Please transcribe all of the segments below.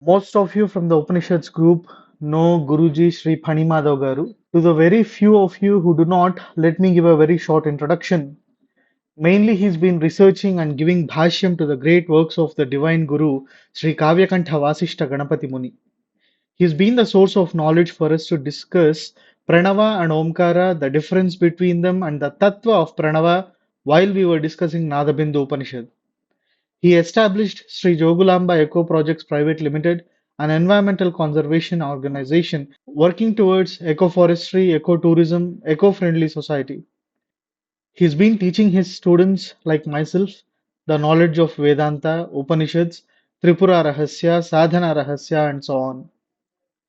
Most of you from the Upanishads group know Guruji Shri Phani Madhav Garu. To the very few of you who do not, let me give a very short introduction. Mainly, he's been researching and giving Bhashyam to the great works of the divine Guru Shri Kavyakantha Vasishta Ganapati Muni. He's been the source of knowledge for us to discuss Pranava and Omkara, the difference between them, and the Tattva of Pranava while we were discussing Nadabindu Upanishad. He established Sri Jogulamba Eco Projects Private Limited, an environmental conservation organization working towards ecoforestry, ecotourism, eco-friendly society. He's been teaching his students like myself the knowledge of Vedanta, Upanishads, Tripura Rahasya, Sadhana Rahasya, and so on.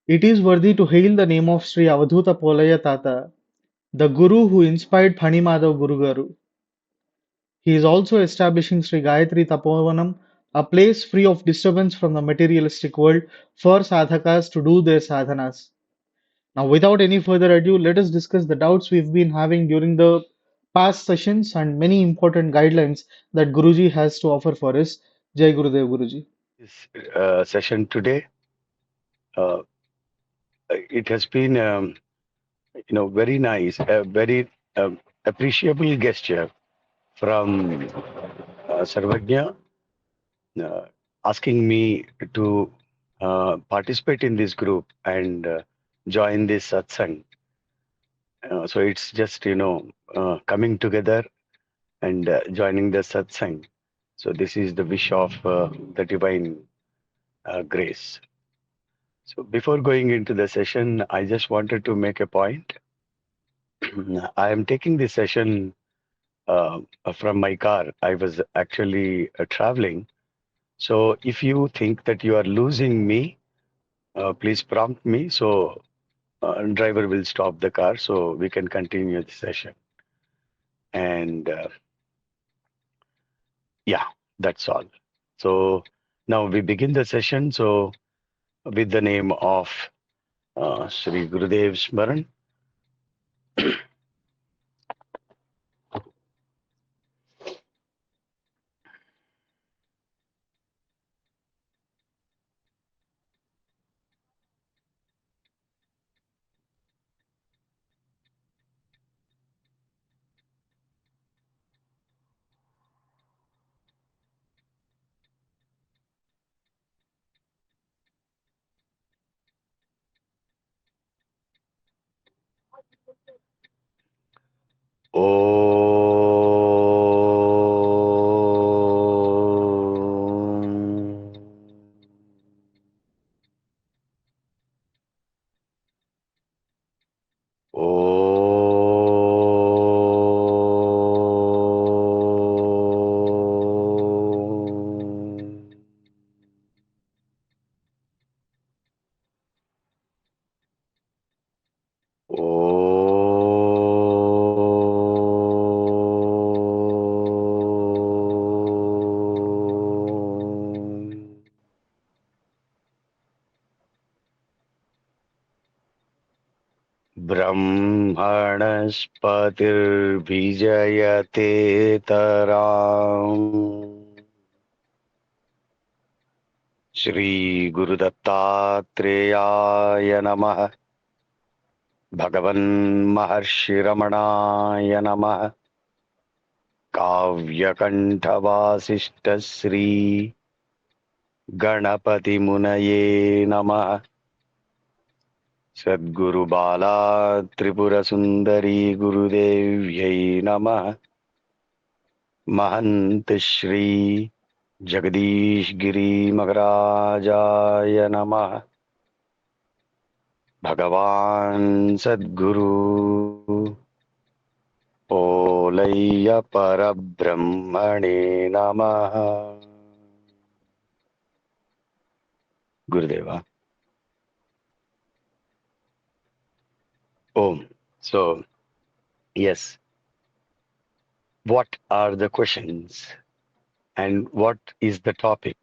It is worthy to hail the name of Sri Avadhuta Polaya Tata, the Guru who inspired Phani Madhav Guruvu Garu. He is also establishing Sri Gayatri Tapovanam, a place free of disturbance from the materialistic world for sadhakas to do their sadhanas. Now, without any further ado, let us discuss the doubts we've been having during the past sessions and many important guidelines that Guruji has to offer for us. Jai Gurudev Guruji. This session today. Uh, it has been, very nice, a very appreciable gesture from Sarvajna, uh, asking me to participate in this group and join this satsang. So it's just, coming together and joining the satsang. So this is the wish of the divine grace. So before going into the session, I just wanted to make a point. I am taking this session from my car. I was actually traveling. So if you think that you are losing me, please prompt me. So driver will stop the car so we can continue the session. And yeah, that's all. So now we begin the session. So with the name of Sri Gurudev Smaran. Om. Om. Om. ब्रह्मणस्पतिर्भिजयते तराम् श्रीगुरुदत्तात्रेयाय नमः भगवन् महर्षि रमणाय नमः काव्यकण्ठवासिष्ठ श्री गणपति मुनये नमः सद्गुरुबाला त्रिपुरसुन्दरी गुरुदेव्यै नमः महन्त श्री जगदीश गिरी महाराजाय नमः भगवान सद्गुरु ओलय्य परब्रह्मणे नमः गुरुदेवा Om. So yes, what are the questions and what is the topic?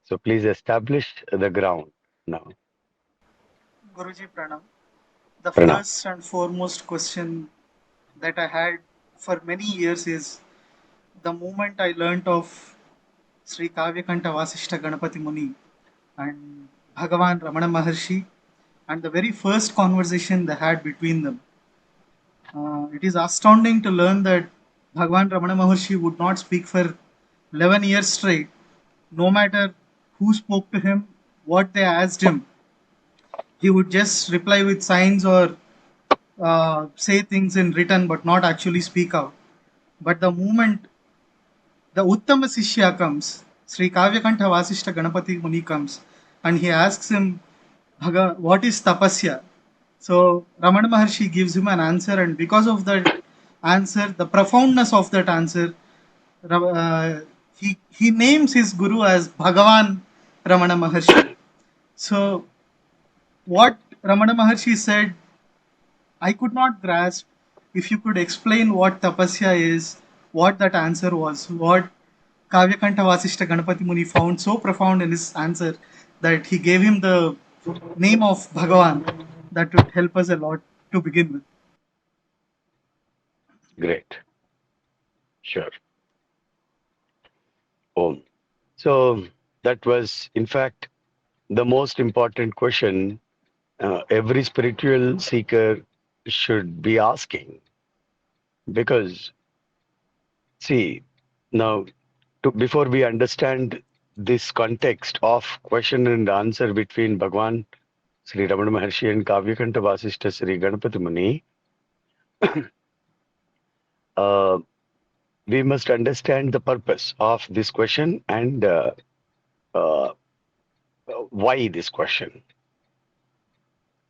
So please establish the ground now. Guruji Pranam. The Pranam. first and foremost question that I had for many years is the moment I learnt of Sri Kavyakanta Vasishta Ganapati Muni and Bhagawan Ramana Maharshi, and the very first conversation they had between them. It is astounding to learn that Bhagawan Ramana Maharshi would not speak for 11 years straight, no matter who spoke to him, what they asked him. He would just reply with signs or say things in written but not actually speak out. But the moment the Uttama Sishya comes, Sri Kavyakantha Vasishta Ganapati Muni comes, and he asks him, what is tapasya? So Ramana Maharshi gives him an answer, and because of that answer, the profoundness of that answer, he names his guru as Bhagawan Ramana Maharshi. So what Ramana Maharshi said, I could not grasp. If you could explain what tapasya is, what that answer was, what Kavyakantha Vasishta Ganapati Muni found so profound in his answer that he gave him the name of Bhagavan, that would help us a lot to begin with. Great. Sure. Om. So that was, in fact, the most important question every spiritual seeker should be asking. Because, see, now, before we understand this context of question and answer between Bhagwan Sri Ramana Maharshi and Kavyakanta Vasishta Sri Ganapati Muni, uh, we must understand the purpose of this question and uh, why this question.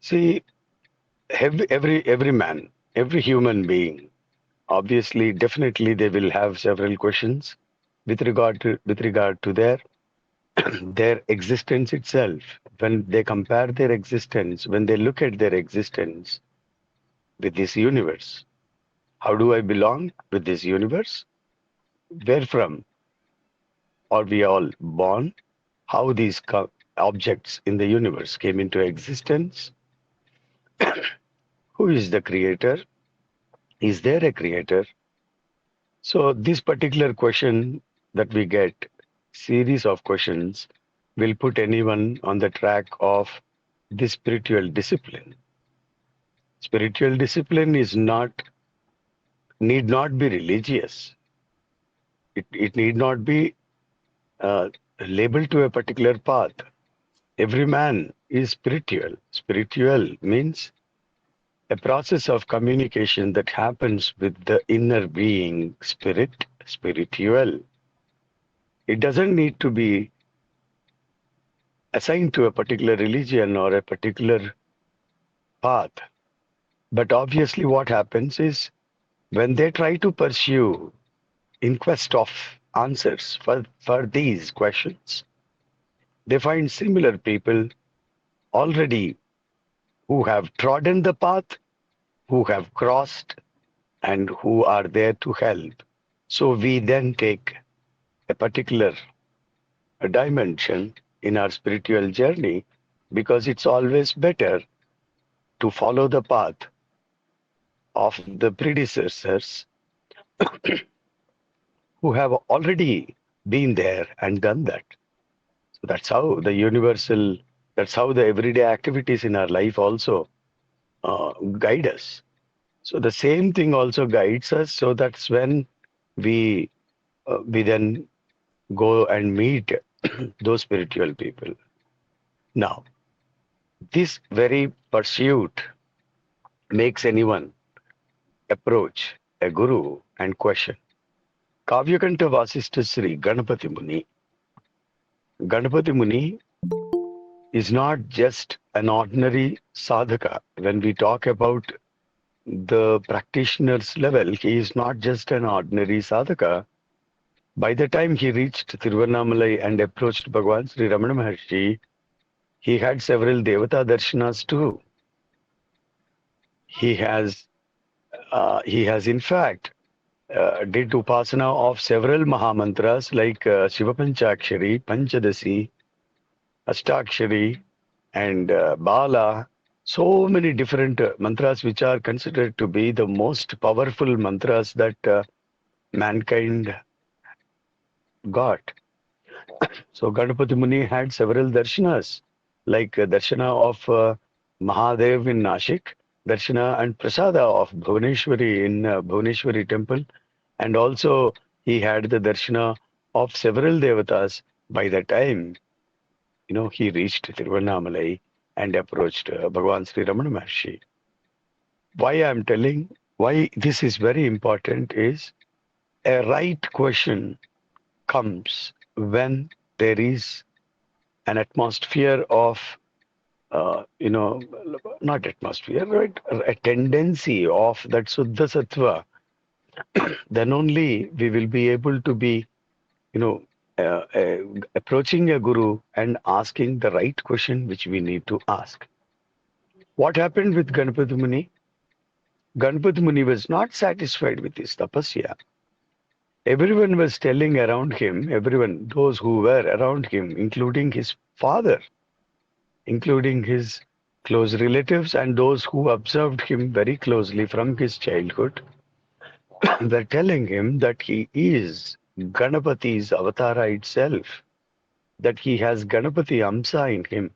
See, every man, every human being, obviously, definitely, they will have several questions with regard to their existence itself. When they compare their existence, when they look at their existence with this universe, how do I belong with this universe? Where from are we all born? How these objects in the universe came into existence? Who is the creator? Is there a creator? So this particular question that we get, series of questions, will put anyone on the track of this spiritual discipline. Spiritual discipline need not be religious. It need not be uh, labeled to a particular path. Every man is spiritual. Spiritual means a process of communication that happens with the inner being, spirit, spiritual. It doesn't need to be assigned to a particular religion or a particular path. But obviously, what happens is when they try to pursue in quest of answers for these questions, they find similar people already who have trodden the path, who have crossed, and who are there to help. So we then take a particular dimension in our spiritual journey because it's always better to follow the path of the predecessors who have already been there and done that. So that's how the everyday activities in our life also guide us. So the same thing also guides us. So that's when we we then go and meet those spiritual people. Now, this very pursuit makes anyone approach a guru and question. Kavyakanta Vasistha Sri Ganapati Muni. Ganapati Muni is not just an ordinary sadhaka. When we talk about the practitioner's level, he is not just an ordinary sadhaka. By the time he reached Tiruvannamalai and approached Bhagavan Sri Ramana Maharshi, he had several Devata darshanas too. He has, he has in fact did upasana of several Mahamantras like Shiva Panchakshari, Panchadasi, Ashtakshari, and Bala. So many different mantras which are considered to be the most powerful mantras that mankind got. So Ganapati Muni had several darshanas, like darshana of Mahadev in Nashik, darshana and prasada of Bhuvaneshwari in Bhuvaneshwari temple, and also he had the darshana of several devatas. By the time, he reached Tiruvannamalai and approached Bhagawan Sri Ramana Maharshi. Why I'm telling, why this is very important is a right question comes when there is an atmosphere of, uh, you know, not atmosphere, right? A tendency of that Suddha Sattva, then only we will be able to be, you know, approaching a guru and asking the right question which we need to ask. What happened with Ganapati Muni? Ganapati Muni was not satisfied with his tapasya. Everyone was telling around him, everyone, those who were around him, including his father, including his close relatives and those who observed him very closely from his childhood, were telling him that he is Ganapati's avatara itself, that he has Ganapati Amsa in him.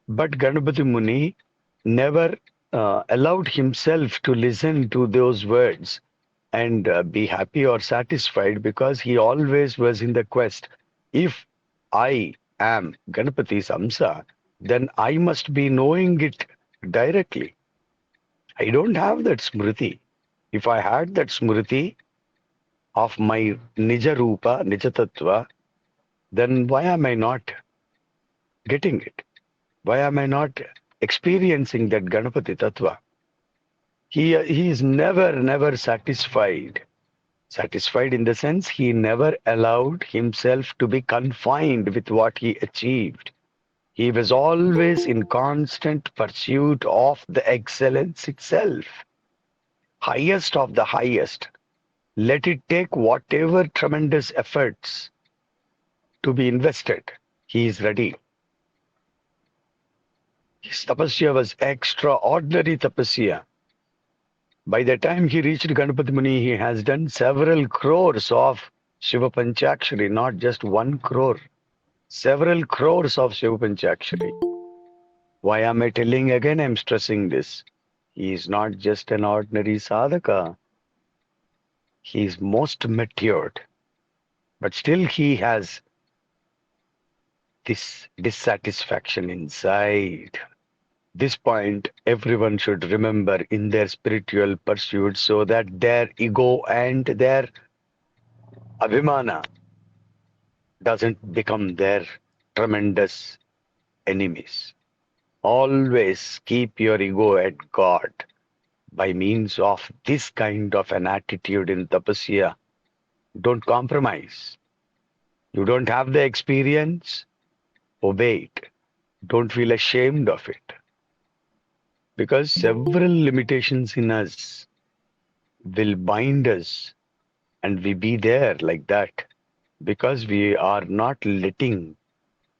But Ganapati Muni never allowed himself to listen to those words and be happy or satisfied because he always was in the quest. If I am Ganapati's Amsa, then I must be knowing it directly. I don't have that smriti. If I had that smriti of my Nija Rupa, Nija Tattva, then why am I not getting it? Why am I not experiencing that Ganapati Tattva? He is never satisfied. Satisfied in the sense he never allowed himself to be confined with what he achieved. He was always in constant pursuit of the excellence itself, highest of the highest. Let it take whatever tremendous efforts to be invested. He is ready. His tapasya was extraordinary tapasya. By the time he reached Ganapati Muni, he has done several crores of Shiva Panchakshari, not just 1 crore. Several crores of Shiva Panchakshari. Why am I telling again? I'm stressing this. He is not just an ordinary sadhaka. He is most matured. But still he has this dissatisfaction inside. This point everyone should remember in their spiritual pursuit so that their ego and their abhimana doesn't become their tremendous enemies. Always keep your ego at God by means of this kind of an attitude in tapasya. Don't compromise. You don't have the experience, obey it. Don't feel ashamed of it. Because several limitations in us will bind us and we be there like that because we are not letting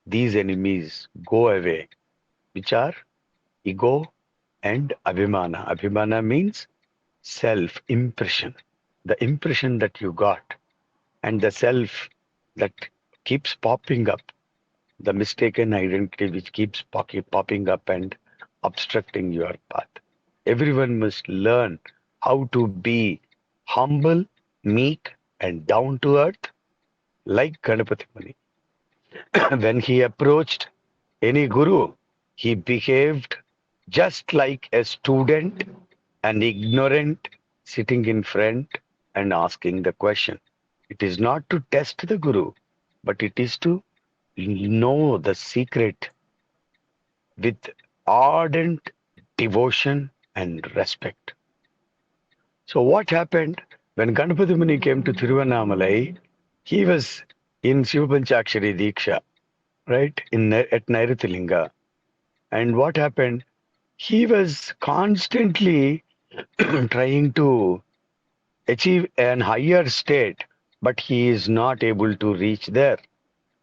these enemies go away, which are ego and abhimana. Abhimana means self impression, the impression that you got, and the self that keeps popping up, the mistaken identity which keeps popping up and obstructing your path. Everyone must learn how to be humble, meek, and down to earth like Ganapati Muni. When he approached any guru, he behaved just like a student, an ignorant sitting in front and asking the question. It is not to test the guru, but it is to know the secret with ardent devotion and respect. So, what happened when Ganapati Muni came to Tiruvannamalai? He was in Shivapanchakshari Diksha, right, at Nairutilinga. And what happened? He was constantly trying to achieve an higher state, but he is not able to reach there.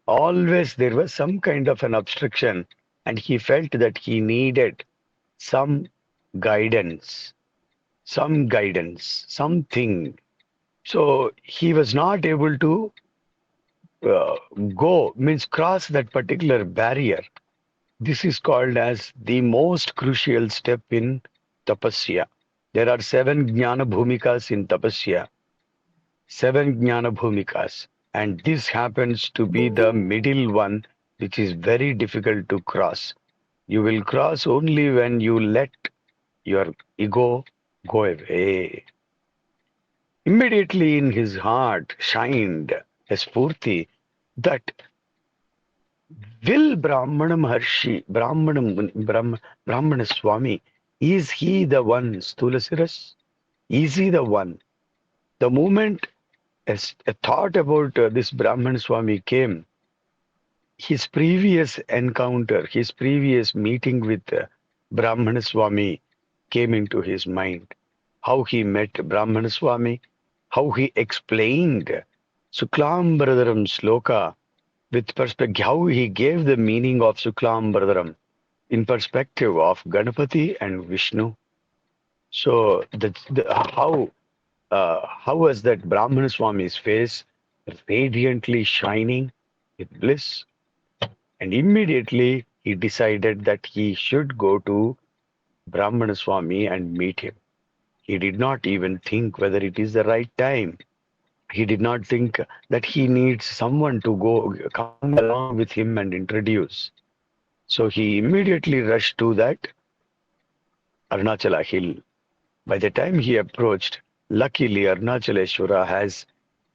Always there was some kind of an obstruction, and he felt that he needed some guidance, something. So he was not able to uh, go, means cross that particular barrier. This is called as the most crucial step in tapasya. There are seven jnana bhumikas in tapasya, seven jnana bhumikas, and this happens to be the middle one, which is very difficult to cross. You will cross only when you let your ego go away. Immediately in his heart shined a spurti that will Brahmana Maharshi, Brahmana Swami, is he the one, Stulasiras? Is he the one? The moment a thought about this Brahmana Swami came, his previous encounter, his previous meeting with Brahmana Swami came into his mind. How he met Brahmana Swami, how he explained Suklam Bradaram Sloka with perspective, how he gave the meaning of Suklam Bradaram in perspective of Ganapati and Vishnu. So how was that Brahmana Swami's face radiantly shining with bliss? And immediately he decided that he should go to Brahmana Swami and meet him. He did not even think whether it is the right time. He did not think that he needs someone to go come along with him and introduce. So he immediately rushed to that Arunachala hill. By the time he approached, luckily Arunachaleshwara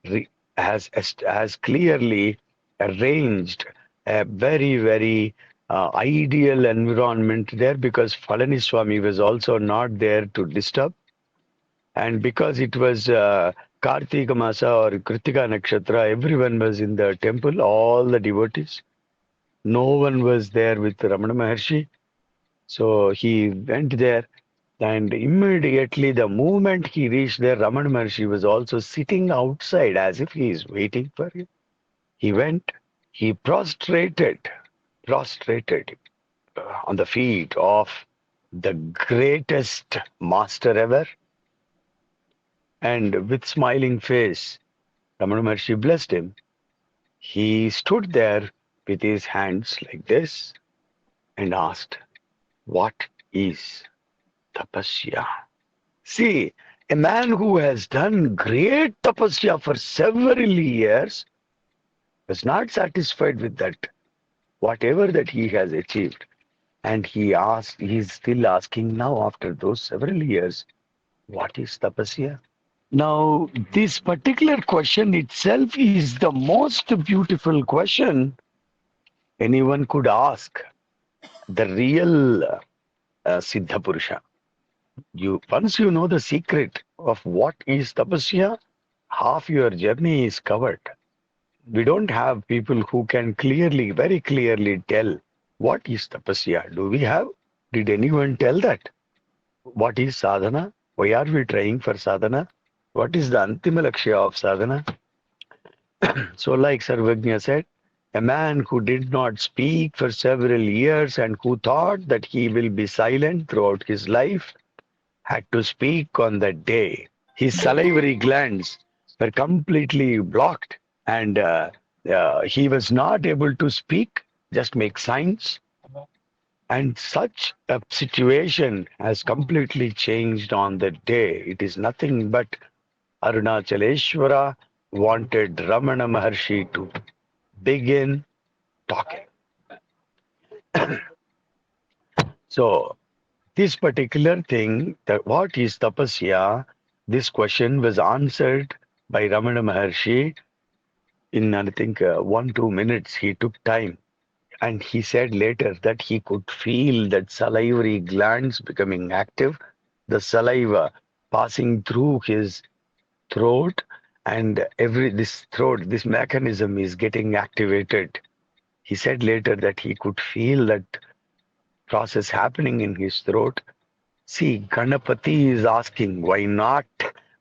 re- has clearly arranged a very ideal environment there because Palaniswami was also not there to disturb, and because it was Kartika Masa or Kritika Nakshatra, everyone was in the temple, all the devotees. No one was there with Ramana Maharshi. So he went there, and immediately, the moment he reached there, Ramana Maharshi was also sitting outside as if he is waiting for him. He went, he prostrated on the feet of the greatest master ever, and with smiling face, Ramana Maharshi blessed him. He stood there with his hands like this and asked, "What is tapasya?" See, a man who has done great tapasya for several years was not satisfied with that, whatever that he has achieved. And he is still asking now after those several years, what is tapasya? Now, this particular question itself is the most beautiful question anyone could ask the real Siddha Purusha. Once you know the secret of what is tapasya, half your journey is covered. We don't have people who can clearly, very clearly tell what is tapasya. Do we have? Did anyone tell that? What is sadhana? Why are we trying for sadhana? What is the antima lakshya of sadhana? So, like Sarvagnya said, a man who did not speak for several years and who thought that he will be silent throughout his life had to speak on that day. His salivary glands were completely blocked, and he was not able to speak, just make signs. And such a situation has completely changed on that day. It is nothing but Arunachaleshwara wanted Ramana Maharshi to begin talking. So, this particular thing, that what is tapasya, this question was answered by Ramana Maharshi in, I think, 1 2 minutes. He took time. And he said later that he could feel that salivary glands becoming active, the saliva passing through his throat, and this mechanism is getting activated. He said later that he could feel that process happening in his throat. See, Ganapati is asking, why not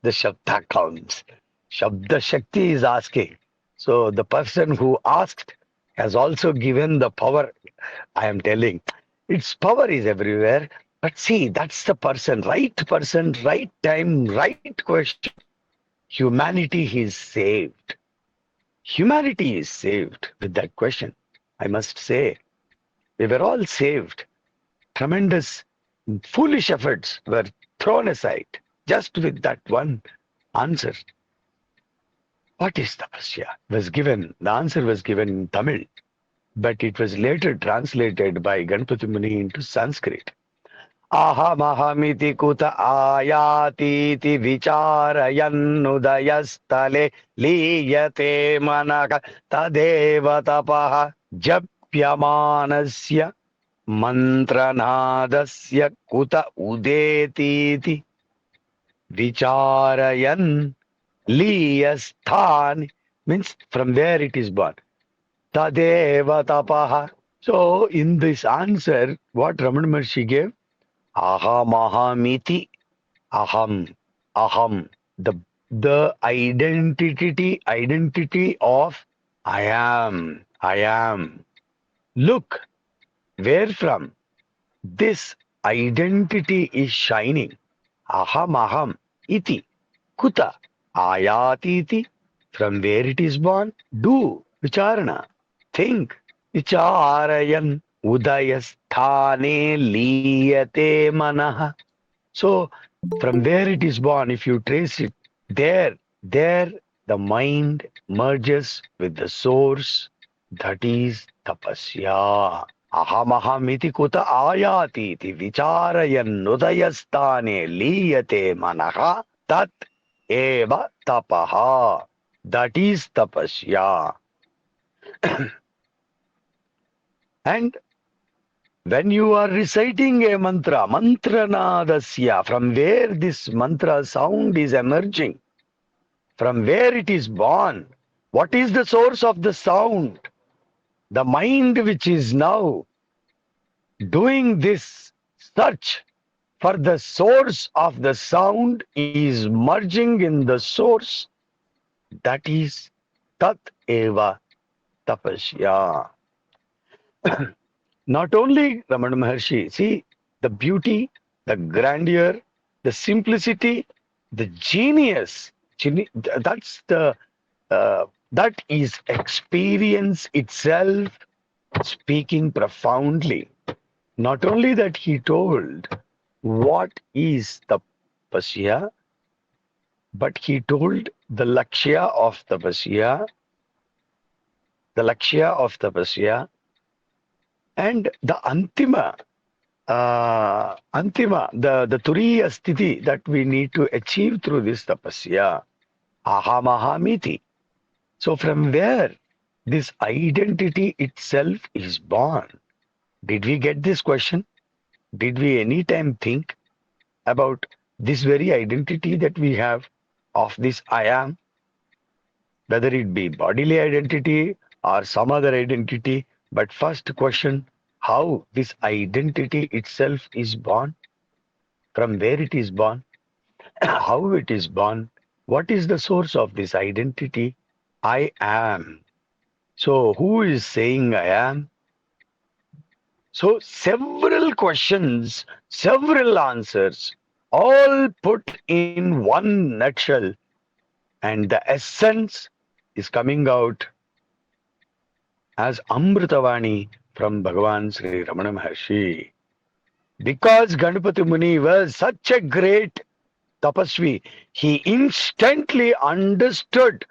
the Shabda counts? Shabda Shakti is asking. So the person who asked has also given the power. I am telling, its power is everywhere. But see, that's the person, right time, right question. Humanity is saved. Humanity is saved with that question. I must say, we were all saved. Tremendous, foolish efforts were thrown aside just with that one answer. What is tapasya? Was given, the answer was given in Tamil, but it was later translated by Ganapati Muni into Sanskrit. Ahamahamiति kuta ayatiti vicharayannudayastale liyate manaka tadeva tapaha japyamanasya mantranadasya kuta udetiti vicharayan liyasthan, means from where it is born. Tadeva tapaha. So in this answer, what Ramana Maharshi gave, ahamaham aham, aham, the identity of I am. Look, where from this identity is shining. Aham iti kuta ayatiti, from where it is born. Do vicharana, think. Vicharayan udayasthane liyate manaha. So, from where it is born, if you trace it, there the mind merges with the source, that is tapasya. Ahamaham kuta ayati iti vicharayan udayasthane liyate manaha tat eva tapaha. That is tapasya. And when you are reciting a mantra, mantranadasya, from where this mantra sound is emerging, from where it is born, what is the source of the sound? The mind which is now doing this search for the source of the sound is merging in the source, that is tat eva tapasya. Not only Ramana Maharshi, see the beauty, the grandeur, the simplicity, the genius. That's that is experience itself speaking profoundly. Not only that, he told what is tapasya, but he told the lakshya of tapasya, and the antima, the turiya sthiti that we need to achieve through this tapasya. Ahamahamiti. So from where this identity itself is born? Did we get this question? Did we any time think about this very identity that we have of this I am? Whether it be bodily identity or some other identity. But first question, how this identity itself is born, from where it is born, how it is born, what is the source of this identity? I am. So who is saying I am? So several questions, several answers, all put in one nutshell, and the essence is coming out as Amritavani from Bhagawan Sri Ramana Maharshi. Because Ganapati Muni was such a great tapasvi, he instantly understood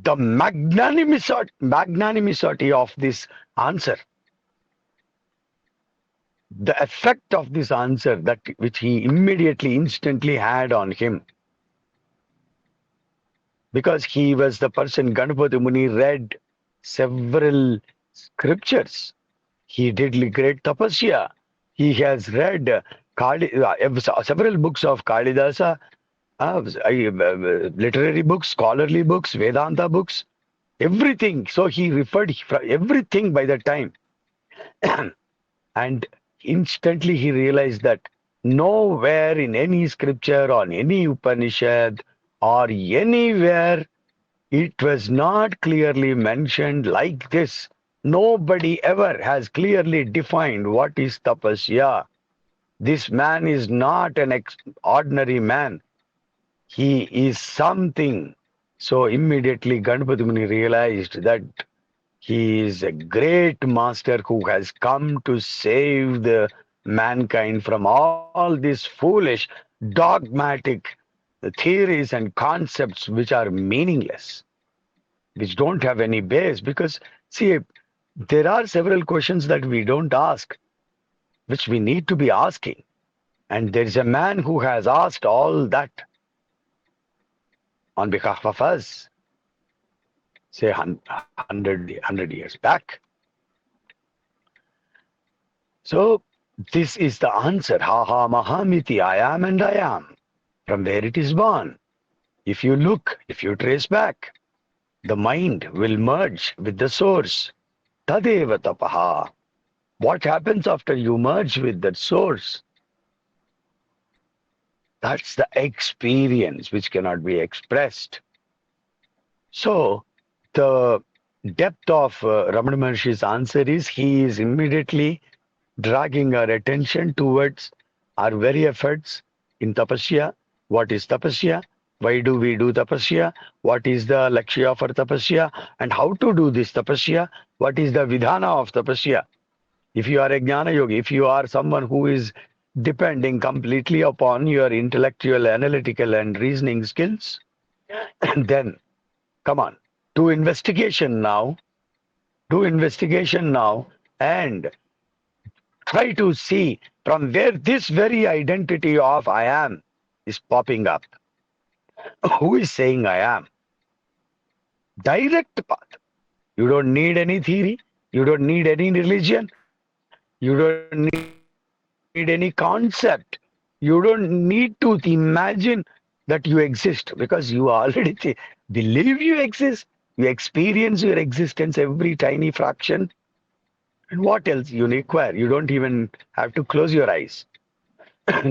the magnanimity of this answer, the effect of this answer that which he immediately, instantly had on him. Because he was the person, Ganapati Muni read several scriptures. He did great tapasya. He has read several books of Kalidasa, literary books, scholarly books, Vedanta books, everything. So he referred everything by that time. And instantly he realized that nowhere in any scripture, on any Upanishad, or anywhere, it was not clearly mentioned like this. Nobody ever has clearly defined what is tapasya. This man is not an ordinary man. He is something So immediately Ganapati Muni realized that he is a great master who has come to save the mankind from all these foolish, dogmatic theories and concepts which are meaningless, which don't have any base. Because, see, there are several questions that we don't ask, which we need to be asking. And there is a man who has asked all that on behalf of us, say 100 years back. So this is the answer. Ha ha mahamiti, I am and I am. From where it is born. If you look, if you trace back, the mind will merge with the source. Tadeva tapaha. What happens after you merge with that source? That's the experience which cannot be expressed. So the depth of Ramana Maharshi's answer is he is immediately dragging our attention towards our very efforts in tapasya. What is tapasya? Why do we do tapasya? What is the lakshya for tapasya? And how to do this tapasya? What is the vidhana of tapasya? If you are a jnana yogi, if you are someone who is depending completely upon your intellectual, analytical, and reasoning skills, then come on, do investigation now. Do investigation now and try to see from where this very identity of I am is popping up. Who is saying I am? Direct path. You don't need any theory. You don't need any religion. You don't need any concept. You don't need to imagine that you exist because you already believe you exist. You experience your existence every tiny fraction. And what else you require? You don't even have to close your eyes.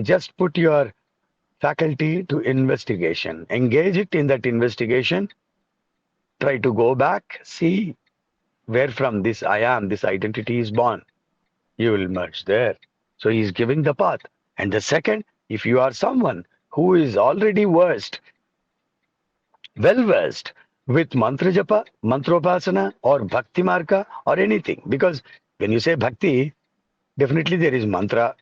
Just put your faculty to investigation. Engage it in that investigation. Try to go back, see where from this I am, this identity is born. You will merge there. So he is giving the path. And the second, if you are someone who is already well versed with mantra japa, mantropasana, or bhakti marga, or anything, because when you say bhakti, definitely there is mantra.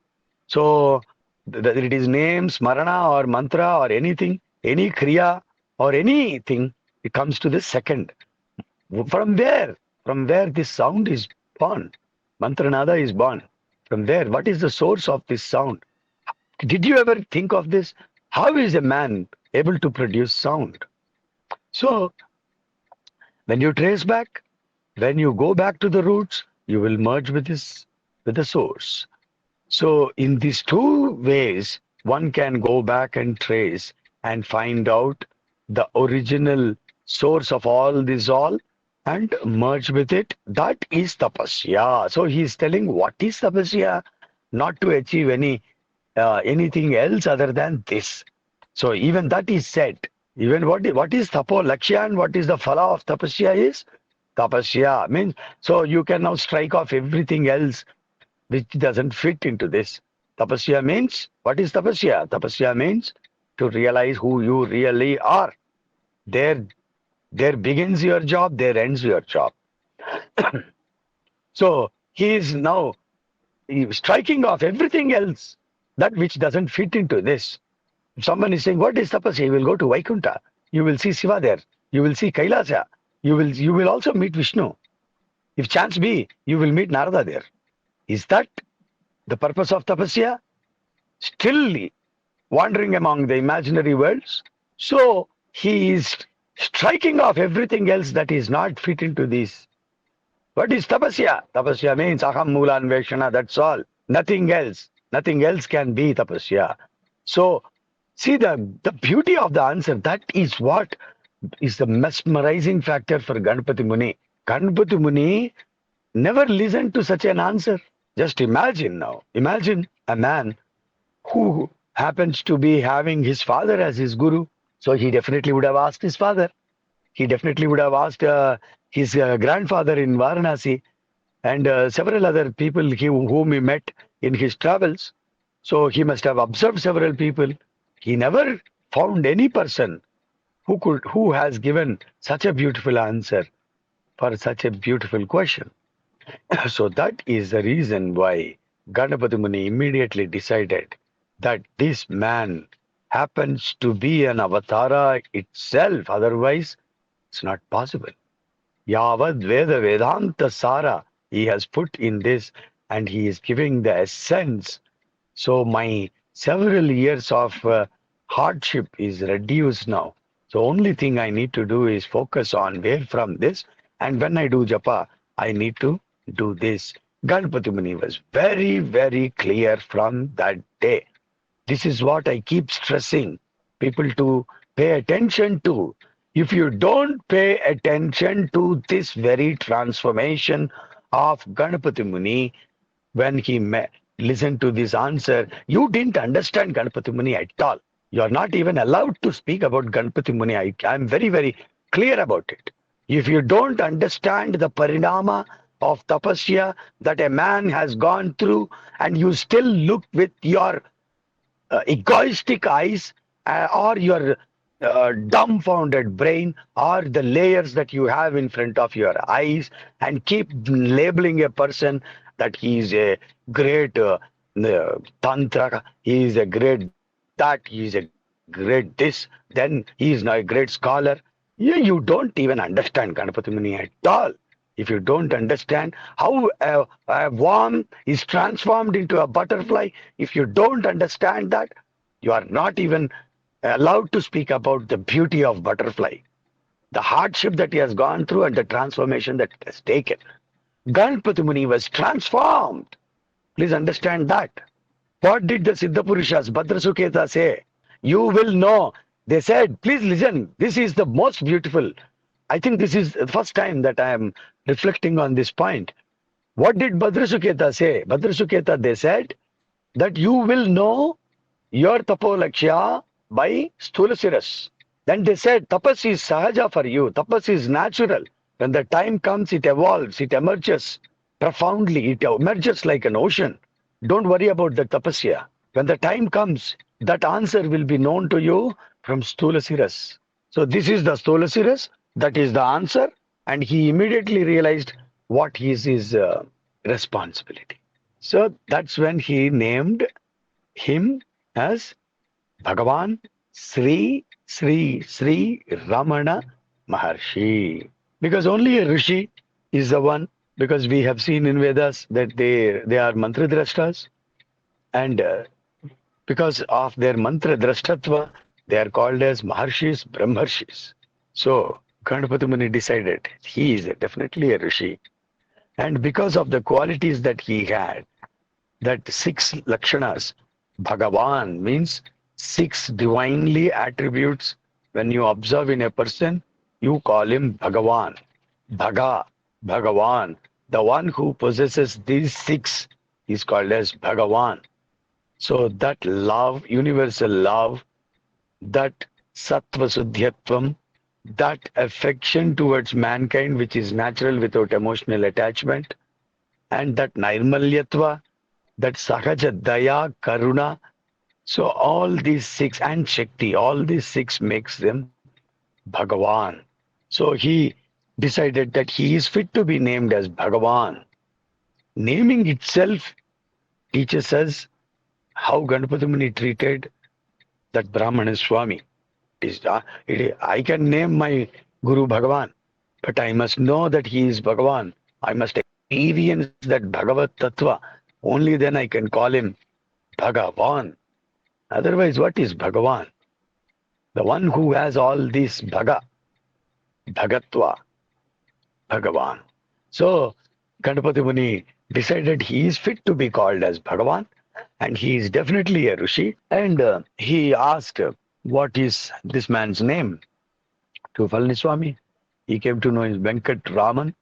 So whether it is name, smarana, or mantra, or anything, any kriya, or anything, it comes to the second. From where? From where this sound is born. Mantranada is born. From there, what is the source of this sound? Did you ever think of this? How is a man able to produce sound? So, when you trace back, when you go back to the roots, you will merge with with the source. So, in these two ways, one can go back and trace and find out the original source of all this all and merge with it. That is tapasya. So he is telling what is tapasya, not to achieve anything else other than this. So even that is said. Even what is tapo lakshya and what is the phala of tapasya is tapasya means. So you can now strike off everything else which doesn't fit into this. Tapasya means, what is tapasya? Tapasya means to realize who you really are. There, there begins your job, there ends your job. So he is now striking off everything else, that which doesn't fit into this. If someone is saying, what is tapasya? You will go to Vaikuntha. You will see Shiva there. You will see Kailasa. You will also meet Vishnu. If chance be, you will meet Narada there. Is that the purpose of tapasya? Still wandering among the imaginary worlds. So he is striking off everything else that is not fit into this. What is tapasya? Tapasya means aham mula anveshana, that's all. Nothing else. Nothing else can be tapasya. So see the beauty of the answer. That is what is the mesmerizing factor for Ganapati Muni. Ganapati Muni never listened to such an answer. Just imagine now. Imagine a man who happens to be having his father as his guru. So he definitely would have asked his father. He definitely would have asked his grandfather in Varanasi and several other people whom he met in his travels. So he must have observed several people. He never found any person who has given such a beautiful answer for such a beautiful question? So that is the reason why Ganapati Muni immediately decided that this man happens to be an avatara itself. Otherwise, it's not possible. Yavad Veda Vedanta Sara he has put in this, and he is giving the essence. So my several years of hardship is reduced now. So only thing I need to do is focus on where from this, and when I do japa, I need to do this. Ganpati Muni was very, very clear from that day. This is what I keep stressing people to pay attention to. If you don't pay attention to this very transformation of Ganapati Muni, when he listened to this answer, you didn't understand Ganapati Muni at all. You are not even allowed to speak about Ganapati Muni. I am very, very clear about it. If you don't understand the parinama of tapasya that a man has gone through, and you still look with your egoistic eyes, or your dumbfounded brain, or the layers that you have in front of your eyes, and keep labeling a person that he is a great tantra, he is a great that, he is a great this, then he is now a great scholar. Yeah, you don't even understand Ganapati Muni at all. If you don't understand how a worm is transformed into a butterfly, if you don't understand that, you are not even allowed to speak about the beauty of butterfly, the hardship that he has gone through, and the transformation that it has taken. Ganpati Muni was transformed. Please understand that. What did the Siddha Purushas, Bhadrasuketa, say? You will know. They said, please listen, this is the most beautiful. I think this is the first time that I am reflecting on this point. What did Bhadrasuketa say? Bhadrasuketa, they said that you will know your tapolakshya by Stulasiras. Then they said, tapas is sahaja for you. Tapas is natural. When the time comes, it evolves, it emerges profoundly, it emerges like an ocean. Don't worry about the tapasya. When the time comes, that answer will be known to you from Stulasiras. So this is the Stulasiras, that is the answer, and he immediately realized what is his responsibility. So that's when he named him as Bhagawan Sri Ramana Maharshi. Because only a Rishi is the one, because we have seen in Vedas that they are mantra drashtas, and because of their mantra drashtatva, they are called as Maharshis, Brahmarshis. So Ganapati Muni decided he is definitely a Rishi, and because of the qualities that he had, that six lakshanas, Bhagavan means six divinely attributes. When you observe in a person, you call him Bhagavan. Bhaga, Bhagavan. The one who possesses these six is called as Bhagavan. So that love, universal love, that sattva suddhyatvam, that affection towards mankind which is natural without emotional attachment, and that nirmalyatva, that sahaja daya, karuna. So all these six, and Shakti, all these six makes them Bhagavan. So he decided that he is fit to be named as Bhagavan. Naming itself teaches us how Ganapati Muni treated that Brahmana Swami. I can name my Guru Bhagavan, but I must know that he is Bhagavan. I must experience that Bhagavat Tattva. Only then I can call him Bhagavan. Otherwise, what is Bhagavan? The one who has all this Bhagatva, Bhagavan. So, Ganapati Muni decided he is fit to be called as Bhagavan, and he is definitely a Rishi. And he asked, what is this man's name? To Palaniswami. He came to know his Venkat Raman.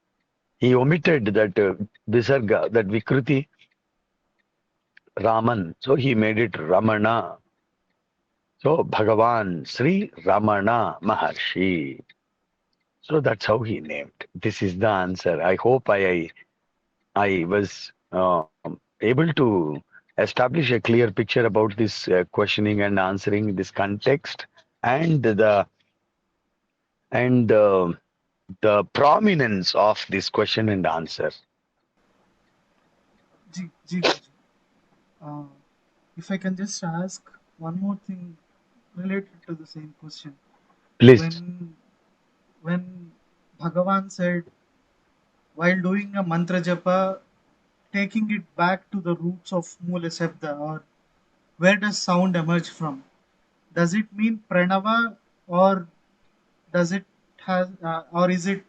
He omitted that Visarga, that Vikruti, Raman. So he made it Ramana. So Bhagavan Sri Ramana Maharshi. So that's how he named. This is the answer. I hope I was able to establish a clear picture about this questioning and answering, this context, and the and the prominence of this question and answer. Ji Guruji. Uh, if I can just ask one more thing related to the same question. Please. When when Bhagawan said while doing a mantra japa, taking it back to the roots of Mula Sabda, or where does sound emerge from? Does it mean pranava, or does it or is it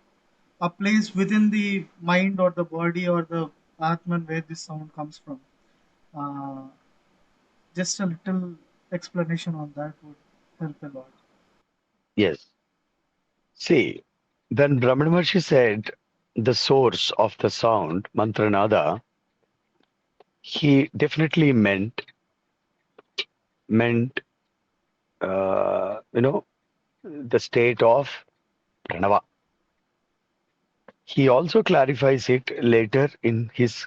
a place within the mind or the body or the atman where this sound comes from? Uh, just a little explanation on that would help a lot. Yes. See, when Ramana Maharshi said the source of the sound, mantranada, he definitely meant the state of pranava. He also clarifies it later in his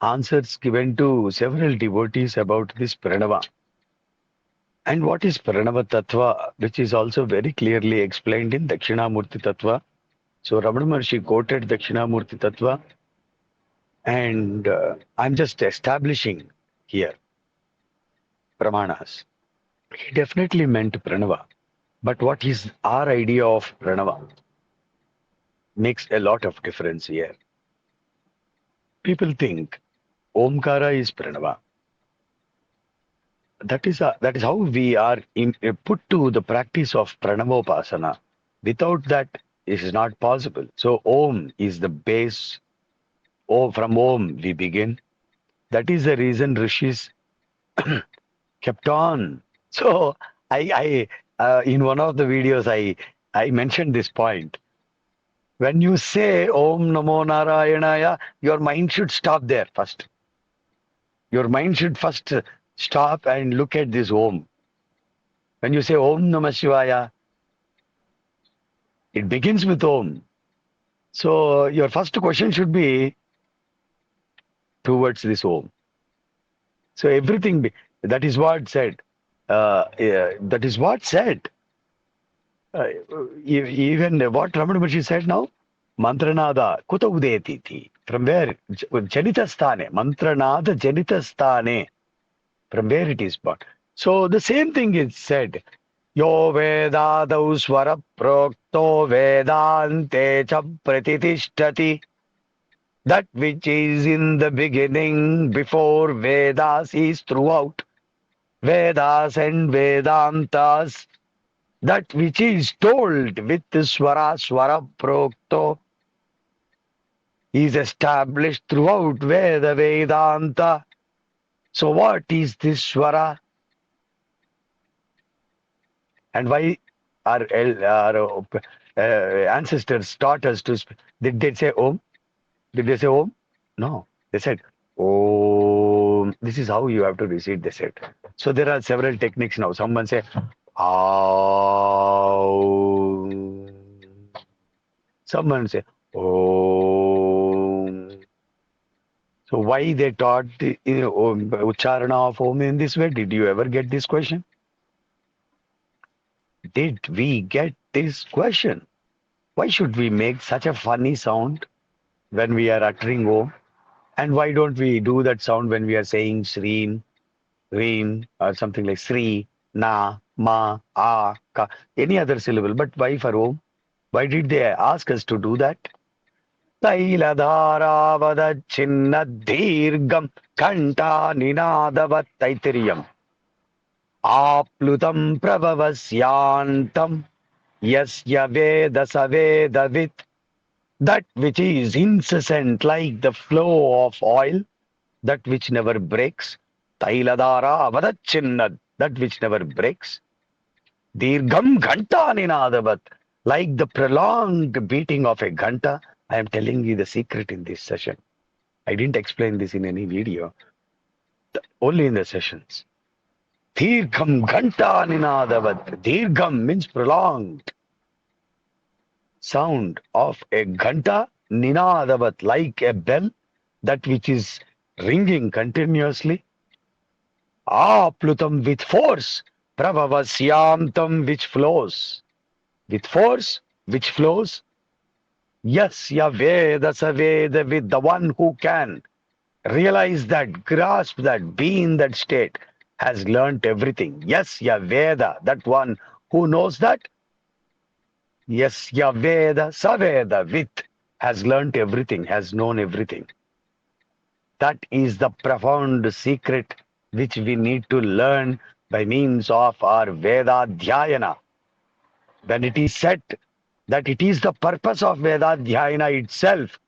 answers given to several devotees about this pranava. And what is pranava tattva, which is also very clearly explained in Dakshinamurti tattva. So Ramana Maharshi quoted Dakshinamurti tattva, and I'm just establishing here pramanas. He definitely meant pranava. But what is our idea of pranava makes a lot of difference here. People think Omkara is pranava. That is how we are put to the practice of pranavopasana. Without that, it is not possible. So Om is the base. Oh, from Om we begin. That is the reason rishis kept on. So in one of the videos I mentioned this point. When you say Om Namo Narayanaya, your mind should stop there first. Your mind should first stop and look at this Om. When you say Om Namah Shivaya, it begins with Om. So your first question should be towards this Om. So everything, that is what said. Yeah, that is what said. Uh, Even what Ramana Maharshi said now, Mantranada Kuta Udetiti. From where? Janita Sthane. Mantranada Janita Sthane. From where it is born. So the same thing is said. Yo Vedadau Swara Prokto Vedante Cha Pratitishthati. That which is in the beginning before Vedas is throughout. Vedas and Vedantas, that which is told with Swara Prokto, is established throughout Veda Vedanta. So what is this Swara? And why our ancestors taught us to, did they say Om? Did they say Om? No. They said Om. This is how you have to recite, they said. So there are several techniques now. Someone say Aum. Someone say Om. So why they taught the Ucharana of Om in this way? Did you ever get this question? Did we get this question? Why should we make such a funny sound when we are uttering Om? And why don't we do that sound when we are saying Sreen, Reem, or something like Sri, Na, Ma, A, Ka, any other syllable? But why for Om? Why did they ask us to do that? तैलधारावदच्छिन्नदीर्घं घण्टानिनादवत्तैत्तिरीयम् आप्लुतं प्रभवस्यान्तं यस्य वेद स वेदवित्. That which is incessant like the flow of oil, that which never breaks. Tailadara avadachinnad, that which never breaks. Dirgham ghanta ninadavat, like the prolonged beating of a ghanta. I am telling you the secret in this session. I didn't explain this in any video, only in the sessions. Dirgham ghanta ninadavat. Dirgham means prolonged sound of a ghanta ninadavat, like a bell, that which is ringing continuously. Aplutam, with force. Pravavasyamtam, which flows with force. which flows. Yes, ya Veda Saveda, with the one who can realize that, grasp that, be in that state, has learnt everything. Yes, ya Veda, that one who knows that. Yes, ya Veda Saveda, with, has learnt everything, has known everything. That is the profound secret which we need to learn by means of our Veda Dhyayana. When it is said that it is the purpose of Veda Dhyayana itself,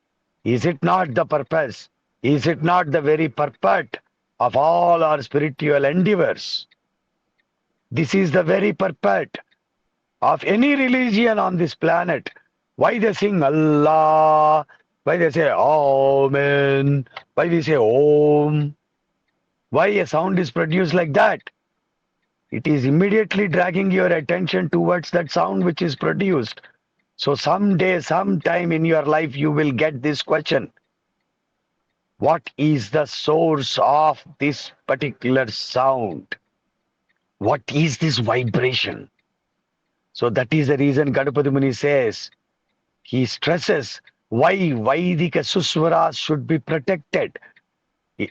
is it not the purpose? Is it not the very purport of all our spiritual endeavors? This is the very purport of any religion on this planet. Why they sing Allah? Why they say Amen? Why we say Om? Why a sound is produced like that? It is immediately dragging your attention towards that sound which is produced. So someday, sometime in your life, you will get this question. What is the source of this particular sound? What is this vibration? So that is the reason Ganapati Muni says, he stresses why Vaidika Suswaras should be protected.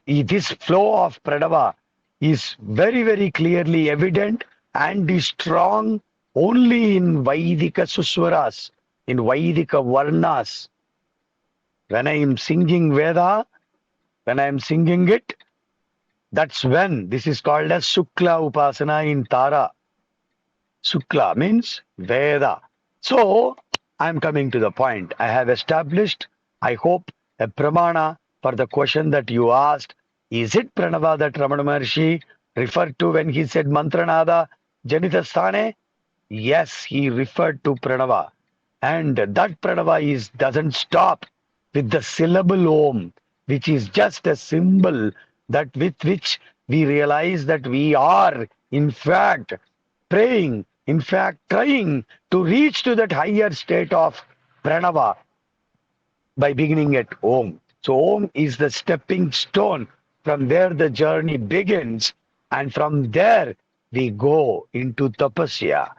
This flow of Pranava is very, very clearly evident and is strong only in Vaidika Suswaras, in Vaidika Varnas. When I am singing Veda, when I am singing it, that's when this is called as Sukla Upasana in Tara. Sukla means Veda. So, I'm coming to the point. I have established, I hope, a pramana for the question that you asked. Is it Pranava that Ramana Maharshi referred to when he said Mantranada Janitasthane? Yes, he referred to Pranava. And that Pranava doesn't stop with the syllable Om, which is just a symbol that with which we realize that we are, in fact, praying, in fact, trying to reach to that higher state of Pranava by beginning at Om. So Om is the stepping stone from where the journey begins, and from there we go into Tapasya.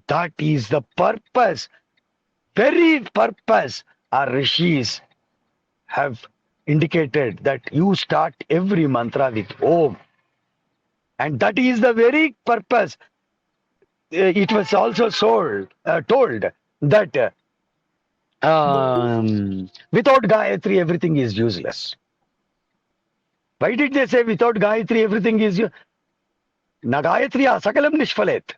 That is the purpose, very purpose our rishis have indicated, that you start every mantra with Om. And that is the very purpose. It was also told that without Gayatri everything is useless. Why did they say without Gayatri everything is useless? Na Gayatri asakalam nishphalet.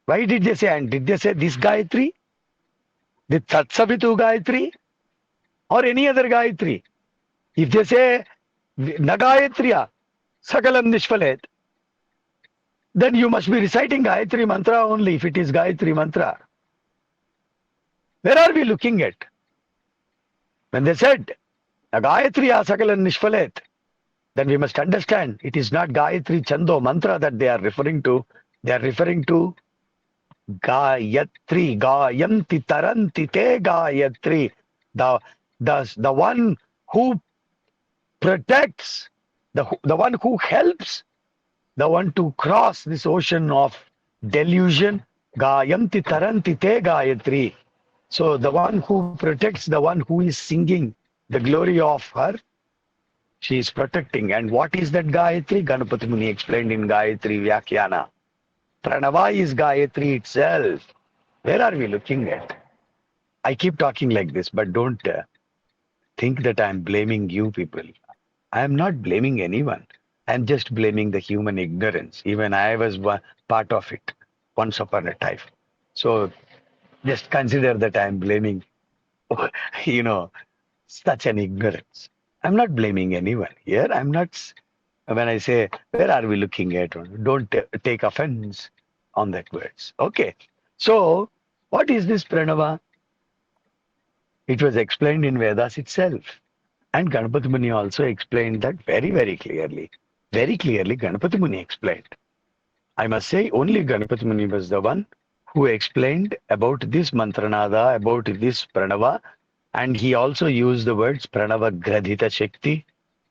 Why did they say? And did they say this Gayatri? The Tatsavitu Gayatri? Or any other Gayatri? If they say na Gayatriya sakalam nishphalet, then you must be reciting Gayatri mantra only if it is Gayatri mantra. Where are we looking at? When they said Gayatri Asakalan Nishphalet, then we must understand it is not Gayatri Chando mantra that they are referring to. They are referring to Gayatri, Gayanti Taranti Te Gayatri, the one who protects, the one who helps, the one to cross this ocean of delusion. Gayanti Taranti Te Gayatri. So the one who protects, the one who is singing the glory of her, she is protecting. And what is that Gayatri? Ganapati Muni explained in Gayatri Vyakhyana. Pranava is Gayatri itself. Where are we looking at? I keep talking like this, but don't think that I am blaming you people. I am not blaming anyone. I am just blaming the human ignorance. Even I was part of it once upon a time. So just consider that I am blaming, such an ignorance. I'm not blaming anyone here. I'm not, when I say, where are we looking at? Don't take offense on that words. Okay. So, what is this Pranava? It was explained in Vedas itself. And Ganapati Muni also explained that very, very clearly. Very clearly, Ganapati Muni explained. I must say, only Ganapati Muni was the one who explained about this Mantranada, about this Pranava, and he also used the words Pranava Gradhita Shakti.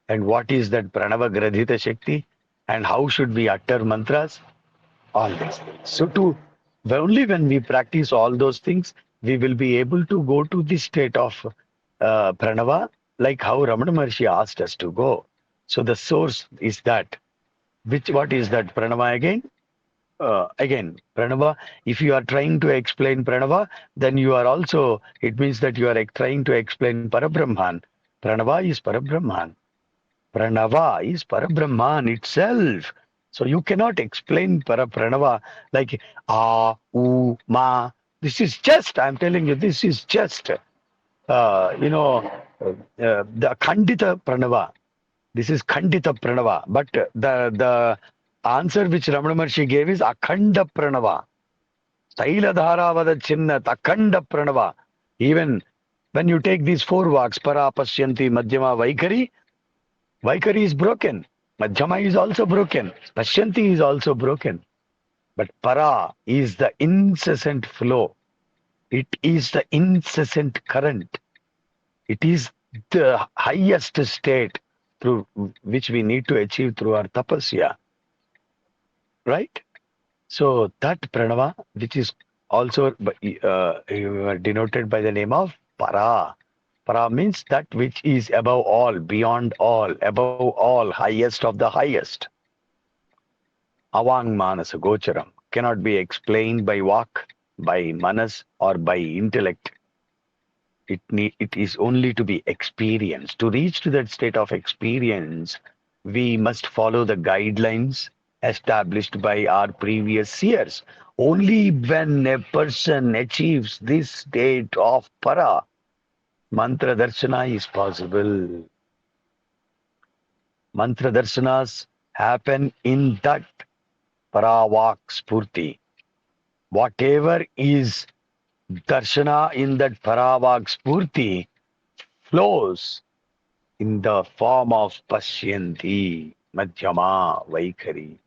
And what is that Pranava Gradhita Shakti? And how should we utter mantras? All these things. So only when we practice all those things, we will be able to go to the state of pranava, like how Ramana Maharshi asked us to go. So the source is that. What is that pranava again? Again, pranava. If you are trying to explain pranava, then you are also. It means that you are trying to explain Parabrahman. Pranava is Parabrahman. Pranava is Parabrahman itself. So you cannot explain Pranava like ma. This is just, I'm telling you, this is just, the Khandita Pranava. This is Khandita Pranava. But the answer which Ramana Maharshi gave is Akhanda Pranava. Taila Dharavada Chinnat, Akhanda Pranava. Even when you take these four walks, Para, Pashyanti, Madhyama, Vaikari, Vaikari is broken. Madhyama is also broken. Pashyanti is also broken. But Para is the incessant flow. It is the incessant current. It is the highest state through which we need to achieve through our tapasya. Right? So that pranava, which is also denoted by the name of Para. Para means that which is above all, beyond all, above all, highest of the highest. Avang manasa gocharam cannot be explained by vak, by manas, or by intellect. It is only to be experienced. To reach to that state of experience, we must follow the guidelines established by our previous seers. Only when a person achieves this state of para, mantra darshana is possible. Mantra darshanas happen in that paravak spurti. Whatever is darshana in that paravak spurti flows in the form of Pashyanti, Madhyama, Vaikari.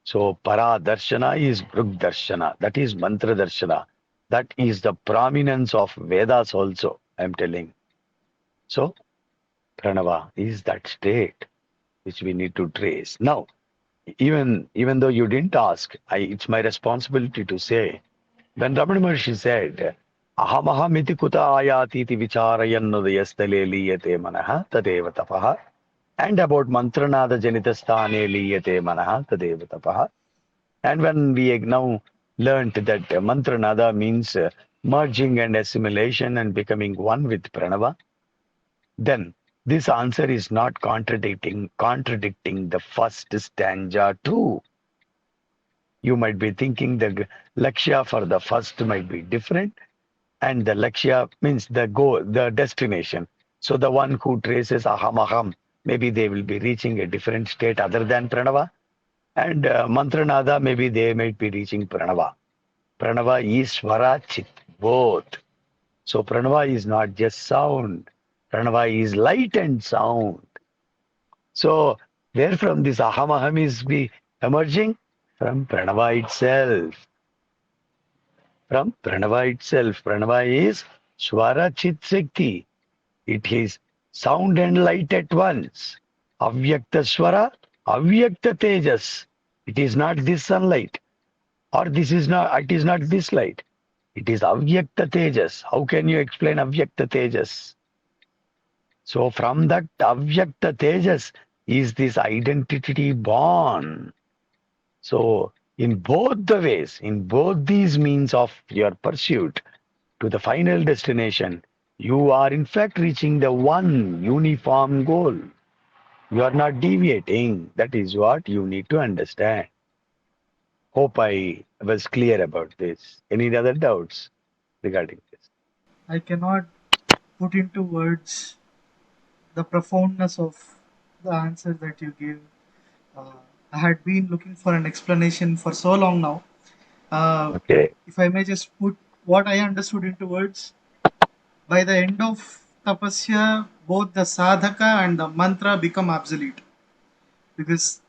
So Para Darshana is Brug Darshana. That is Mantra Darshana. That is the prominence of Vedas also, I am telling. So Pranava is that state which we need to trace. Now, even though you didn't ask, it's my responsibility to say, when Ramana Maharshi said, Ahamaham iti kuta ayati iti vicharayannudayastale liyate manaha tadeva tapaha, and about mantranada janitastane liyate manaha tadeva tapaha. And when we now learnt that mantranada means merging and assimilation and becoming one with pranava, then this answer is not contradicting the first stanza too. You might be thinking the lakshya for the first might be different, and the lakshya means the goal, the destination. So the one who traces aham, maybe they will be reaching a different state other than pranava, and mantranada, maybe they might be reaching pranava. Pranava is swara chit, both. So pranava is not just sound. Pranava is light and sound. So where from this aham is be emerging? From pranava itself. From pranava itself. Pranava is swara chit shakti. It is sound and light at once. Avyakta swara, avyakta tejas. It is not this sunlight, or this is not. It is not this light. It is avyakta tejas. How can you explain avyakta tejas? So from that avyakta tejas is this identity born. So in both the ways, in both these means of your pursuit to the final destination, you are in fact reaching the one uniform goal. You are not deviating. That is what you need to understand. Hope I was clear about this. Any other doubts regarding this? I cannot put into words the profoundness of the answer that you gave. Uh, I had been looking for an explanation for so long now. Okay. If I may just put what I understood into words, by the end of tapasya, both the sadhaka and the mantra become obsolete because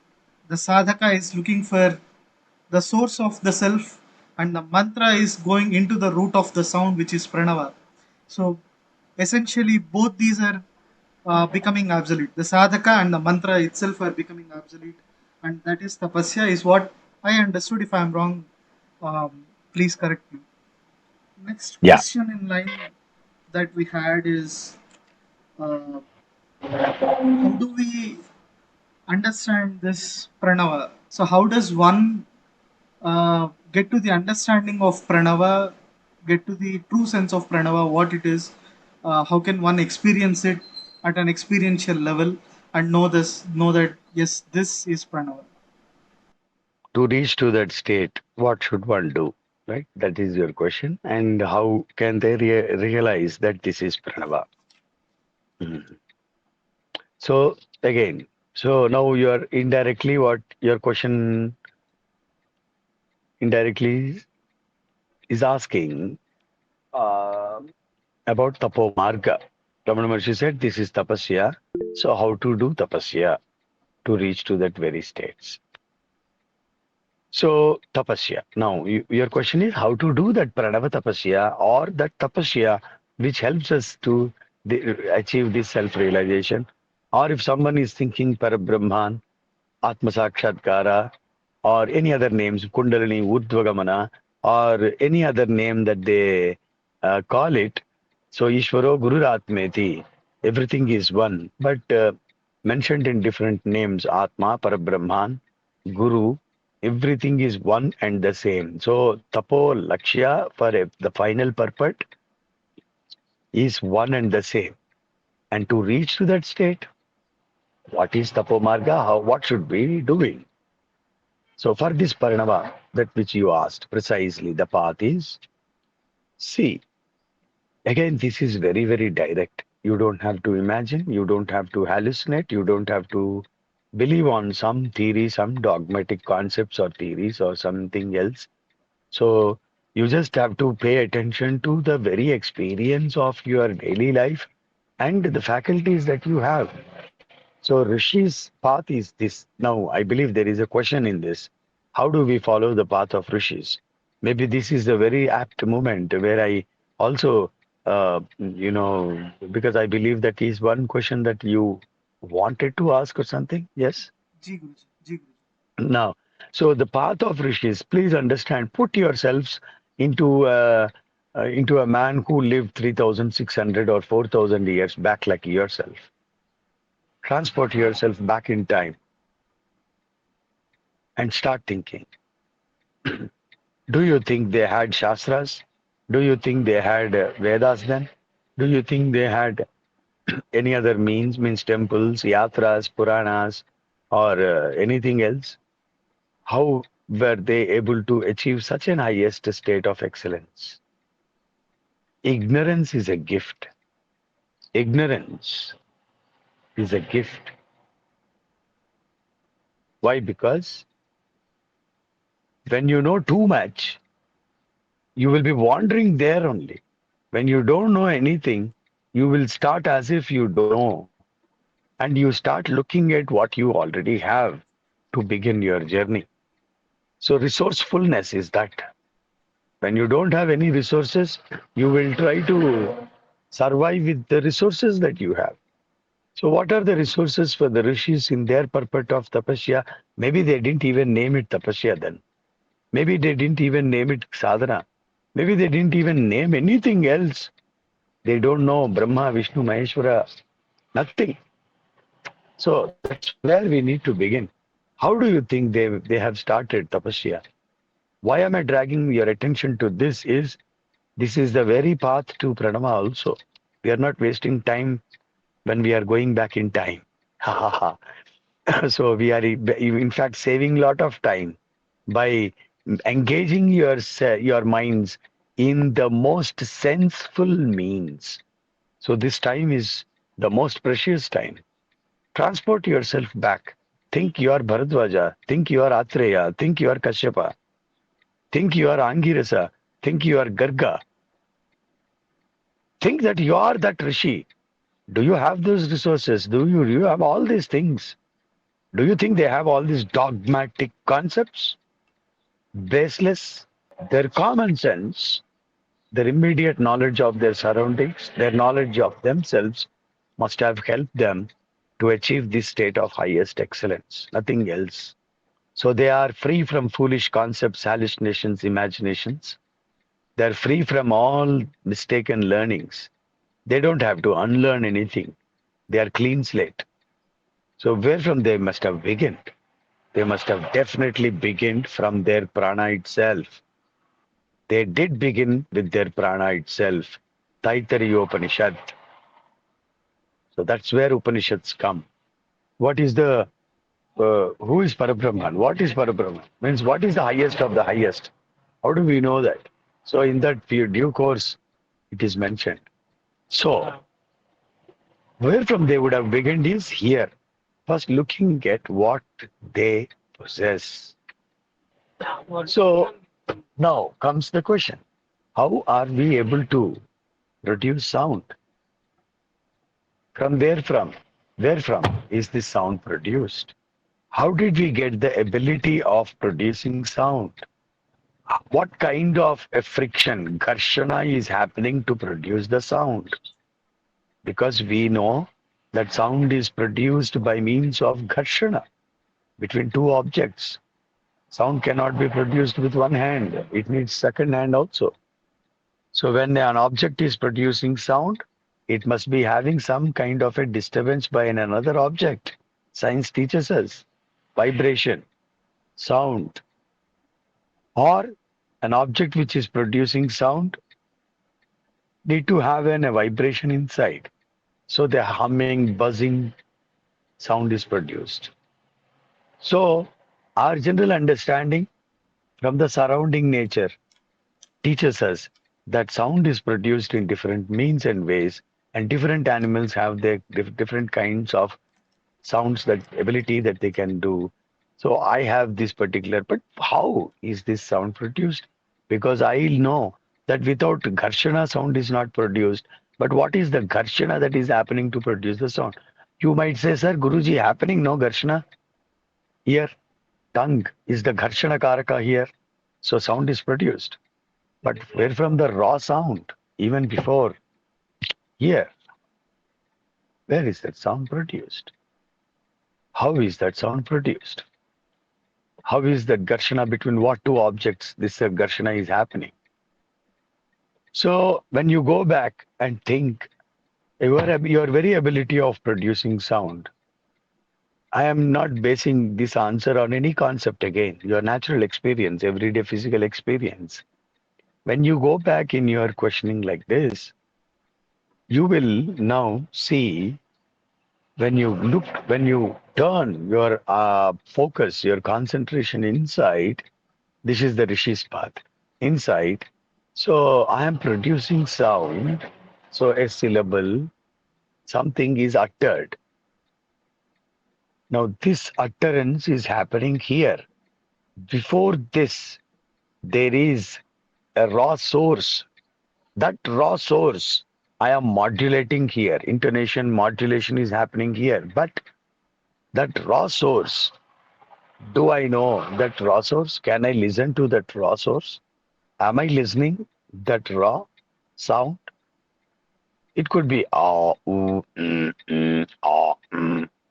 the sadhaka is looking for the source of the self and the mantra is going into the root of the sound, which is pranava. So essentially both these are becoming obsolete. The sadhaka and the mantra itself are becoming obsolete, and that is tapasya is what I understood. If I am wrong, please correct me. Next Yeah. question in line that we had is, uh, how do we understand this pranava? So, how does one get to the understanding of pranava, get to the true sense of pranava, what it is? How can one experience it at an experiential level and know this, know that yes, this is pranava? To reach to that state, what should one do? Right? That is your question. And how can they realize that this is pranava? Mhm. So again, so now you are indirectly what your question indirectly is asking uh, about tapo marga. Ramana Maharshi said this is tapasya. So how to do tapasya to reach to that very states? So tapasya. Now your question is how to do that pranava tapasya or that tapasya which helps us to achieve this self-realization. Or if someone is thinking Parabrahman, Atma Sakshatkara, or any other names, Kundalini, Urdhvagamana, or any other name that they call it. So Ishvaro Guru Atmeti, everything is one, but mentioned in different names, Atma, Parabrahman, Guru, everything is one and the same. So Tapo Lakshya for the final purpose is one and the same. And to reach to that state, what is Tapo Marga? What should we be doing? So for this Paranava, that which you asked precisely, the path is see. Again, this is very, very direct. You don't have to imagine, you don't have to hallucinate, you don't have to believe on some theory, some dogmatic concepts or theories or something else. So you just have to pay attention to the very experience of your daily life and the faculties that you have. So Rishi's path is this. Now, I believe there is a question in this. How do we follow the path of Rishis? Maybe this is a very apt moment where I also, because I believe that is one question that you wanted to ask or something. Yes? Ji Guruji, Ji Guruji. Now, so the path of Rishis, please understand, put yourselves into a man who lived 3,600 or 4,000 years back like yourself. Transport yourself back in time and start thinking. Do you think they had Shastras? Do you think they had Vedas then? Do you think they had any other means temples, yatras, Puranas, or anything else? How were they able to achieve such an highest state of excellence? Ignorance is a gift. Ignorance is a gift. Why? Because when you know too much, you will be wandering there only. When you don't know anything, you will start as if you don't know, and you start looking at what you already have to begin your journey. So, resourcefulness is that. When you don't have any resources, you will try to survive with the resources that you have. So, what are the resources for the rishis in their purpose of tapasya? Maybe they didn't even name it tapasya then. Maybe they didn't even name it sadhana. Maybe they didn't even name anything else. They don't know Brahma, Vishnu, Maheshwara, nothing. So that's where we need to begin. How do you think they have started tapasya? Why am I dragging your attention to this? This is the very path to pranama also. We are not wasting time when we are going back in time. Ha ha ha. So we are in fact saving a lot of time by engaging your minds in the most senseful means. So this time is the most precious time. Transport yourself back. Think you are Bharadwaja. Think you are Atreya. Think you are Kashyapa. Think you are Angirasa. Think you are Garga. Think that you are that Rishi. Do you have those resources? Do you have all these things? Do you think they have all these dogmatic concepts? Baseless. Their common sense, their immediate knowledge of their surroundings, their knowledge of themselves must have helped them to achieve this state of highest excellence. Nothing else. So they are free from foolish concepts, hallucinations, imaginations. They're free from all mistaken learnings. They don't have to unlearn anything. They are clean slate. So where from they must have begun? They must have definitely begun from their prana itself. They did begin with their prana itself. Taittiriya Upanishad. So that's where Upanishads come. What is the who is Parabrahman? What is Parabrahman? Means what is the highest of the highest? How do we know that? So in that due course, it is mentioned. So where from they would have begun is here. First looking at what they possess. So now comes the question. How are we able to produce sound? From where from? Where from is this sound produced? How did we get the ability of producing sound? What kind of a friction, Garshana, is happening to produce the sound? Because we know that sound is produced by means of Garshana between two objects. Sound cannot be produced with one hand. It needs second hand also. So when an object is producing sound, it must be having some kind of a disturbance by another object. Science teaches us vibration, sound, or an object which is producing sound need to have a vibration inside. So the humming, buzzing sound is produced. So our general understanding from the surrounding nature teaches us that sound is produced in different means and ways, and different animals have their different kinds of sounds, that ability that they can do. So I have this particular, but how is this sound produced? Because I know that without Garshana, sound is not produced. But what is the Garshana that is happening to produce the sound? You might say, sir, Guruji, happening no Garshana here. Tongue is the Garshana Karaka here. So sound is produced. But where from the raw sound, even before here, where is that sound produced? How is that sound produced? How is that Garshana between what two objects this Garshana is happening? So when you go back and think, your very ability of producing sound, I am not basing this answer on any concept again, your natural experience, everyday physical experience. When you go back in your questioning like this, you will now see when you turn your focus, your concentration inside, this is the Rishi's path. Inside, so I am producing sound. So a syllable, something is uttered. Now this utterance is happening here. Before this, there is a raw source. That raw source, I am modulating here. Intonation modulation is happening here. But that raw source, do I know that raw source? Can I listen to that raw source? Am I listening that raw sound? It could be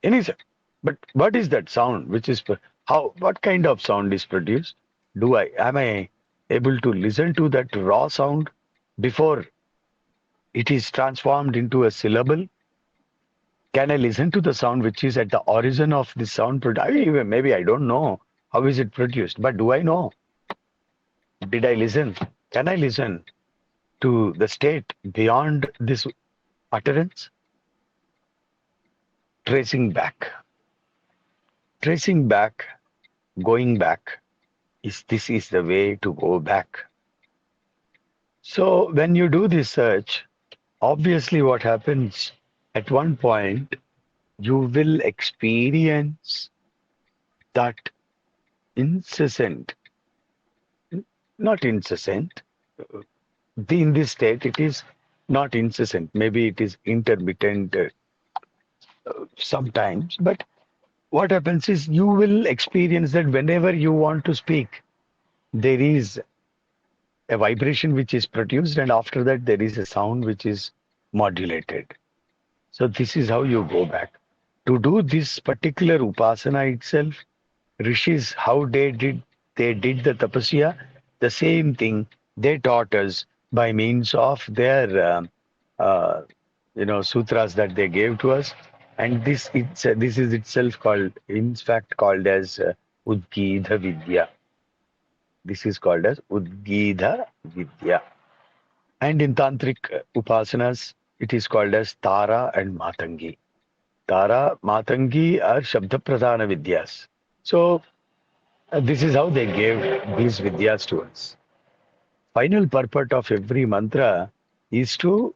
any sound. But what is that sound? Which is how? What kind of sound is produced? Am I able to listen to that raw sound before it is transformed into a syllable? Can I listen to the sound which is at the origin of the sound? Maybe I don't know how is it produced, but do I know? Did I listen? Can I listen to the state beyond this utterance? Tracing back, tracing back, going back. This is the way to go back. So when you do this search, obviously what happens at one point, you will experience that incessant, not incessant, in this state it is not incessant, maybe it is intermittent sometimes, but what happens is you will experience that whenever you want to speak, there is a vibration which is produced, and after that there is a sound which is modulated. So this is how you go back. To do this particular upasana itself, rishis, how they did the tapasya, the same thing. they taught us by means of their uh, sutras that they gave to us. And this is itself called, in fact, called as Udgita Vidya. This is called as Udgita Vidya. And in Tantric Upasanas, it is called as Tara and Matangi. Tara, Matangi are Shabda Pradhana Vidyas. So this is how they gave these Vidyas to us. Final purport of every mantra is to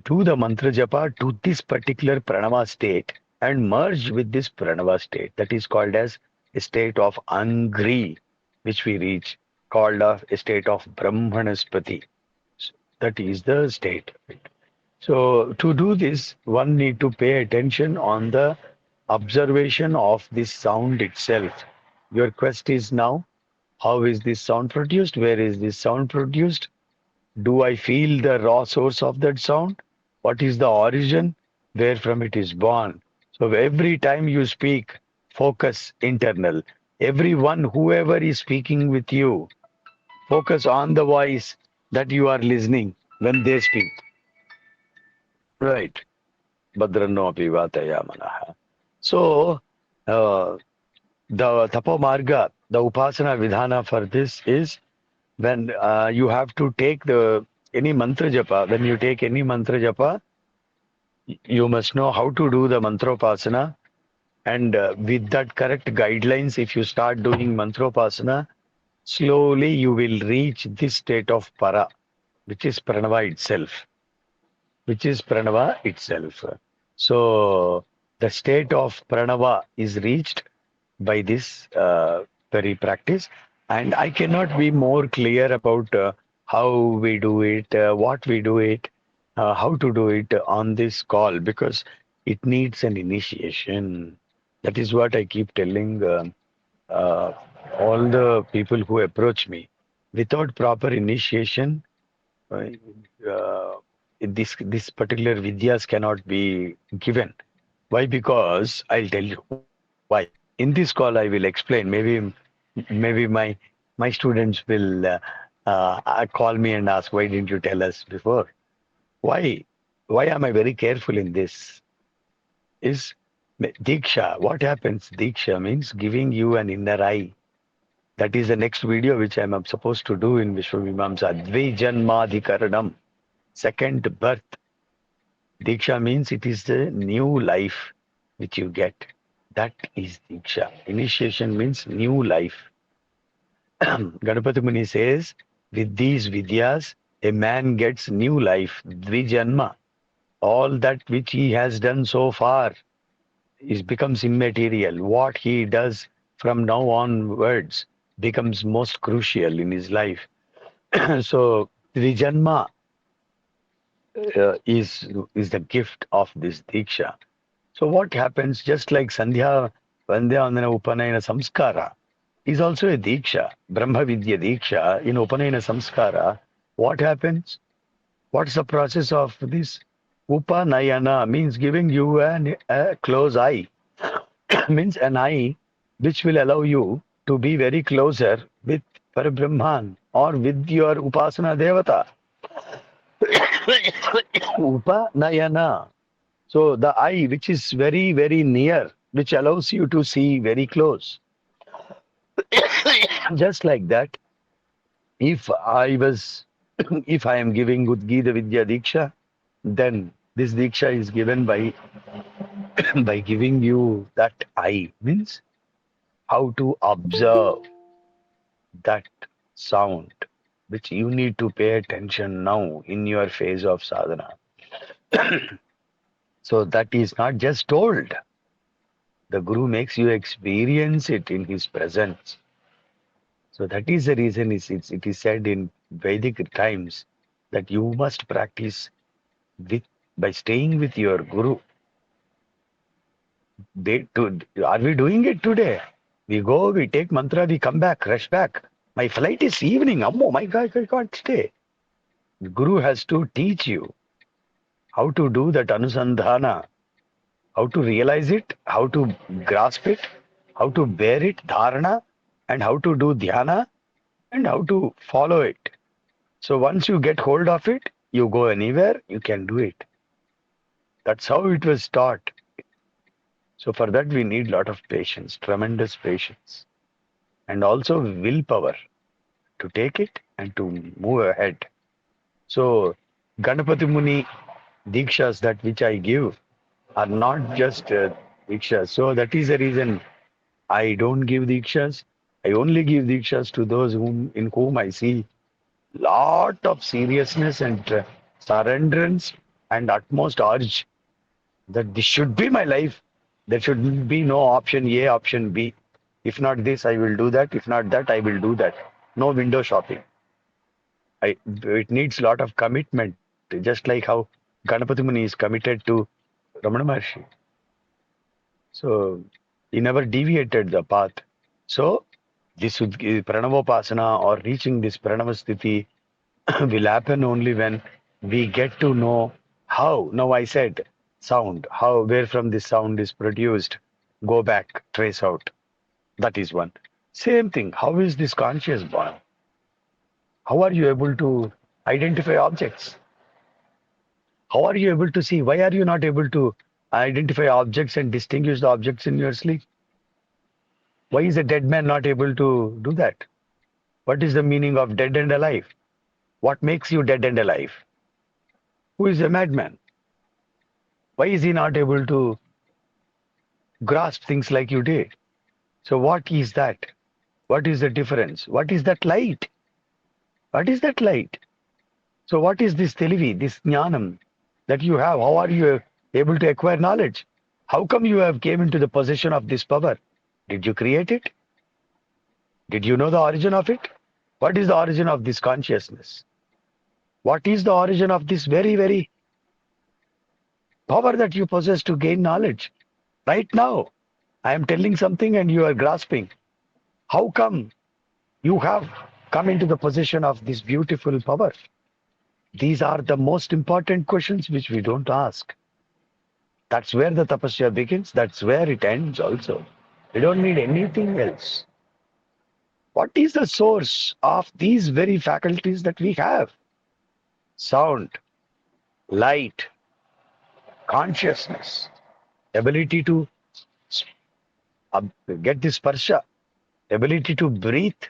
do the mantra japa to this particular pranava state and merge with this pranava state. That is called as a state of angri, which we reach, called a state of brahmanaspati. That is the state. So to do this, one need to pay attention on the observation of this sound itself. Your quest is now, how is this sound produced? Where is this sound produced? Do I feel the raw source of that sound? What is the origin? Where from it is born? So every time you speak, focus internal. Everyone, whoever is speaking with you, focus on the voice that you are listening when they speak. Right. Bhadrano api vataya manaha. So, uh, the Tapo Marga, the Upasana Vidhana for this is when you have to take the any mantra japa. When you take any mantra japa, you must know how to do the mantropasana. And with that correct guidelines, if you start doing mantropasana, slowly you will reach this state of para, which is pranava itself. Which is pranava itself. So the state of pranava is reached by this very practice, and I cannot be more clear about how we do it, what we do it, how to do it on this call, because it needs an initiation. That is what I keep telling uh, all the people who approach me. Without proper initiation, uh, uh, this particular vidyas cannot be given. Why? Because I'll tell you why. In this call, I will explain. Maybe my students will call me and ask, why didn't you tell us before? Why? Why am I very careful in this? Is Diksha. What happens? Diksha means giving you an inner eye. That is the next video which I'm supposed to do in Vishwamimamsa. Dvijanmadhikaranam. Second birth. Diksha means it is the new life which you get. That is Diksha. Initiation means new life. Ganapati Muni says, with these vidyas, a man gets new life, dvijanma. All that which he has done so far becomes immaterial. What he does from now onwards becomes most crucial in his life. So, dvijanma is the gift of this Diksha. So what happens, just like Sandhya, Vandhyavandana, Upanayana Samskara is also a Diksha, Brahma Vidya Diksha in Upanayana Samskara. What happens? What's the process of this? Upanayana means giving you a close eye, means an eye which will allow you to be very closer with Parabrahman or with your Upasana Devata. Upanayana. So the eye, which is very, very near, which allows you to see very close. Just like that, if I was, if I am giving Udgita Vidya Diksha, then this Diksha is given by by giving you that eye, means how to observe that sound, which you need to pay attention now in your phase of sadhana. So that is not just told. The Guru makes you experience it in his presence. So that is the reason it is said in Vedic times that you must practice with by staying with your Guru. Are we doing it today? We go, we take mantra, we come back, rush back. My flight is evening. Oh my God, I can't stay. The Guru has to teach you how to do that anusandhana, how to realize it, how to grasp it, how to bear it, dharana, and how to do dhyana, and how to follow it. So once you get hold of it, you go anywhere, you can do it. That's how it was taught. So for that we need lot of patience, tremendous patience, and also willpower to take it and to move ahead. So Ganapati Muni Dikshas that which I give are not just Dikshas. So that is the reason I don't give Dikshas. I only give Dikshas to those in whom I see lot of seriousness and surrenderance and utmost urge that this should be my life. There should be no option A, option B. If not this, I will do that. If not that, I will do that. No window shopping. It needs a lot of commitment, just like how Ganapati Muni is committed to Ramana Maharshi. So he never deviated the path. So this Pranavopasana or reaching this Pranavasthiti will happen only when we get to know how. Now I said sound, how, where from this sound is produced, go back, trace out. That is one. Same thing. How is this conscious born? How are you able to identify objects? How are you able to see? Why are you not able to identify objects and distinguish the objects in your sleep? Why is a dead man not able to do that? What is the meaning of dead and alive? What makes you dead and alive? Who is a madman? Why is he not able to grasp things like you did? So, what is that? What is the difference? What is that light? What is that light? So, what is this telivi, this jnanam that you have? How are you able to acquire knowledge? How come you have came into the possession of this power? Did you create it? Did you know the origin of it? What is the origin of this consciousness? What is the origin of this very, very power that you possess to gain knowledge? Right now, I am telling something and you are grasping. How come you have come into the possession of this beautiful power? These are the most important questions which we don't ask. That's where the tapasya begins. That's where it ends also. We don't need anything else. What is the source of these very faculties that we have? Sound, light, consciousness, ability to get this sparsha, ability to breathe,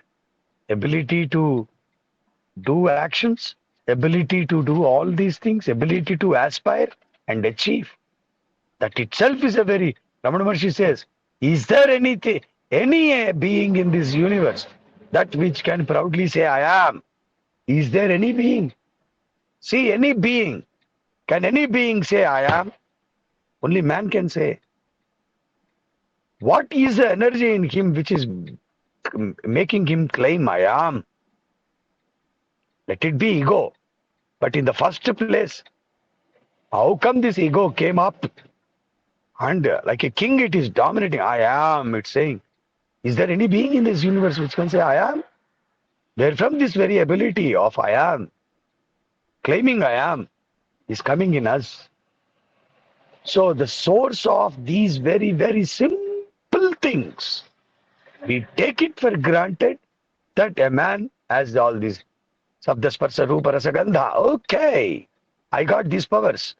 ability to do actions, ability to do all these things, ability to aspire and achieve. That itself is a very, Ramana Maharshi says, is there anything, any being in this universe that which can proudly say, I am? Is there any being? See, any being. Can any being say, I am? Only man can say. What is the energy in him which is making him claim, I am? Let it be ego. But in the first place, how come this ego came up? And like a king, it is dominating. I am, it's saying. Is there any being in this universe which can say, I am? Where from this very ability of I am, claiming I am, is coming in us. So the source of these very, very simple things, we take it for granted that a man has all these Sabda Sparsa Rupa Rasa Gandha. Okay, I got these powers.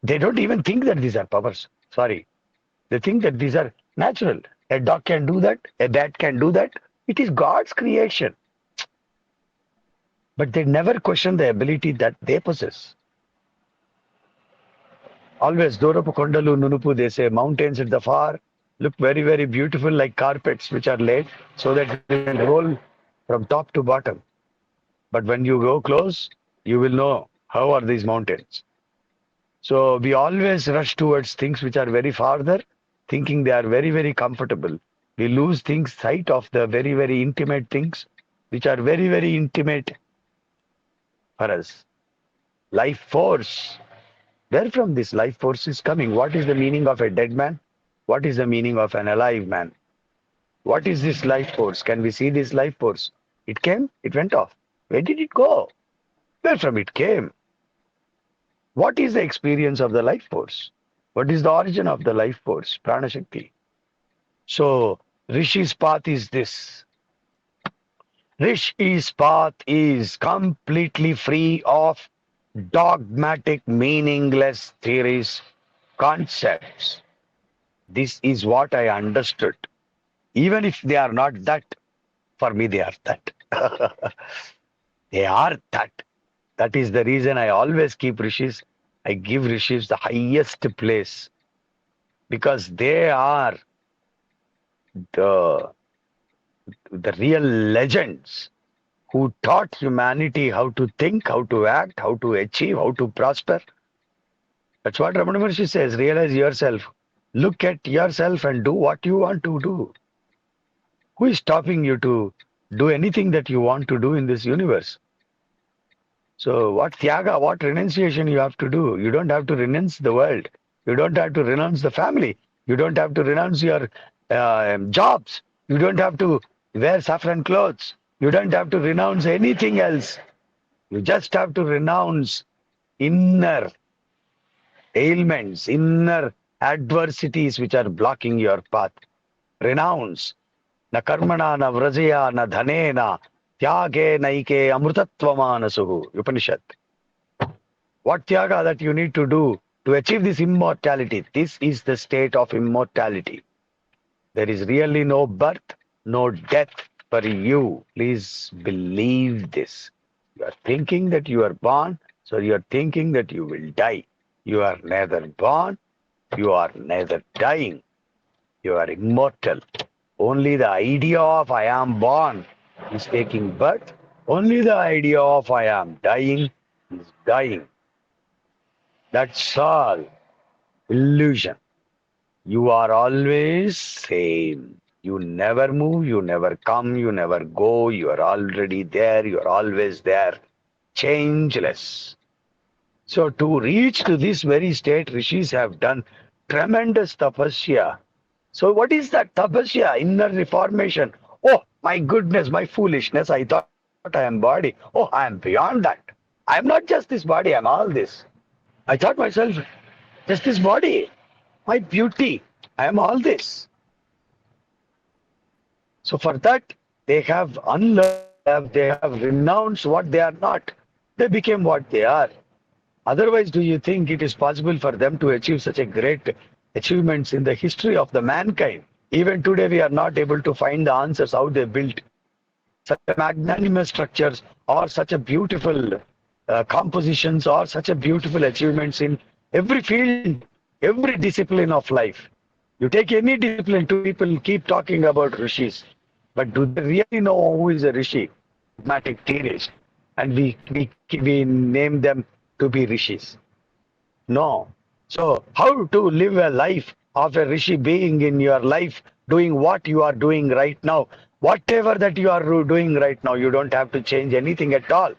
They don't even think that these are powers. Sorry. They think that these are natural. A dog can do that. A bat can do that. It is God's creation. But they never question the ability that they possess. Always, Dorapu Kondalu Nunupu, they say mountains at the far look very, very beautiful like carpets which are laid so that it can roll from top to bottom. But when you go close, you will know how are these mountains. So we always rush towards things which are very farther, thinking they are very, very comfortable. We lose things sight of the very, very intimate things which are very, very intimate for us. Life force. Where from this life force is coming? What is the meaning of a dead man? What is the meaning of an alive man? What is this life force? Can we see this life force? It came, it went off. Where did it go? Where from it came? What is the experience of the life force? What is the origin of the life force? Prana Shakti. So, Rishi's path is this. Rishi's path is completely free of dogmatic, meaningless theories, concepts. This is what I understood. Even if they are not that, for me they are that. They are that. That is the reason I always keep rishis. I give rishis the highest place because they are the real legends who taught humanity how to think, how to act, how to achieve, how to prosper. That's what Ramana Maharshi says. Realize yourself. Look at yourself and do what you want to do. Who is stopping you to do anything that you want to do in this universe? So, what tyaga, what renunciation you have to do? You don't have to renounce the world. You don't have to renounce the family. You don't have to renounce your jobs. You don't have to wear saffron clothes. You don't have to renounce anything else. You just have to renounce inner ailments, inner adversities which are blocking your path. Renounce. Na karmana, na vrajaya, na dhanena, tyage naike amrutatvamanasu. Upanishad. What tyaga that you need to do to achieve this immortality? This is the state of immortality. There is really no birth, no death for you. Please believe this. You are thinking that you are born, so you are thinking that you will die. You are neither born, you are neither dying. You are immortal. Only the idea of I am born is taking birth. Only the idea of I am dying is dying. That's all. Illusion. You are always same. You never move, you never come, you never go. You are already there, you are always there. Changeless. So to reach to this very state, rishis have done tremendous tapasya. So what is that tapasya? Inner reformation. Oh my goodness, my foolishness. I thought I am body. Oh, I am beyond that. I am not just this body, I am all this. I thought myself, just this body, my beauty, I am all this. So for that, they have unlearned, they have renounced what they are not. They became what they are. Otherwise, do you think it is possible for them to achieve such a great achievements in the history of the mankind? Even today, we are not able to find the answers how they built such a magnanimous structures or such a beautiful compositions or such a beautiful achievements in every field, every discipline of life. You take any discipline, two people keep talking about rishis, but do they really know who is a rishi? Dogmatic theorist, and we name them to be rishis. No. So, how to live a life of a Rishi being in your life, doing what you are doing right now? Whatever that you are doing right now, you don't have to change anything at all.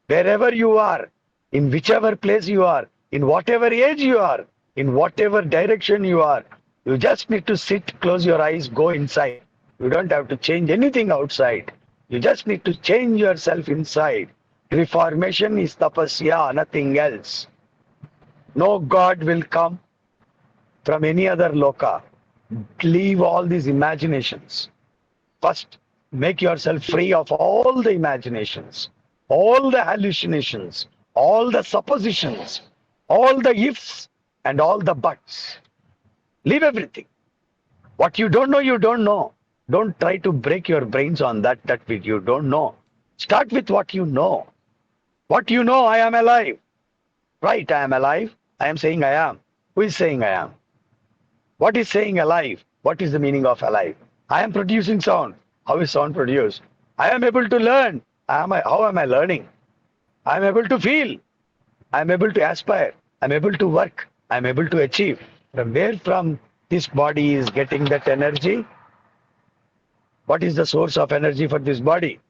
Wherever you are, in whichever place you are, in whatever age you are, in whatever direction you are, you just need to sit, close your eyes, go inside. You don't have to change anything outside. You just need to change yourself inside. Reformation is tapasya, nothing else. No God will come from any other loka. Leave all these imaginations. First, make yourself free of all the imaginations, all the hallucinations, all the suppositions, all the ifs, and all the buts. Leave everything. What you don't know, you don't know. Don't try to break your brains on that which you don't know. Start with what you know. What you know, I am alive. Right, I am alive. I am saying I am. Who is saying I am? What is saying alive? What is the meaning of alive? I am producing sound. How is sound produced? I am able to learn. How am I learning? I am able to feel. I am able to aspire. I am able to work. I am able to achieve. From where from this body is getting that energy? What is the source of energy for this body?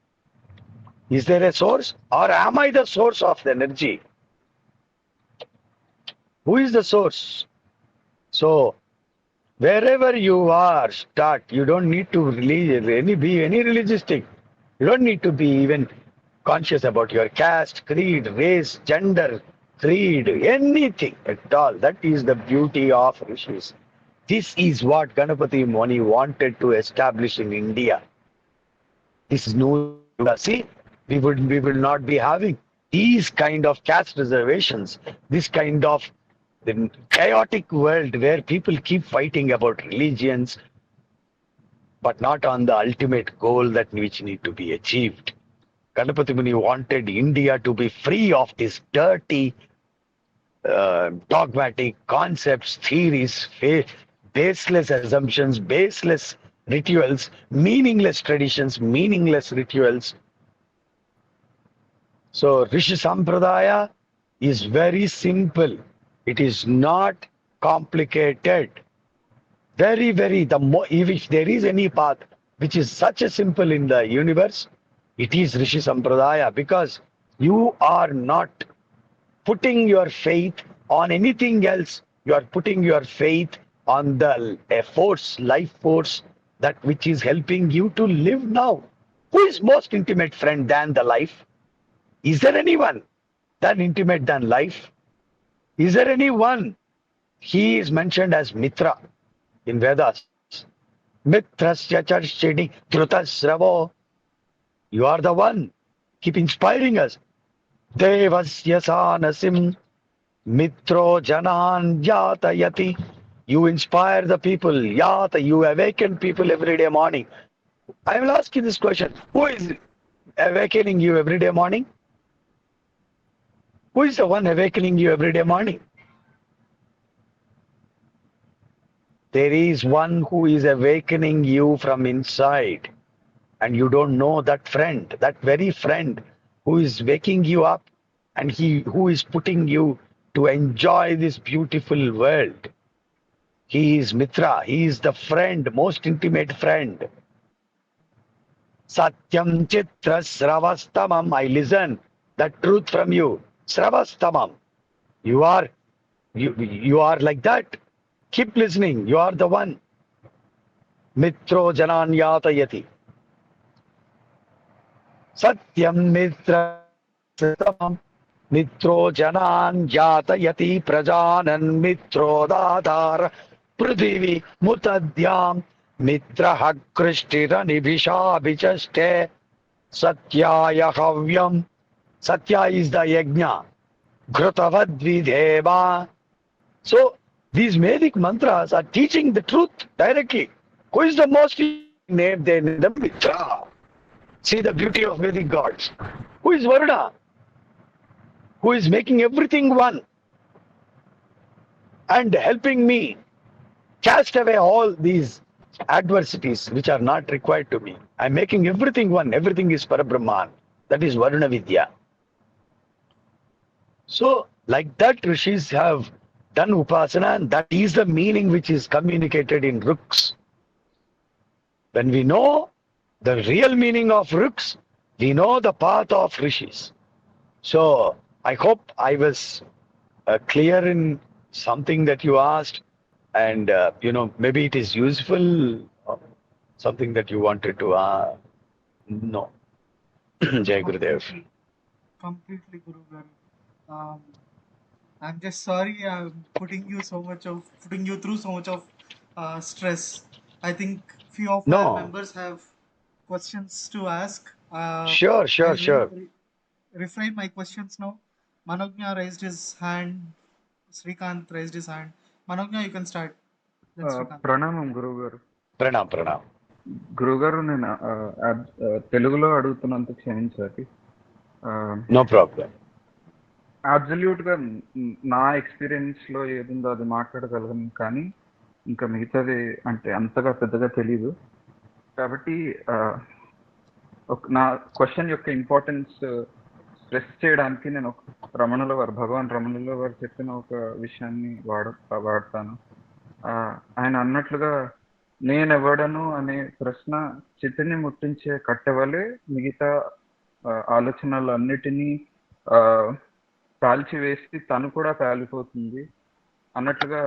Is there a source? Or am I the source of the energy? Who is the source? So wherever you are, start. You don't need to be any religioustic. You don't need to be even conscious about your caste, creed, race, gender, creed, anything at all. That is the beauty of rishis. This is what Ganapati Muni wanted to establish in India. This is no see, we will not be having these kind of caste reservations, this kind of the chaotic world where people keep fighting about religions, but not on the ultimate goal that which need to be achieved. Ganapati Muni wanted India to be free of these dirty, dogmatic concepts, theories, baseless assumptions, baseless rituals, meaningless traditions, meaningless rituals. So Rishi Sampradaya is very simple. It is not complicated. Very, very, if there is any path which is such a simple in the universe, it is Rishi Sampradaya, because you are not putting your faith on anything else. You are putting your faith on the force, life force, that which is helping you to live now. Who is most intimate friend than the life? Is there anyone than intimate than life? Is there anyone? He is mentioned as Mitra in Vedas. Mitrasya charshini dhrutasravo. You are the one. Keep inspiring us. Devasya sanasim mitro janan yatayati. You inspire the people. Yata, you awaken people every day morning. I will ask you this question. Who is awakening you every day morning? Who is the one awakening you every day morning? There is one who is awakening you from inside, and you don't know that friend, that very friend who is waking you up, and he who is putting you to enjoy this beautiful world. He is Mitra, he is the friend, most intimate friend. Satyam Chitra Sravastamam. I listen the truth from you. Sravastamam. You are you are like that. Keep listening. You are the one. Mitro Janan Yatayati. Satyam Mitra Satamam. Mitro Janan Yatayati Prajanan Mitro Dadar Prithivi Mutadyam Mitra Kristira Nibhisha Bichaste Satyaya Havyam. Satya is the yajna. Ghrutavad Vidheva. So these Vedic mantras are teaching the truth directly. Who is the most name? They name them Mitra. See the beauty of Vedic gods. Who is Varuna? Who is making everything one and helping me cast away all these adversities which are not required to me. I'm making everything one. Everything is Parabrahman. That is Varuna Vidya. So, like that, rishis have done upasana, and that is the meaning which is communicated in ruks. When we know the real meaning of ruks, we know the path of rishis. So, I hope I was clear in something that you asked, and maybe it is useful. Something that you wanted to no. Jai Gurudev. Completely, Guru Garu. I'm just sorry I'm putting you through so much of stress. I think few of our No. members have questions to ask. Sure, sure, sure. Refrain my questions now. Manognya raised his hand. Srikant raised his hand. Manognya, you can start. Then Srikant. ప్రణామం గురువు గారు. Pranam, pranam. గురుగారు నేను తెలుగులో అడుగుతున్నందుకు క్షమించాలి. No problem. Absolute గా నా experience లో ఏదుందో అది మాట్లాడగలను, కానీ ఇంకా మిగతాది అంటే అంతగా పెద్దగా తెలీదు. కాబట్టి నా క్వశ్చన్ యొక్క ఇంపార్టెన్స్ స్ట్రెస్ చేయడానికి నేను భగవాన్ రమణలో వారు చెప్పిన ఒక విషయాన్ని వాడతాను. ఆయన అన్నట్లుగా నేనెవడను అనే ప్రశ్న చితిని ముట్టించే కట్టెవలే మిగతా ఆలోచనలన్నిటినీ కాల్చివేసి తను కూడా కాలిపోతుంది అన్నట్లుగా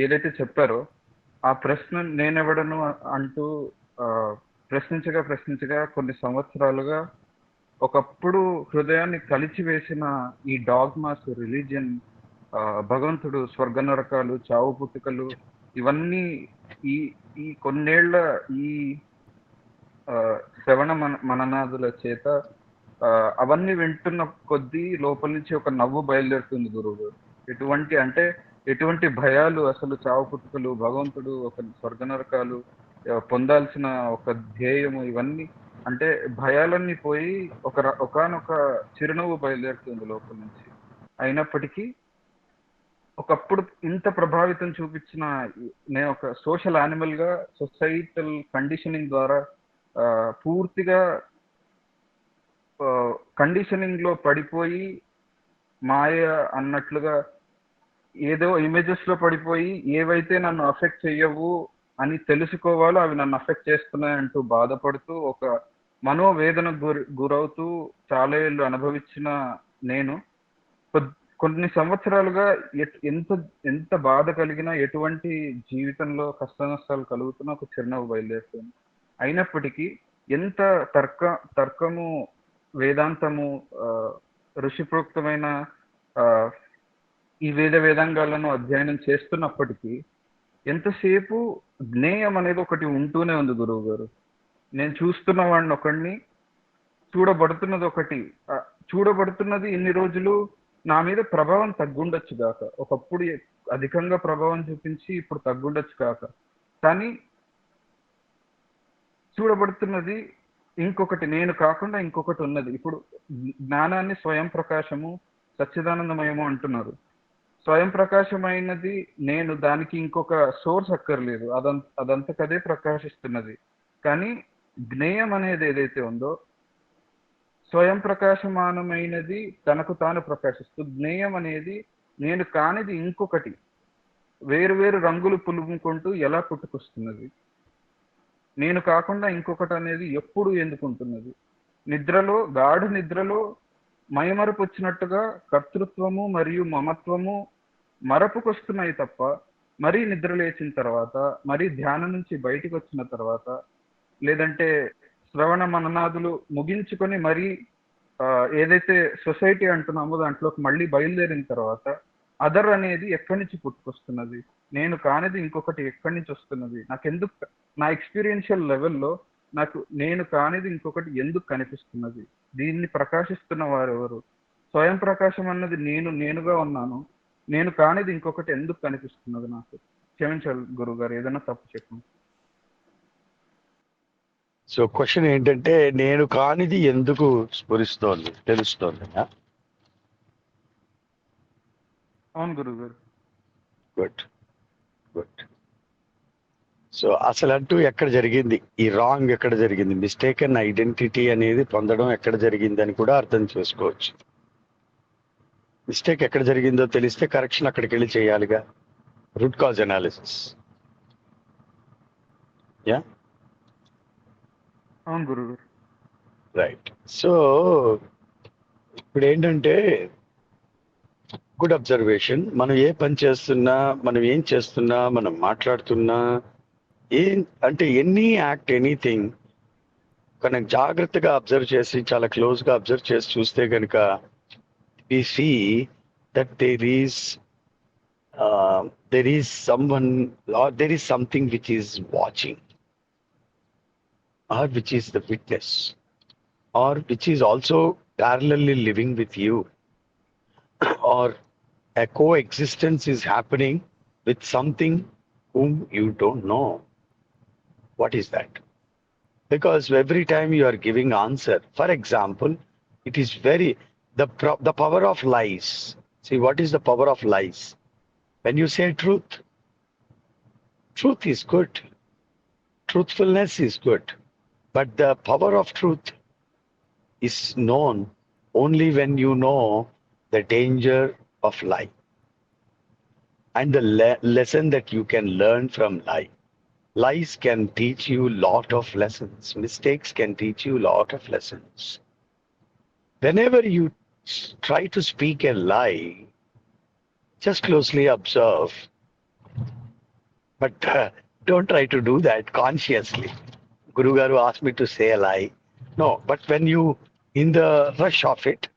ఏదైతే చెప్పారో ఆ ప్రశ్న నేనెవడను అంటూ ప్రశ్నించగా కొన్ని సంవత్సరాలుగా ఒకప్పుడు హృదయాన్ని కలిచివేసిన ఈ డాగ్మాస్, రిలీజియన్, భగవంతుడు, స్వర్గ నరకాలు, చావు పుట్టుకలు, ఇవన్నీ ఈ కొన్నేళ్ల ఈ శ్రవణ మననాదుల చేత అవన్నీ వింటున్న కొద్దీ లోపల నుంచి ఒక నవ్వు బయలుదేరుతుంది గురువు గారు. ఎటువంటి భయాలు, అసలు చావు పుట్టుకలు, భగవంతుడు, ఒక స్వర్గ నరకాలు, పొందాల్సిన ఒక ధ్యేయము, ఇవన్నీ అంటే భయాలన్నీ పోయి ఒకానొక చిరునవ్వు బయలుదేరుతుంది లోపల నుంచి. అయినప్పటికీ ఒకప్పుడు ఇంత ప్రభావితం చూపించిన నేను ఒక సోషల్ యానిమల్ గా సొసైటల్ కండిషనింగ్ ద్వారా పూర్తిగా కండిషనింగ్ లో పడిపోయి మాయ అన్నట్లుగా ఏదో ఇమేజెస్ లో పడిపోయి ఏవైతే నన్ను అఫెక్ట్ చెయ్యవు అని తెలుసుకోవాలో అవి నన్ను అఫెక్ట్ చేస్తున్నాయంటూ బాధపడుతూ ఒక మనోవేదన గురవుతూ చాలా ఏళ్ళు అనుభవించిన నేను కొన్ని సంవత్సరాలుగా ఎంత ఎంత బాధ కలిగినా, ఎటువంటి జీవితంలో కష్ట నష్టాలు కలుగుతున్నా ఒక చిరునవ్వు బయలుదేరుతుంది. అయినప్పటికీ ఎంత తర్కము, వేదాంతము, ఋషిప్రోక్తమైన ఈ వేదాంగాలను అధ్యయనం చేస్తున్నప్పటికీ ఎంతసేపు జ్ఞేయం అనేది ఒకటి ఉంటూనే ఉంది గురువు గారు. నేను చూస్తున్న వాడిని ఒకడిని, చూడబడుతున్నది ఒకటి. చూడబడుతున్నది ఇన్ని రోజులు నా మీద ప్రభావం తగ్గుండొచ్చు కాక, ఒకప్పుడు అధికంగా ప్రభావం చూపించి ఇప్పుడు తగ్గుండొచ్చు కాక, కానీ చూడబడుతున్నది ఇంకొకటి, నేను కాకుండా ఇంకొకటి ఉన్నది. ఇప్పుడు జ్ఞానాన్ని స్వయం ప్రకాశము, సచ్చిదానందమయము అంటున్నారు. స్వయం ప్రకాశమైనది నేను, దానికి ఇంకొక సోర్స్ అక్కర్లేదు, అదంతకదే ప్రకాశిస్తున్నది. కానీ జ్ఞేయం అనేది ఏదైతే ఉందో, స్వయం ప్రకాశమానమైనది తనకు తాను ప్రకాశిస్తూ, జ్ఞేయం అనేది నేను కానిది ఇంకొకటి వేరు రంగులు పులుముకుంటూ ఎలా పుట్టుకొస్తున్నది, నేను కాకుండా ఇంకొకటి అనేది ఎప్పుడు ఎందుకుంటున్నది. నిద్రలో, గాఢ నిద్రలో మైమరపు వచ్చినట్టుగా కర్తృత్వము మరియు మమత్వము మరపుకొస్తున్నాయి తప్ప, మరీ నిద్ర లేచిన తర్వాత, మరీ ధ్యానం నుంచి బయటికి వచ్చిన తర్వాత, లేదంటే శ్రవణ మననాదులు ముగించుకొని మరీ ఏదైతే సొసైటీ అంటున్నామో దాంట్లోకి మళ్ళీ బయలుదేరిన తర్వాత అదర్ అనేది ఎక్కడి నుంచి పుట్టుకొస్తున్నది, నేను కానిది ఇంకొకటి ఎక్కడి నుంచి వస్తున్నది, నాకెందుకు, నా ఎక్స్పీరియన్షియల్ లెవెల్లో నాకు నేను కానిది ఇంకొకటి ఎందుకు కనిపిస్తున్నది, దీన్ని ప్రకాశిస్తున్న వారు ఎవరు, స్వయం ప్రకాశం అన్నది నేనుగా ఉన్నాను, నేను కానిది ఇంకొకటి ఎందుకు కనిపిస్తున్నది నాకు. క్షమించాలి గురువు గారు, ఏదైనా తప్పు చెప్పండి. సో క్వశ్చన్ ఏంటంటే, నేను కానిది ఎందుకు స్ఫురిస్తోంది, తెలుస్తోంది. అవును గురువు గారు. Good good. సో అసలు అంటూ ఎక్కడ జరిగింది, ఈ రాంగ్ ఎక్కడ జరిగింది, మిస్టేకన్ ఐడెంటిటీ అనేది పొందడం ఎక్కడ జరిగింది అని కూడా అర్థం చేసుకోవచ్చు. మిస్టేక్ ఎక్కడ జరిగిందో తెలిస్తే కరెక్షన్ అక్కడికి వెళ్ళి చేయాలిగా, రూట్ కాజ్ అనాలిసిస్. యా, అవును గురువు గారు. రైట్. సో ఇప్పుడు ఏంటంటే, గుడ్ అబ్జర్వేషన్. మనం ఏ పని చేస్తున్నా, మనం ఏం చేస్తున్నా, మనం మాట్లాడుతున్నా, ఏం అంటే ఎనీ యాక్ట్, ఎనీథింగ్ కనుక జాగ్రత్తగా అబ్జర్వ్ చేసి, చాలా క్లోజ్ గా అబ్జర్వ్ చేసి చూస్తే కనుక we see that there is someone, or there is something which is watching, or which is the witness, or which is also parallelly living with you, or a coexistence is happening with something whom you don't know. What is that? Because every time you are giving answer, for example, it is very, the power of lies. See, what is the power of lies? When you say truth is good, truthfulness is good, but the power of truth is known only when you know the danger of lie and the lesson that you can learn from lie. Lies can teach you lot of lessons. Mistakes can teach you lot of lessons. Whenever you try to speak a lie, just closely observe, but don't try to do that consciously. Guru Garu asked me to say a lie. No, but when you, in the rush of it,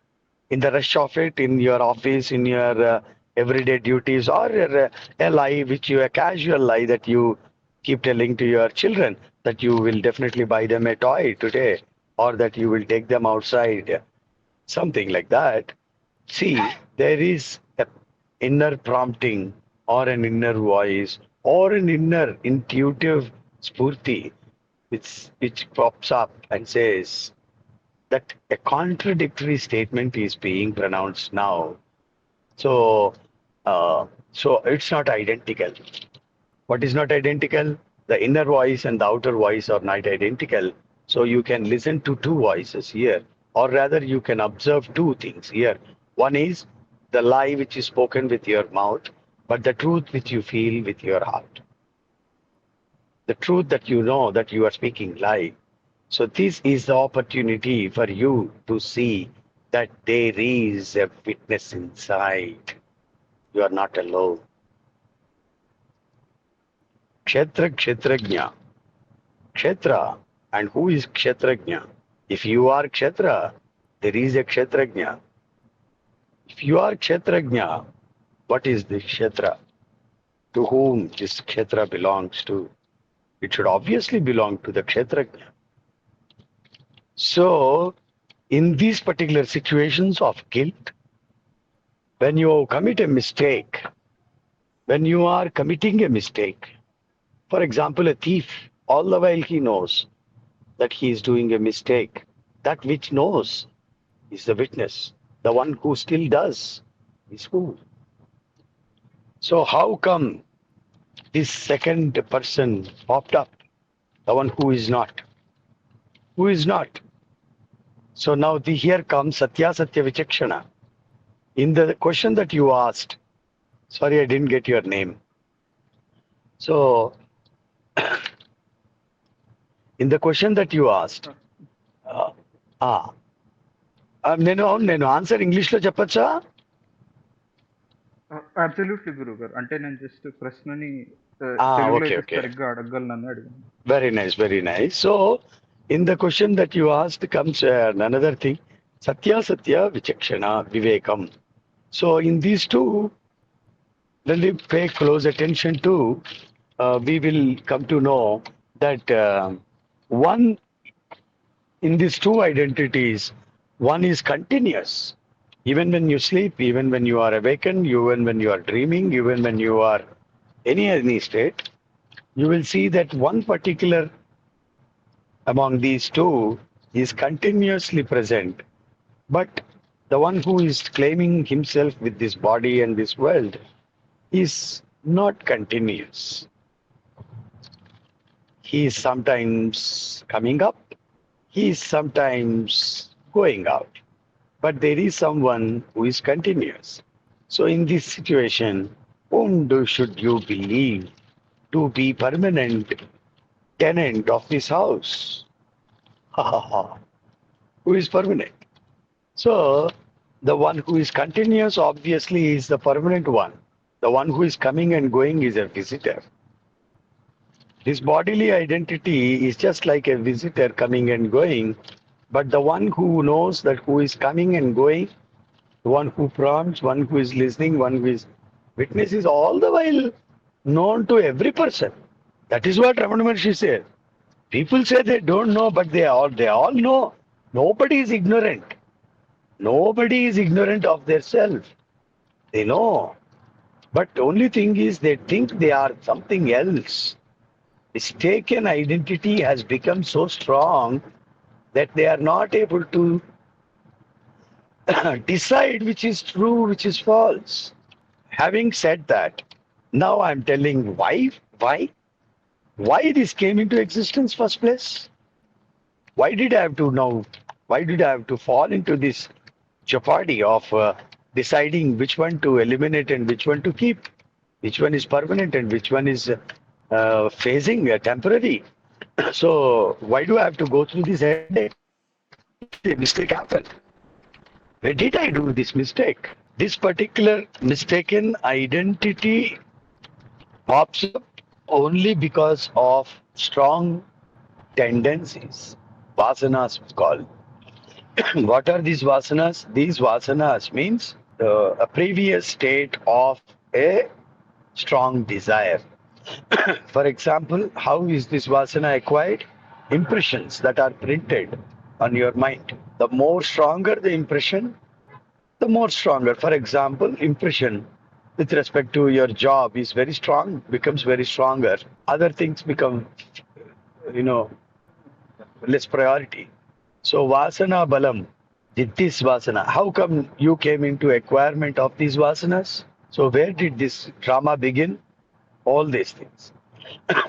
in your office, in your everyday duties, or a lie which you, a casual lie that you keep telling to your children, that you will definitely buy them a toy today, or that you will take them outside, something like that. See, there is an inner prompting or an inner voice or an inner intuitive spurti which pops up and says that a contradictory statement is being pronounced now. So, so it's not identical. What is not identical? The inner voice and the outer voice are not identical. So you can listen to two voices here, or rather, you can observe two things here. One is the lie which is spoken with your mouth, but the truth which you feel with your heart. The truth that you know that you are speaking lie. So this is the opportunity for you to see that there is a witness inside. You are not alone. Kshetra Kshetrajna. Kshetra. And who is Kshetrajna? If you are Kshetra, there is a Kshetrajna. If you are Kshetrajna, what is the Kshetra? To whom this Kshetra belongs to? It should obviously belong to the Kshetrajna. So, in these particular situations of guilt, when you commit a mistake, when you are committing a mistake, for example, a thief, all the while he knows that he is doing a mistake, that which knows is the witness. The one who still does is who? So, how come this second person popped up? The one who is not. Who is not? So, now here comes Satya Satya Vichakshana. In the question that you asked, sorry, I didn't get your name. So, in the question that you asked, uh, ah, నేను answer ఇంగ్లీష్లో చెప్పచ్చా? Absolutely గురువు గారు. అంటే నేను just ప్రశ్నని తెలుగులో Okay, అయితే okay. సరిగ్గా అడగగలనని అడిగాను. Very nice, very nice. So, in the question that you asked comes another thing, Satya Satya Vichakshana Vivekam. So, in these two, when we pay close attention to, we will come to know that one in these two identities, one is continuous. Even when you sleep, even when you are awakened, even when you are dreaming, even when you are any state, you will see that one particular among these two is continuously present. But the one who is claiming himself with this body and this world is not continuous. He is sometimes coming up, he is sometimes going out. But there is someone who is continuous. So in this situation, whom should you believe to be permanent tenant of this house? Ha ha ha. Who is permanent? So the one who is continuous obviously is the permanent one. The one who is coming and going is a visitor. This bodily identity is just like a visitor coming and going, but the one who knows that who is coming and going, one who prompts, one who is listening, one who is witness is all the while known to every person. That is what Ramana Maharshi said. People say they don't know, but they all know. Nobody is ignorant. Nobody is ignorant of their self. They know. But the only thing is they think they are something else. Mistaken identity has become so strong that they are not able to decide which is true, which is false. Having said that, now I'm telling why this came into existence first place. Why did I have to now? Why did I have to fall into this jeopardy of deciding which one to eliminate and which one to keep, which one is permanent and which one is phasing, temporary? So why do I have to go through this headache? The mistake happened. Where did I do this mistake? This particular mistaken identity pops up only because of strong tendencies. Vasanas called. What are these vasanas? These vasanas means a previous state of a strong desire. For example, how is this vasana acquired? Impressions that are printed on your mind. The more stronger the impression, the more stronger. For example, impression with respect to your job is very strong, becomes very stronger. Other things become, you know, less priority. So vasana balam, this vasana. How come you came into acquirement of these vasanas? So where did this drama begin? All these things.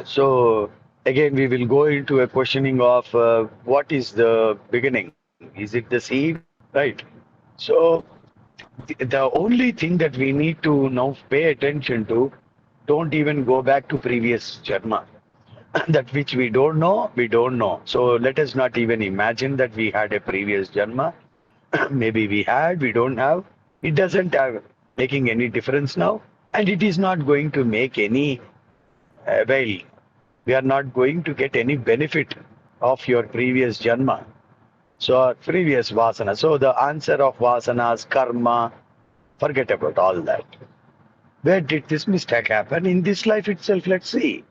So again, we will go into a questioning of what is the beginning? Is it the seed? Right. So the only thing that we need to now pay attention to, don't even go back to previous Jarma. That which we don't know, we don't know. So let us not even imagine that we had a previous Janma. Maybe we had, we don't have. It doesn't have making any difference now. And it is not going to make any well, we are not going to get any benefit of your previous Janma. So previous Vasana. So the answer of Vasanas, karma, forget about all that. Where did this mistake happen? In this life itself, let's see.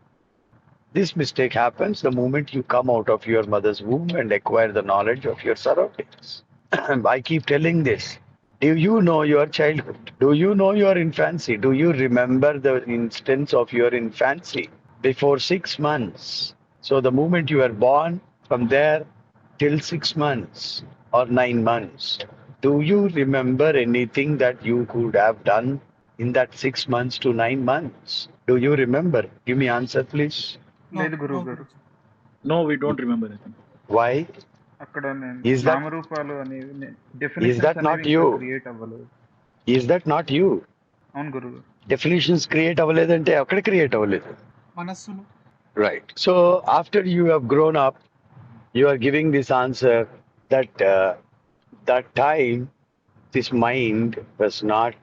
This mistake happens the moment you come out of your mother's womb and acquire the knowledge of your surroundings. I keep telling this. Do you know your childhood? Do you know your infancy? Do you remember the instance of your infancy before 6 months? So the moment you are born, from there till 6 months or 9 months, do you remember anything that you could have done in that 6 months to 9 months? Do you remember? Give me answer, please. No, లేదు no, గురువు గారు. Guruji. No, we don't remember anything. Why? అక్కడ నేను Is that నామరూపాలు అనేవి is definitions that అనేవి not ఇంకా you? Create అవ్వలేదు. Is that not you? అవును గురువు గారు. Definitions create అవ్వలేదంటే అక్కడ క్రియేట్ అవ్వలేదు. మనస్సులో. Right. So after you have grown up, you are giving this answer that that time this mind was not,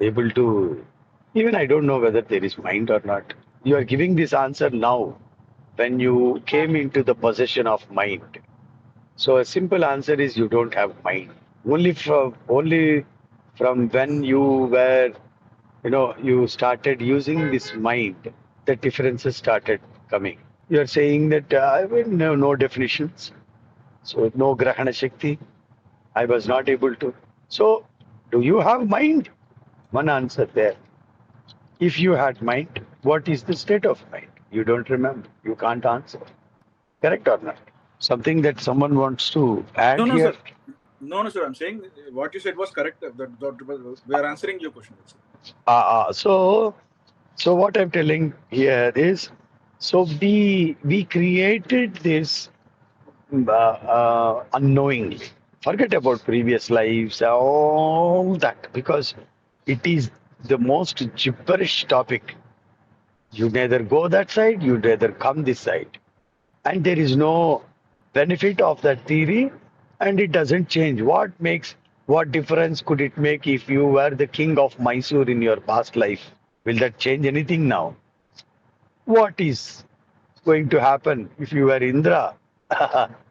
able to. Even I don't know whether there is mind or not. You are giving this answer now when you came into the possession of mind. So a simple answer is you don't have mind. Only from when you were, you started using this mind, the differences started coming. You are saying that no definitions, so no grahana shakti. I was not able to. So, do you have mind? One answer there. If you had mind, what is the state of mind? You don't remember. You can't answer. Correct or not? Something that someone wants to add No, here. sir. No, sir. I'm saying what you said was correct. We are answering your question. So what I'm telling here is, so we created this unknowingly. Forget about previous lives, all that, because it is the most gibberish topic. You neither go that side, you neither come this side. And there is no benefit of that theory, and it doesn't change. What difference could it make if you were the king of Mysore in your past life? Will that change anything now? What is going to happen if you were Indra,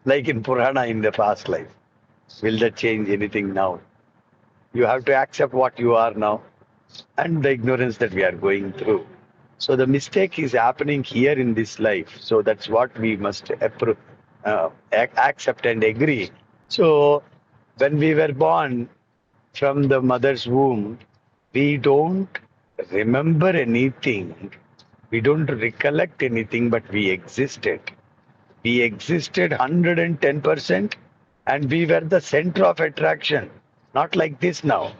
like in Purana in the past life? Will that change anything now? You have to accept what you are now and the ignorance that we are going through. So the mistake is happening here in this life. So that's what we must accept and agree. So when we were born from the mother's womb, we don't remember anything. We don't recollect anything, but we existed. We existed 110%, and we were the center of attraction. Not like this now.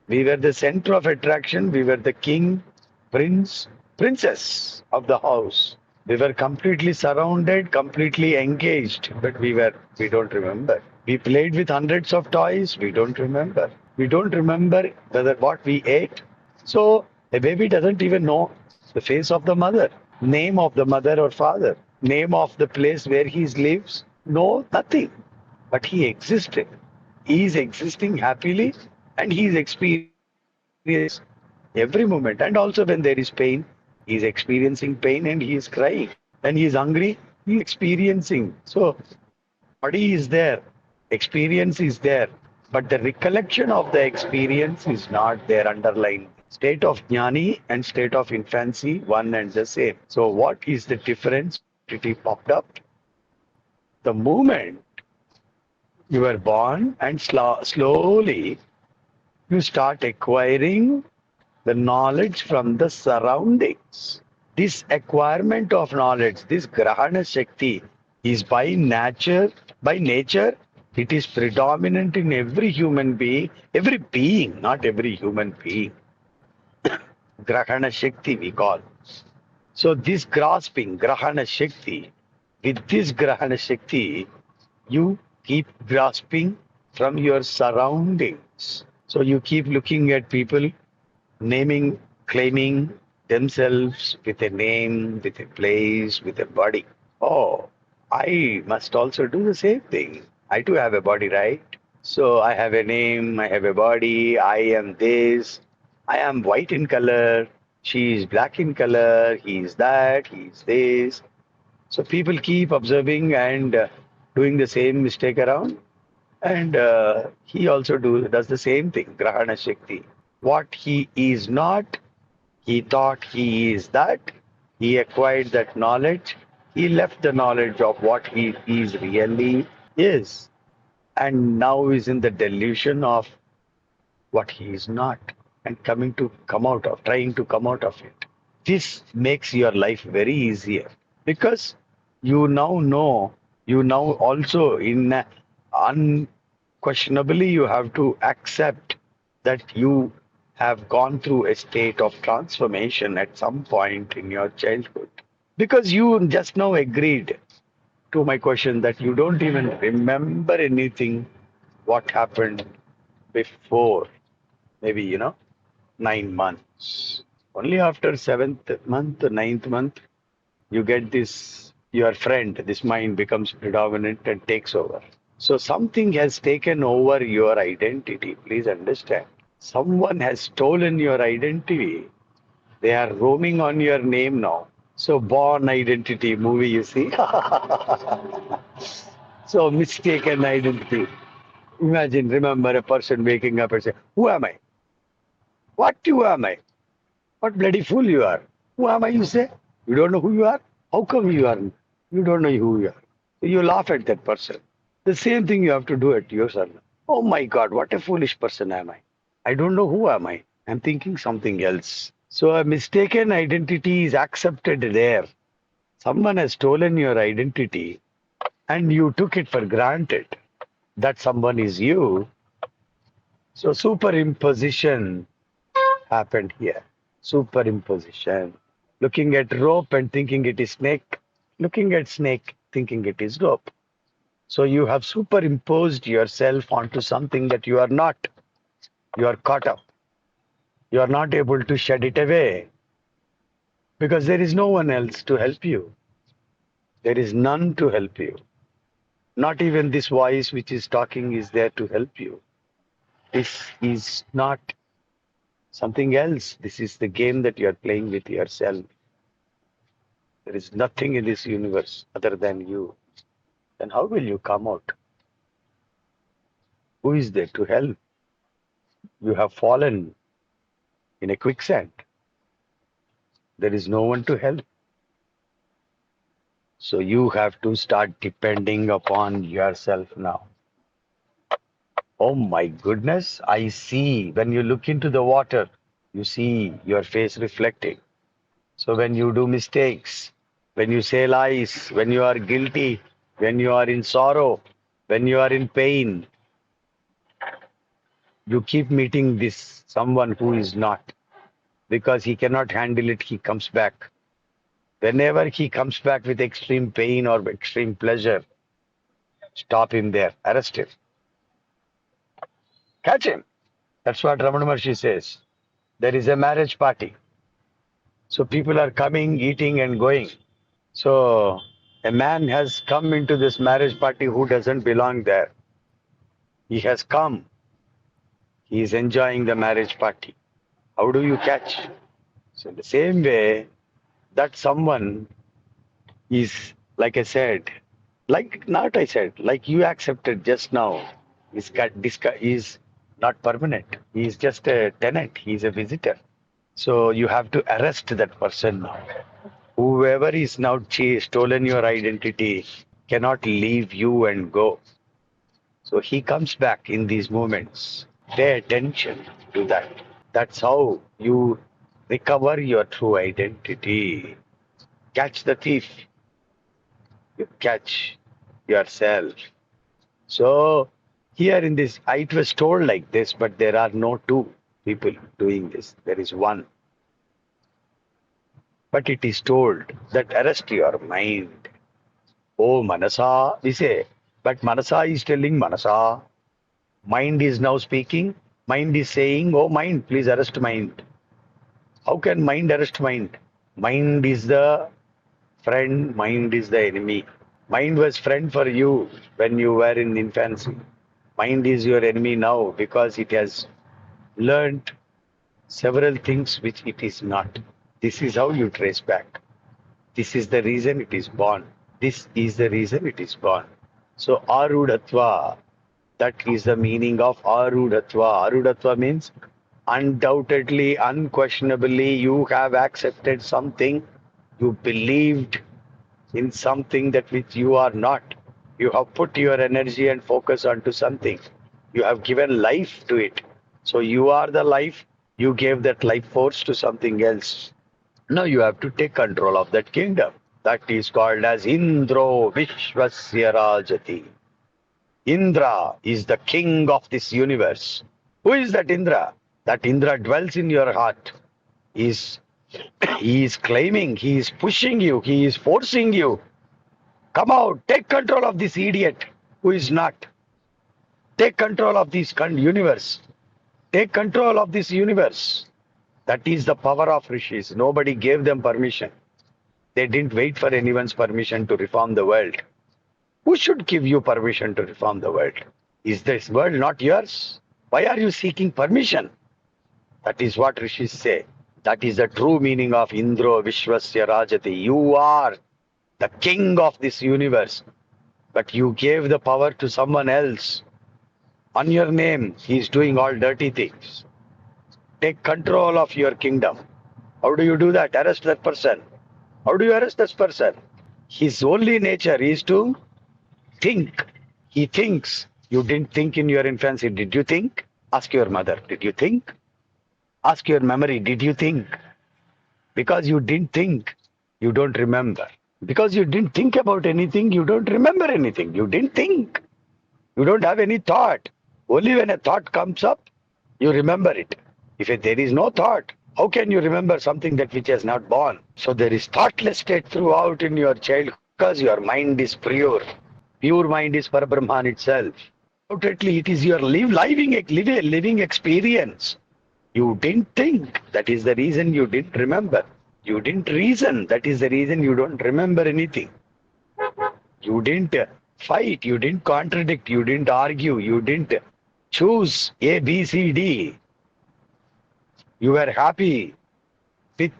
We were the center of attraction. We were the king, prince, princess of the house. We were completely surrounded, completely engaged, but we don't remember. We played with hundreds of toys. We don't remember. We don't remember whether what we ate. So a baby doesn't even know the face of the mother, name of the mother or father, name of the place where he lives. No, nothing. But he existed. He is existing happily, and he is experiencing every moment. And also when there is pain, he is experiencing pain and he is crying. When he is hungry, he is experiencing. So body is there, experience is there, but the recollection of the experience is not there underlying. State of jnani and state of infancy, one and the same. So what is the difference? It popped up. The moment you were born and slowly you start acquiring the knowledge from the surroundings. This acquirement of knowledge, this grahana shakti is by nature, it is predominant in every human being, every being, not every human being. Grahana shakti we call. So this grasping, grahana shakti, with this grahana shakti, you keep grasping from your surroundings. So you keep looking at people naming, claiming themselves with a name, with a place, with a body. Oh, I must also do the same thing. I too have a body, right? So I have a name, I have a body, I am this, I am white in color, she is black in color, he is that, he is this. So people keep observing and doing the same mistake around. And he also does the same thing, Grahana Shakti. What he is not, he thought he is that. He acquired that knowledge. He left the knowledge of what he is really is. And now is in the delusion of what he is not and trying to come out of it. This makes your life very easier because you now know, you now also unquestionably you have to accept that you have gone through a state of transformation at some point in your childhood. Because you just now agreed to my question that you don't even remember anything what happened before maybe 9 months. Only after seventh month, ninth month, you get this your friend. This mind becomes predominant and takes over. So something has taken over your identity. Please understand. Someone has stolen your identity. They are roaming on your name now. So born identity movie, you see. So mistaken identity. Imagine, remember a person waking up and say, "Who am I? What you am I? What bloody fool you are. Who am I, you say? You don't know who you are? How come you are? You don't know who you are. You laugh at that person. The same thing you have to do at yourself. Oh my God, what a foolish person am I? I don't know who am I. I'm thinking something else. So a mistaken identity is accepted there. Someone has stolen your identity and you took it for granted that someone is you. So superimposition happened here. Superimposition. Looking at rope and thinking it is snake. Looking at snake, thinking it is rope. So you have superimposed yourself onto something that you are not. You are caught up. You are not able to shed it away because there is no one else to help you. There is none to help you. Not even this voice which is talking is there to help you. This is not something else. This is the game that you are playing with yourself. There is nothing in this universe other than you. Then how will you come out? Who is there to help? You have fallen in a quicksand. There is no one to help. So you have to start depending upon yourself now. Oh my goodness, I see. When you look into the water, you see your face reflecting. So when you do mistakes, when you say lies, when you are guilty, when you are in sorrow, when you are in pain, you keep meeting this someone who is not. Because he cannot handle it, he comes back. Whenever he comes back with extreme pain or extreme pleasure, stop him there, arrest him, catch him. That's what Ramana Maharshi says. There is a marriage party. So people are coming, eating, and going. So a man has come into this marriage party who doesn't belong there. He has come. He is enjoying the marriage party. How do you catch? So in the same way, that someone is, like I said, like you accepted just now, is not permanent. He is just a tenant. He is a visitor. So you have to arrest that person now. Whoever is now stolen your identity cannot leave you and go. So he comes back in these moments. Pay attention to that. That's how you recover your true identity. Catch the thief, you catch yourself. So here in this, it was told like this, but there are no two people doing this. There is one. But it is told that arrest your mind. Oh, Manasa, we say. But Manasa is telling Manasa. Mind is now speaking. Mind is saying, oh, mind, please arrest mind. How can mind arrest mind? Mind is the friend, mind is the enemy. Mind was friend for you when you were in infancy. Mind is your enemy now because it has learned several things which it is not. This is how you trace back. This is the reason it is born. This is the reason it is born. So Arudhatva, that is the meaning of Arudhatva. Arudhatva means undoubtedly, unquestionably, you have accepted something, you believed in something that which you are not. You have put your energy and focus onto something. You have given life to it. So you are the life, you gave that life force to something else. Now you have to take control of that kingdom. That is called as Indro Viswasya Rajati. Indra is the king of this universe. Who is that Indra? That Indra dwells in your heart. Is he is claiming, he is pushing you, he is forcing you. Come out, take control of this idiot who is not. Take control of this universe. Take control of this universe. That is the power of rishis. Nobody gave them permission. They didn't wait for anyone's permission to reform the world. Who should give you permission to reform the world? Is this world not yours? Why are you seeking permission? That is what rishis say. That is the true meaning of Indro Viswasya Rajati. You are the king of this universe, but you gave the power to someone else. On your name, he is doing all dirty things. Take control of your kingdom. How do you do that? Arrest that person. How do you arrest this person? His only nature is to think. He thinks. You didn't think in your infancy. Did you think? Ask your mother. Did you think? Ask your memory. Did you think? Because you didn't think, you don't remember. Because you didn't think about anything, you don't remember anything. You didn't think. You don't have any thought. Only when a thought comes up, you remember it. If there is no thought, how can you remember something that which has not born? So there is thoughtless state throughout in your child because your mind is pure. Pure mind is Parabrahman itself. Undoubtedly, it is your living experience. You didn't think. That is the reason you didn't remember. You didn't reason. That is the reason you don't remember anything. You didn't fight. You didn't contradict. You didn't argue. You didn't choose A, B, C, D. You were happy with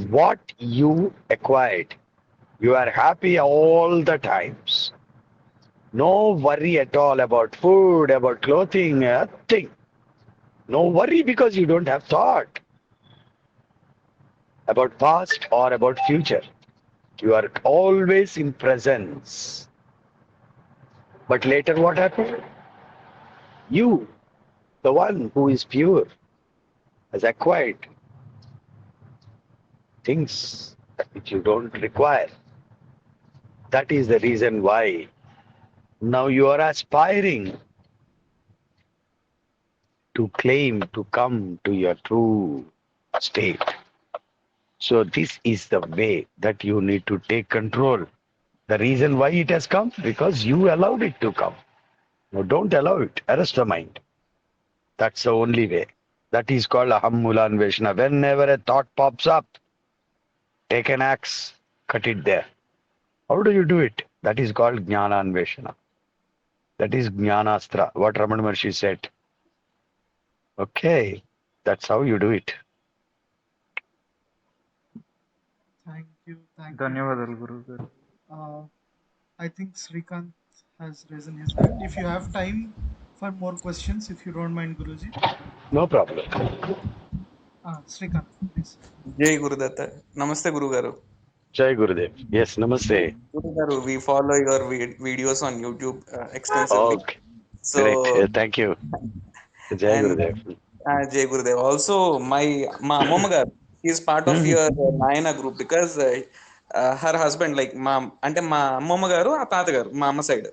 what you acquired. You are happy all the times. No worry at all about food, about clothing, nothing. No worry because you don't have thought about past or about future. You are always in presence. But later what happened? You, the one who is pure, has acquired things which you don't require. That is the reason why now you are aspiring to claim to come to your true state. So this is the way that you need to take control. The reason why it has come, because you allowed it to come. No, don't allow it. Arrest the mind. That's the only way. That is called aham mulanveshana. Whenever a thought pops up, take an axe, cut it there. How do you do it? That is called jnananveshana. That is jnanastra, what Ramana Maharshi said. Okay, that's how you do it. Thank you. ధన్యవాదాలు గురువు గారు. I think Srikanth has risen his hand. If you have time for more questions, if you don't mind, Guruji. No problem. Srikanth, please. Jai Gurudatta. Namaste Guru Garu. Jai Gurudev. Yes, namaste. Guru Garu, we follow your videos on YouTube extensively. Okay, great. So, Thank you. Jai and Gurudev. Jai Gurudev. Also, my Amma Garu, he is part of Hmm. your Nayana group because her husband, like అంటే మా అమ్మమ్మ గారు ఆ తాత గారు మా అమ్మ side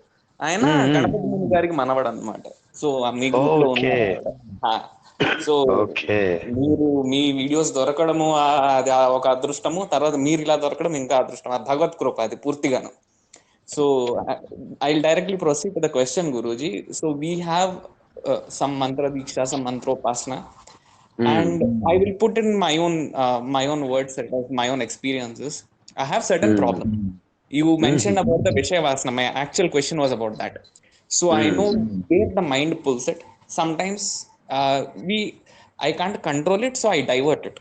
ఆయన Hmm. గణపతి ముని గారికి మనవడు అనమాట. సో మీ గ్రూప్ లో ఉన్నారు Okay. ఆవిడ. So Okay. మీరు మీ వీడియోస్ దొరకడము అది ఒక అదృష్టము, తర్వాత మీరు ఇలా దొరకడం ఇంకా అదృష్టం. అది భగవత్ కృప అది పూర్తిగాను. So I'll directly proceed to the question, Guruji. So we have some mantra diksha, some mantropasana, Hmm. and I will put in my own words, my own experiences. I have certain Hmm. problems. You mentioned Hmm. about the Vishaya Vasana. My actual question was about that. So I Hmm. know where the mind pulls it. Sometimes I can't control it, so I divert it.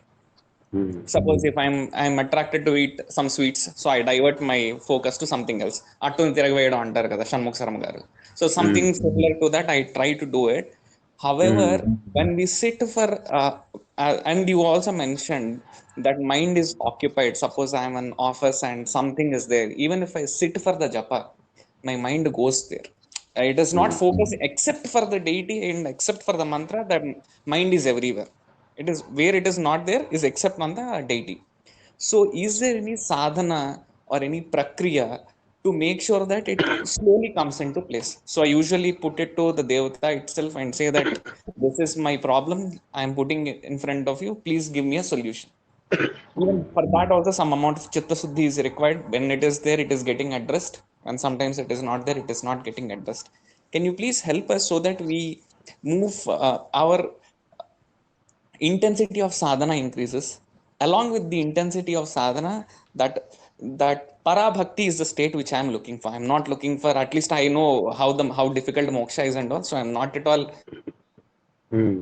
Hmm. Suppose if I'm attracted to eat some sweets, so I divert my focus to something else. Attu tiragaveyadam antaru kada Shanmukh Sarma garu. So something Hmm. similar to that, I try to do it. However, Hmm. when we sit for and you also mentioned that mind is occupied. Suppose I'm in office and something is there. Even if I sit for the japa, my mind goes there. It is not Hmm. focused except for the deity and except for the mantra. That mind is everywhere. It is where it is not there is except on the deity. So is there any sadhana or any prakriya to make sure that it slowly comes into place? So I usually put it to the devata itself and say that this is my problem, I am putting it in front of you, please give me a solution. Even for that also some amount of chitta suddhi is required. When it is there, it is getting addressed, and sometimes it is not there, it is not getting addressed. Can you please help us so that we move our intensity of sadhana increases? Along with the intensity of sadhana, that para bhakti is the state which I am looking for. I'm not looking for, at least I know how difficult moksha is and all, so I'm not at all. Hmm.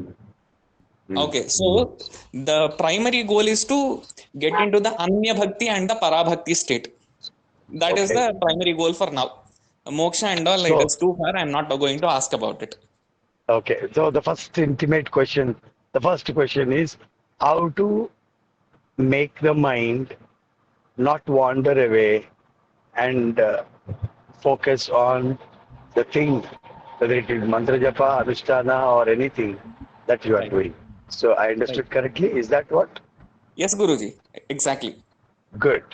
Hmm. Okay, so the primary goal is to get into the anya bhakti and the para bhakti state. That is Okay. the primary goal for now. Moksha and all, it So, is too far, I'm not going to ask about it. okay. So the first question is how to make the mind not wander away and focus on the thing, whether it is mantra japa, anushtana, or anything that you are Right, doing. So I right. understood correctly. Is that what? Yes, Guruji, exactly. Good.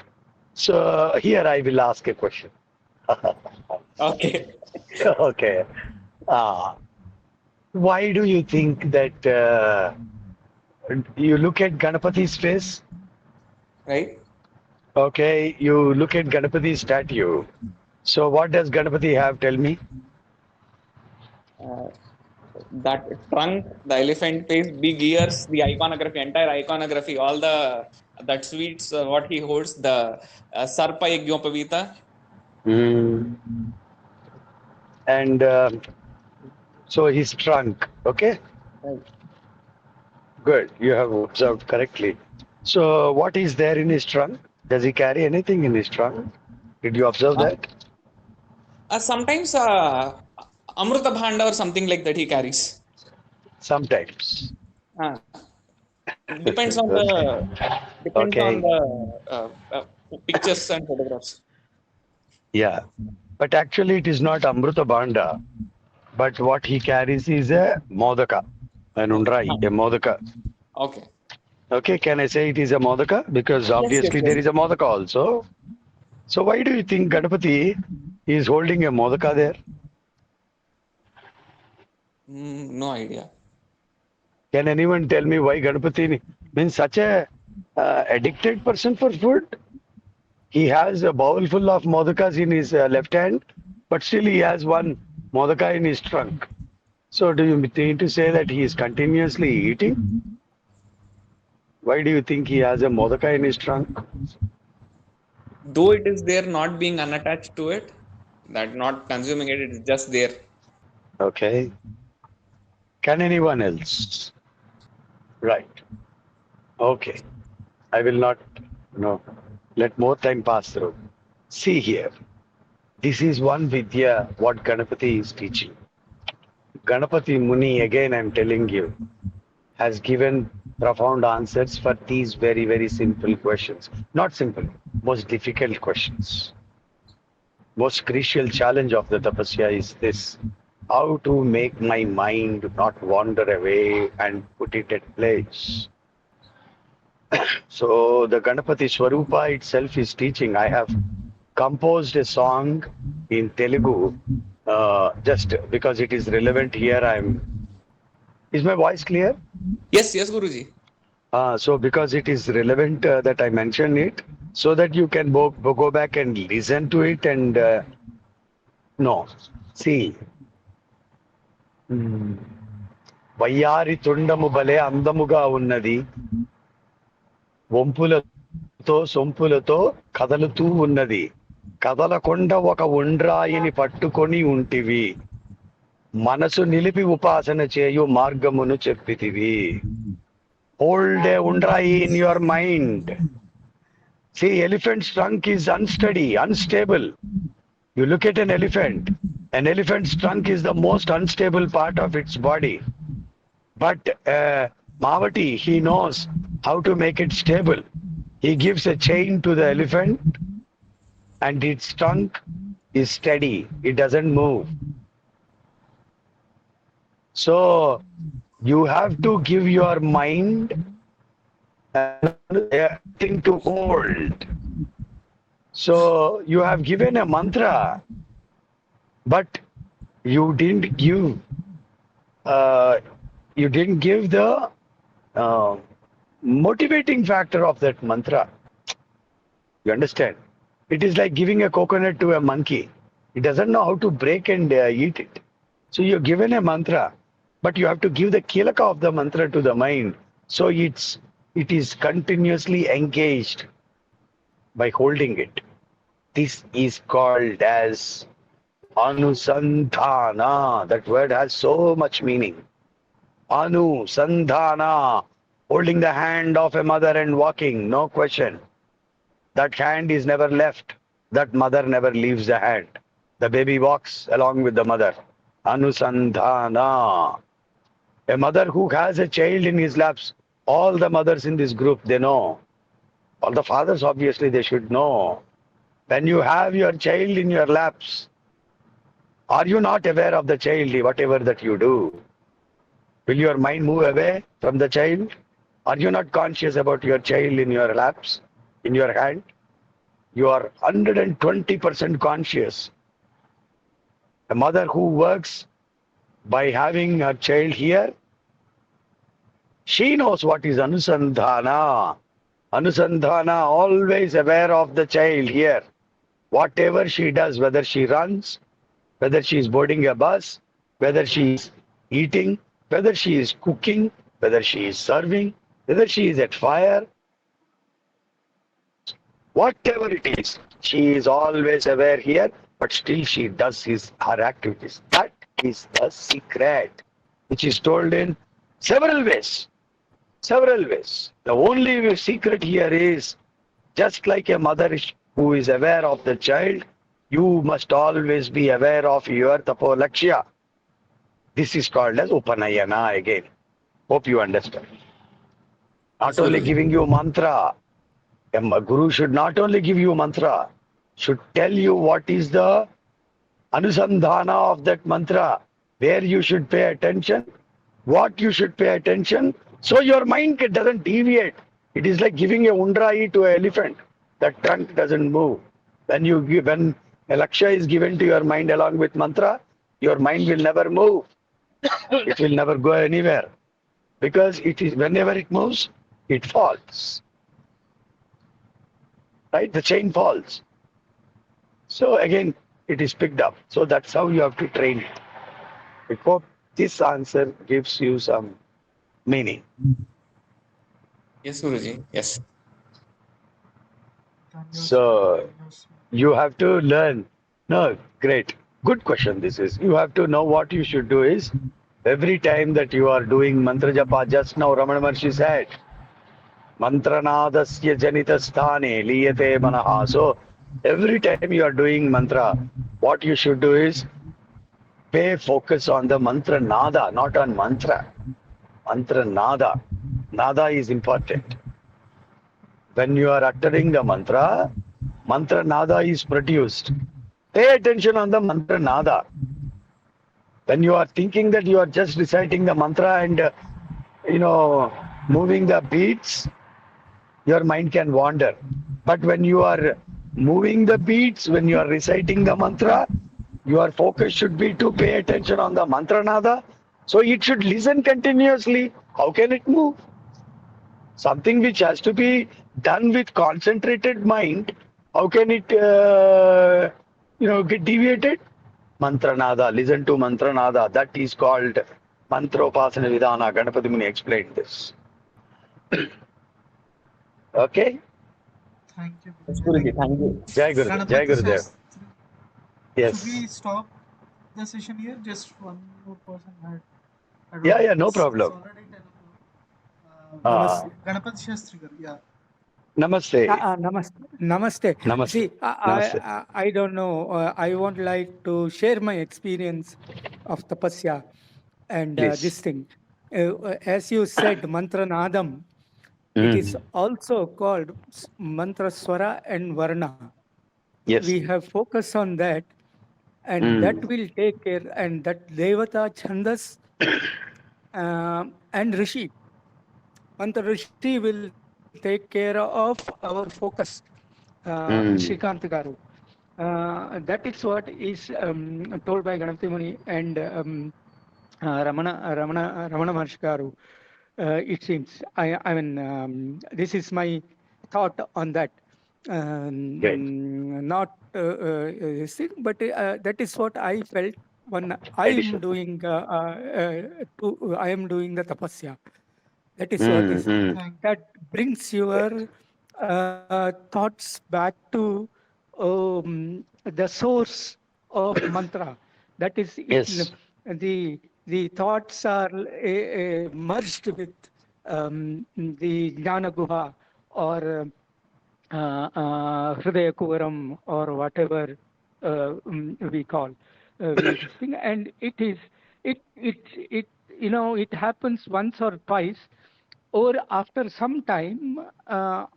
So here I will ask a question. Okay. Okay. Uh, why do you think that you look at Ganapati's face? Right. Okay, you look at Ganapati's statue. So what does Ganapati have? Tell me. Uh, that trunk, the elephant face, big ears, the iconography, entire iconography, all the that sweets, what he holds, the Sarpa Yajñopavita. Mm. And so his trunk. Okay, Right. good. You have observed correctly. So what is there in his trunk? Does he carry anything in his trunk? Did you observe Uh, that? sometimes Amruta Bhanda or something like that he carries. Sometimes. Uh, depends on Okay. Okay. the pictures and photographs. Yeah. But actually, it is not Amruta Bhanda. But what he carries is a modaka, an undrai, a modaka. Okay. Okay, can I say it is a modaka? Because Yes, yes, obviously yes. there is a modaka also. So why do you think Ganapati is holding a modaka there? No idea. Can anyone tell me why Ganapati means such a addicted person for food? He has a bowl full of modakas in his left hand, but still he has one modaka in his trunk. So do you mean to say that he is continuously eating? Why do you think he has a modaka in his trunk? Though it is there, not being unattached to it, that not consuming it, it is just there. Okay. Can anyone else? Right. Okay. I will not, let more time pass through. See here. This is one Vidya, what Ganapati is teaching. Ganapati Muni, again I'm telling you, has given profound answers for these very, very simple questions. Not simple, most difficult questions. Most crucial challenge of the tapasya is this: how to make my mind not wander away and put it at place. So the Ganapati Swarupa itself is teaching. I have composed a song in Telugu just because it is relevant here. Is my voice clear? Yes, yes, Guruji. So because it is relevant that I mention it, so that you can go back and listen to it and no. See, వయ్యారి తుండము బలే అందముగా ఉన్నది, వంపులతో సొంపులతో కదలుతూ ఉన్నది, కదలకొండ ఒక ఉండ్రాయిని పట్టుకొని ఉంటివి, మనసు నిలిపి ఉపాసన చేయు మార్గమును చెప్పితివి. Hold a undrai in your mind. See, elephant's trunk is unsteady, unstable. You look at an elephant's trunk is the most unstable part of its body. But Mavati, he knows how to make it stable. He gives a chain to the elephant and its trunk is steady. It doesn't move. So, you have to give your mind a thing to hold. So you have given a mantra, but you didn't give the motivating factor of that mantra. You understand? It is like giving a coconut to a monkey. It doesn't know how to break and eat it. So you're given a mantra, but you have to give the kilaka of the mantra to the mind. So it is continuously engaged by holding it. This is called as anusandhana. That word has so much meaning. Anusandhana, holding the hand of a mother and walking, no question. That hand is never left. That mother never leaves the hand. The baby walks along with the mother. Anusandhana. A mother who has a child in his laps, all the mothers in this group, they know. All the fathers, obviously, they should know. When you have your child in your laps, are you not aware of the child, whatever that you do? Will your mind move away from the child? Are you not conscious about your child in your laps, in your hand? You are 120% conscious. A mother who works by having her child here, she knows what is anusandhana. Anusandhana, always aware of the child here. Whatever she does, whether she runs, whether she is boarding a bus, whether she is eating, whether she is cooking, whether she is serving, whether she is at fire, whatever it is, she is always aware here, but still she does her activities. That is the secret, which is told in several ways. Several ways. The only secret here is, just like a mother who is aware of the child, you must always be aware of your tapolakshya. This is called as upanayana again. Hope you understand. Not only giving you mantra. A guru should not only give you mantra, should tell you what is the anusandhana of that mantra, where you should pay attention, what you should pay attention, so your mind doesn't deviate. It is like giving a undrai to an elephant. That trunk doesn't move. When a lakshya is given to your mind along with mantra, your mind will never move. It will never go anywhere. Because whenever it moves, it falls. Right? The chain falls. So again, it is picked up. So that's how you have to train it. I hope this answer gives you some meaning. Yes, Guruji. Yes. So you have to learn. No, great. Good question this is. You have to know what you should do is, every time that you are doing mantra japa, just now Ramana Maharshi said, mantranadasya janita sthane liyate manaha. So every time you are doing mantra, what you should do is pay focus on the mantra nada, not on mantra. Mantra nada. Nada is important. When you are uttering the mantra nada is produced. Pay attention on the mantra nada. When you are thinking that you are just reciting the mantra and moving the beats, your mind can wander. But when you are moving the beats, when you are reciting the mantra, your focus should be to pay attention on the mantra nada. So it should listen continuously. How can it move? Something which has to be done with concentrated mind. How can it, get deviated? Mantranada, listen to Mantranada. That is called Mantropasana Vidhana. Ganapati Muni explained this. Okay? Thank you, Yes, Guruji. Guruji, thank you. Jai Gurudev. Jai Ganapati Gurudev. Shastri. Should Yes. we stop the session here? Just one more person had Yeah, one. yeah, no It's problem. already 10 o'clock. Ah, Ganapati Shastri garu, yeah. namaste. Namaste. Namaste. Namaste. See, Namaste. I don't know. I won't like to share my experience of tapasya and Please. this thing. As you said, mantra nadam, it is Mm. also called mantra swara and varna. Yes. We have focus on that, and that Mm. will take care, and that devata chandas and rishi. Mantra rishi will take care of our focus. Mm. Shrikant Garu. That is what is told by Ganapati Muni and Ramana Maharshi Garu. It seems. I mean, this is my thought on that. Great. Not this thing, but that is what I felt when I am Addition. doing. I am doing the tapasya. That is what Mm. is. Mm. That brings your thoughts back to the source of mantra. That is, Yes. the thoughts are merged with the Jnana Guha or Hridaya Kuvaram or whatever we call we this thing, and it it happens once or twice, or after some time,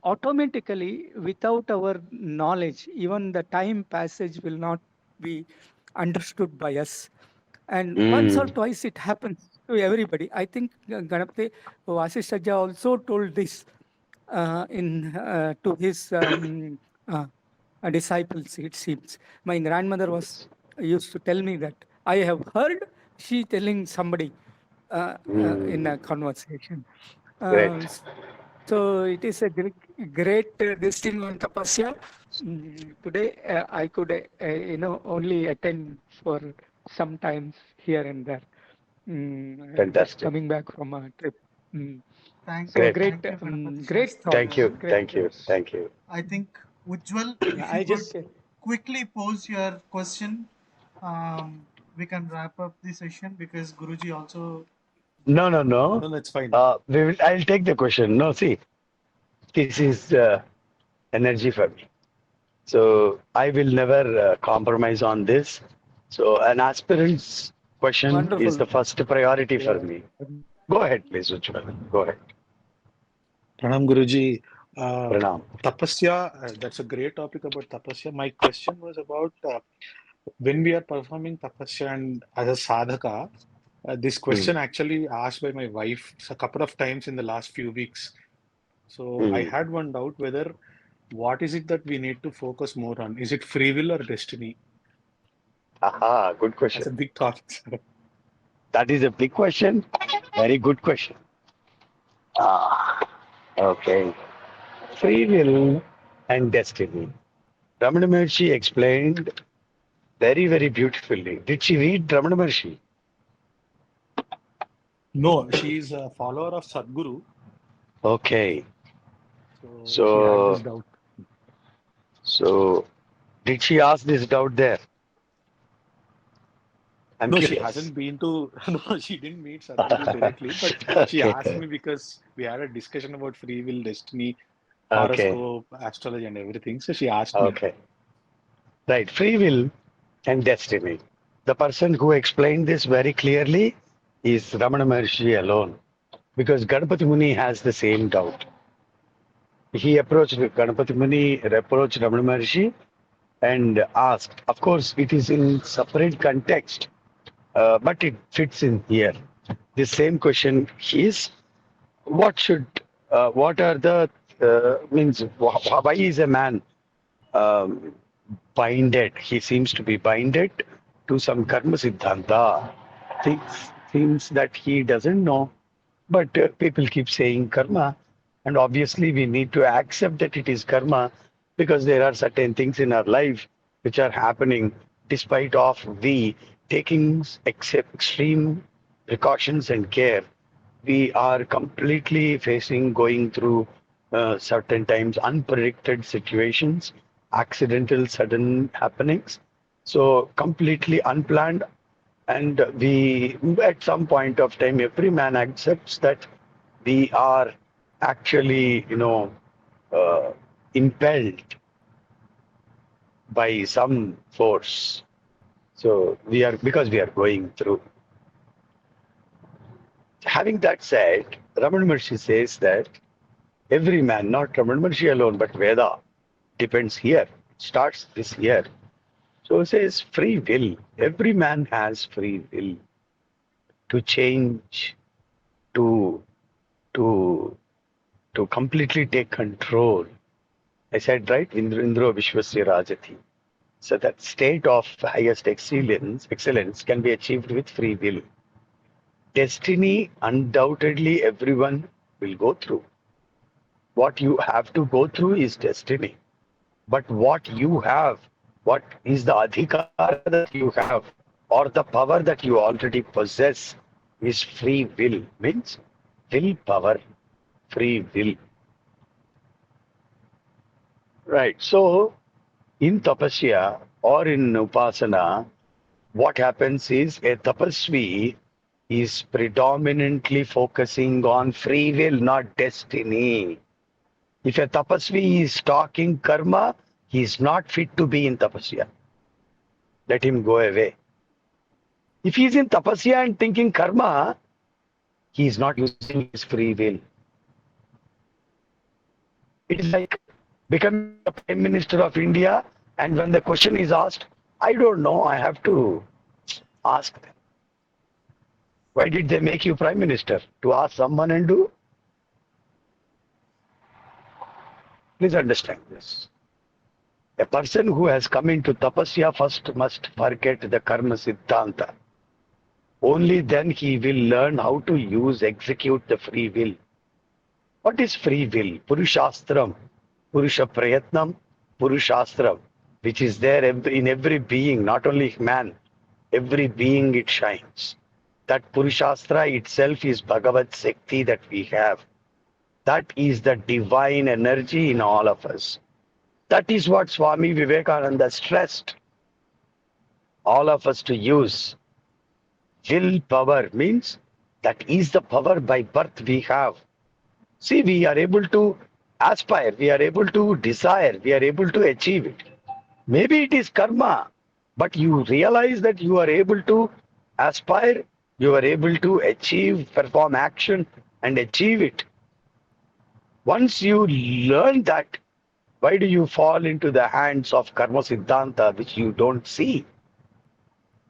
automatically, without our knowledge, even the time passage will not be understood by us. And once or Mm. twice it happens to everybody. I think Ganapati Vasishthaja also told this to his uh, disciples, it seems. My grandmother was used to tell me that. I have heard she telling somebody in a Mm. conversation. Great. So it is a great this thing on tapasya. Today I could only attend for sometimes here and there. Just Fantastic. coming back from a trip. Mm. So Great. great, Thank you, Ganapati great Shastri Thank thoughts. you. garu. Great Thank you. thoughts. Thank you. I think, Ujjwal, Yeah, if you I could just quickly pose your question, we can wrap up the session because Guruji also. No, no, no. No, that's fine. I'll take the question. No, see, this is energy for me. So I will never compromise on this. So an aspirant's question is the wonderful. first priority for Yeah. me. Go ahead, please, Ujjwal. Go ahead. Pranam Guruji. Pranam. Tapasya, that's a great topic about tapasya. My question was about when we are performing tapasya and as a sadhaka, this Hmm. question actually asked by my wife a couple of times in the last few weeks. So I Hmm. had one doubt whether what is it that we need to focus more on? Is it free will or destiny? Aha, good That's question. a big topic. That is a big question. Very good question. Ah, okay. Free will and destiny. Ramana Maharshi explained very, very beautifully. Did she read Ramana Maharshi? No, she is a follower of Sadhguru, Okay. so she had this So, doubt. so did she ask this doubt there? I'm No, she curious. hasn't been to, no, she didn't meet Sadhguru directly, but she asked Okay. me because we had a discussion about free will, destiny, Okay. horoscope, astrology, and everything. So she asked me. Okay. Right. Free will and destiny. The person who explained this very clearly is Ramana Maharshi alone. because Ganapati Muni has the same doubt. He approached Ganapati Muni, approached Ramana Maharshi and asked. Of course, it is in separate context, but it fits in here. The same question is, what are the, why is a man um, binded? He seems to be binded to some karma siddhanta. Things that he doesn't know, but people keep saying karma, and obviously we need to accept that it is karma because there are certain things in our life which are happening despite of we taking extreme precautions and care. We are completely going through certain times unpredicted situations, accidental sudden happenings, so completely unplanned. And we, at some point of time, every man accepts that we are actually, uh, impelled by some force. So because we are going through. Having that said, Ramana Maharshi says that every man, not Ramana Maharshi alone, but Veda depends here, starts this here. So it says free will. Every man has free will to change, to to to completely take control. I said right, Indro Viswasya Rajati. So that state of highest excellence can be achieved with free will. Destiny, undoubtedly, everyone will go through. What you have to go through is destiny. But what you have, what is the adhikar that you have, or the power that you already possess, is free will. Means willpower, free will. Right. So in tapasya or in upasana, what happens is a tapasvi is predominantly focusing on free will, not destiny. If a tapasvi is talking karma, he is not fit to be in tapasya. Let him go away. If he is in tapasya and thinking karma, he is not using his free will. It is like becoming the Prime Minister of India, and when the question is asked, I don't know, I have to ask them. Why did they make you Prime Minister? To ask someone and do? Please understand this. A person who has come into tapasya first must forget the karma siddhanta. Only then he will learn how to execute the free will. What is free will? Purushastram, Purusha Prayatnam, Purushastram, which is there in every being, not only man, every being it shines. That Purushastra itself is Bhagavad Shakti that we have. That is the divine energy in all of us. That is what Swami Vivekananda stressed all of us to use. Willpower means that is the power by birth we have. See, we are able to aspire, we are able to desire, we are able to achieve it. Maybe it is karma, but you realize that you are able to aspire, you are able to achieve, perform action and achieve it. Once you learn that, why do you fall into the hands of karma siddhanta which you don't see?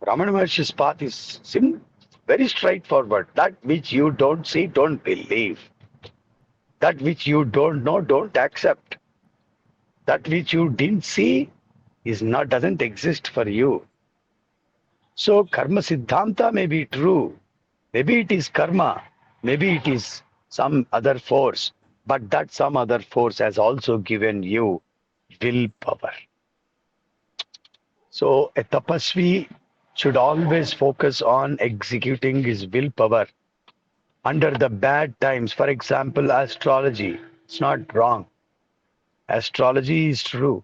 Ramana Maharshi's path is very straightforward. That which you don't see, don't believe. That which you don't know, don't accept. That which you didn't see doesn't exist for you. So karma siddhanta may be true. Maybe it is karma. Maybe it is some other force. But that some other force has also given you willpower. So a tapasvi should always focus on executing his willpower under the bad times. For example, astrology. It's not wrong. Astrology is true.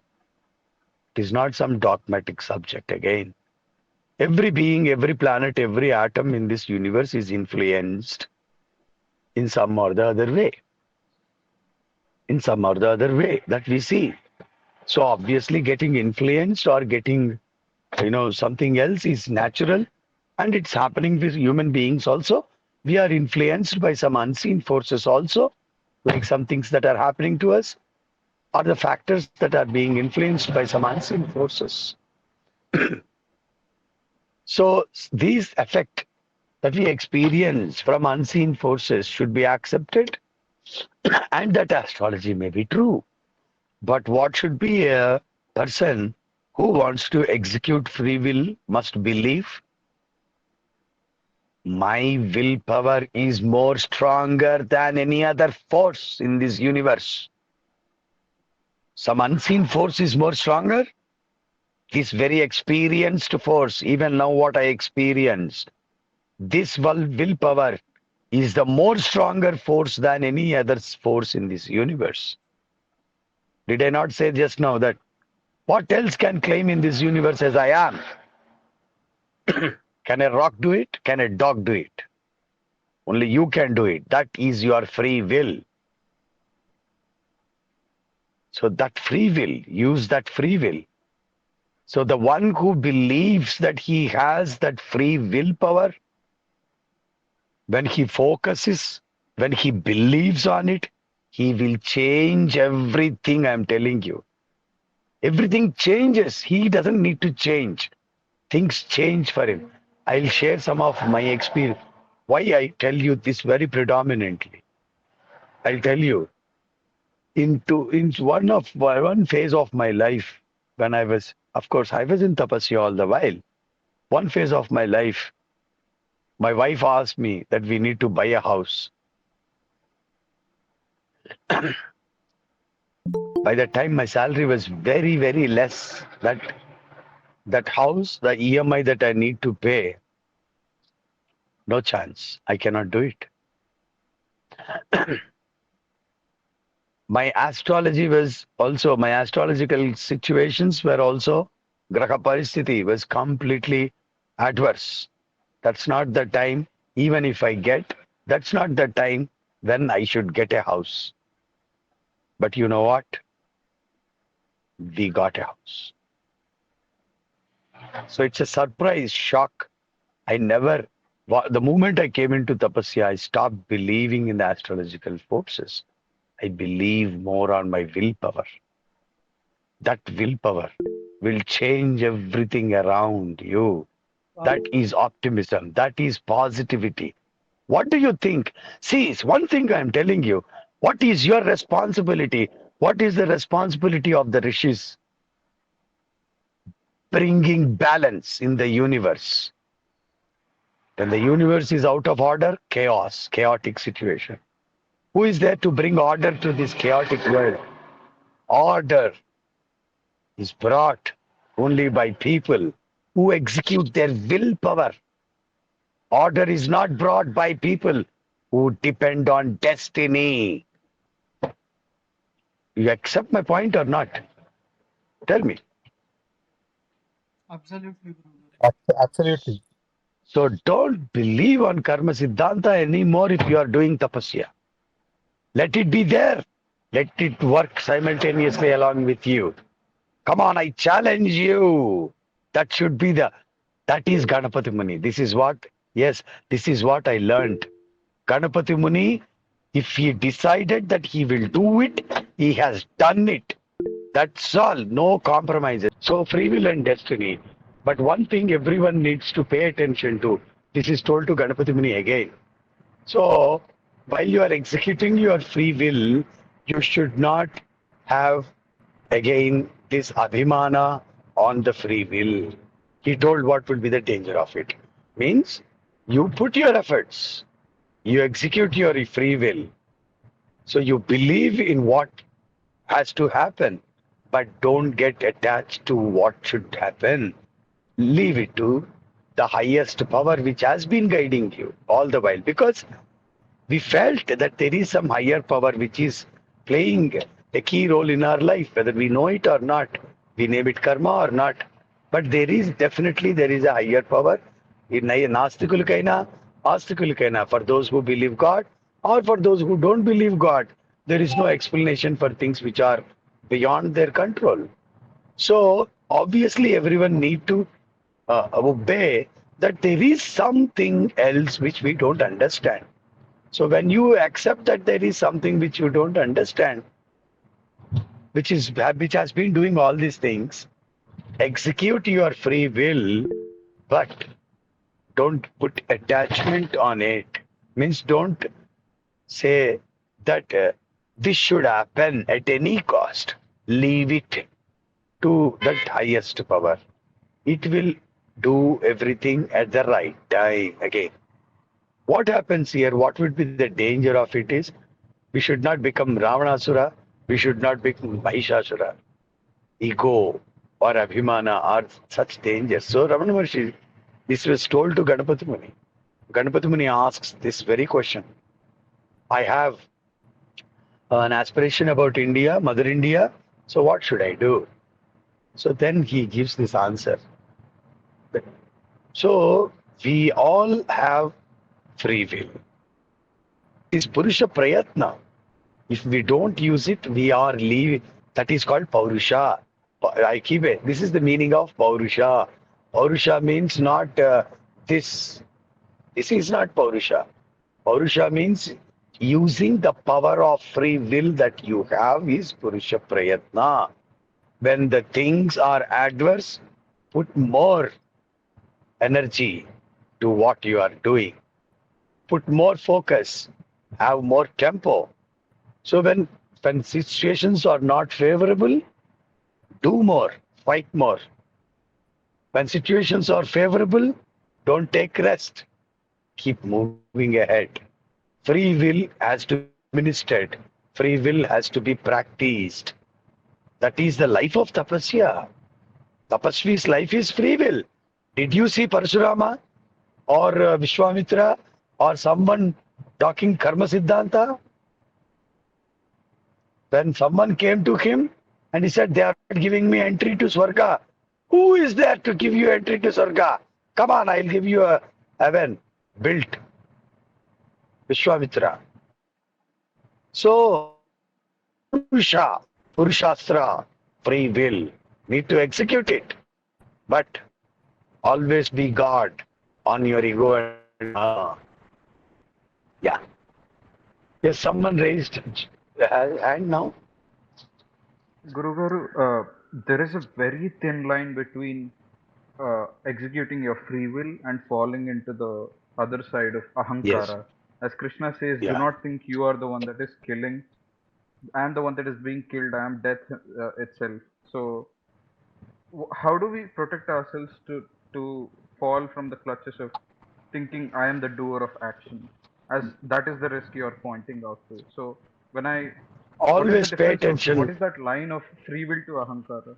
It is not some dogmatic subject again. Every being, every planet, every atom in this universe is influenced in some or the other way. In some or the other way that we see. So obviously getting influenced or getting, something else is natural, and it's happening with human beings also. we are influenced by some unseen forces also, like some things that are happening to us, are the factors that are being influenced by some unseen forces. So these effect that we experience from unseen forces should be accepted, and that astrology may be true. But what should be a person who wants to execute free will must believe my willpower is more stronger than any other force in this universe. Some unseen force is more stronger. This very experienced force, even now what I experienced, this willpower is the more stronger force than any other force in this universe. Did I not say just now that what else can claim in this universe as I am? Can a rock do it? Can a dog do it? Only you can do it. That is your free will. So that free will, use that free will. So the one who believes that he has that free willpower, when he focuses, when he believes on it, he will change everything, I'm telling you. Everything changes. He doesn't need to change. Things change for him. I'll share some of my experience. Why I tell you this very predominantly. I'll tell you. In one phase of my life, when I was, of course, I was in tapasya all the while. One phase of my life, my wife asked me that we need to buy a house. By the time my salary was very, very less, that house, the EMI that I need to pay, no chance. I cannot do it. My astrological situations were also, Graha Paristhiti was completely adverse. That's not the time, even if I get, that's not the time when I should get a house. But you know what? We got a house. So it's a surprise, shock. The moment I came into tapasya, I stopped believing in the astrological forces. I believe more on my willpower. That willpower will change everything around you. That is optimism. That is positivity. What do you think? See, it's one thing I'm telling you. What is your responsibility? What is the responsibility of the Rishis? Bringing balance in the universe. When the universe is out of order, chaos, chaotic situation. Who is there to bring order to this chaotic world? Order is brought only by people who execute their willpower. Order is not brought by people who depend on destiny. You accept my point or not? Tell me. Absolutely, Guru. Absolutely. So don't believe on karma siddhanta anymore if you are doing tapasya. Let it be there. Let it work simultaneously along with you. Come on, I challenge you. That should be that is Ganapati Muni. This is what I learned. Ganapati Muni, if he decided that he will do it, he has done it. That's all, no compromises. So free will and destiny. But one thing everyone needs to pay attention to, this is told to Ganapati Muni again. So while you are executing your free will, you should not have again this abhimana on the free will. He told what would be the danger of it. Means you put your efforts, you execute your free will. So you believe in what has to happen, but don't get attached to what should happen. Leave it to the highest power which has been guiding you all the while, because we felt that there is some higher power which is playing a key role in our life, whether we know it or not. We name it karma or not. But there is a higher power. In Nastikulukaina, Astikulukaina, for those who believe God or for those who don't believe God, there is no explanation for things which are beyond their control. So obviously everyone need to obey that there is something else which we don't understand. So when you accept that there is something which you don't understand, which has been doing all these things, execute your free will, but don't put attachment on it. Means don't say that this should happen at any cost. Leave it to that highest power. It will do everything at the right time again. What happens here? What would be the danger of it is we should not become Ravanasura, we should not become Mahishasura. Ego or Abhimana are such dangers. So Ramana Maharshi, this was told to Ganapati Muni. Ganapati Muni asks this very question. I have an aspiration about India, Mother India, so what should I do? So then he gives this answer. So we all have free will. This Purusha Prayatna, if we don't use it, we are leaving. That is called Paurusha. I keep it. This is the meaning of Paurusha. Paurusha means not this. This is not Paurusha. Paurusha means using the power of free will that you have is Purusha Prayatna. When the things are adverse, put more energy to what you are doing. Put more focus, have more tempo. So when situations are not favorable, do more, fight more. When situations are favorable, don't take rest. Keep moving ahead. Free will has to be administered. Free will has to be practiced. That is the life of tapasya. Tapasvi's life is free will. Did you see Parashurama or Vishwamitra or someone talking Karma Siddhanta? When someone came to him and he said, they are not giving me entry to Swarga. Who is there to give you entry to Swarga? Come on, I'll give you a heaven built. Vishwamitra. So, Purushastra, free will, need to execute it. But always be God on your ego and yeah. Yes, someone raised a hand now. Guru Garu, there is a very thin line between executing your free will and falling into the other side of Yes. ahankara. As Krishna says, do Yeah. not think you are the one that is killing. I am the one that is being killed. I am death itself. So, how do we protect ourselves to fall from the clutches of thinking I am the doer of action? As that is the risk you are pointing out to. So, when I what is the Always pay difference of what attention. is that line of free will to ahankara?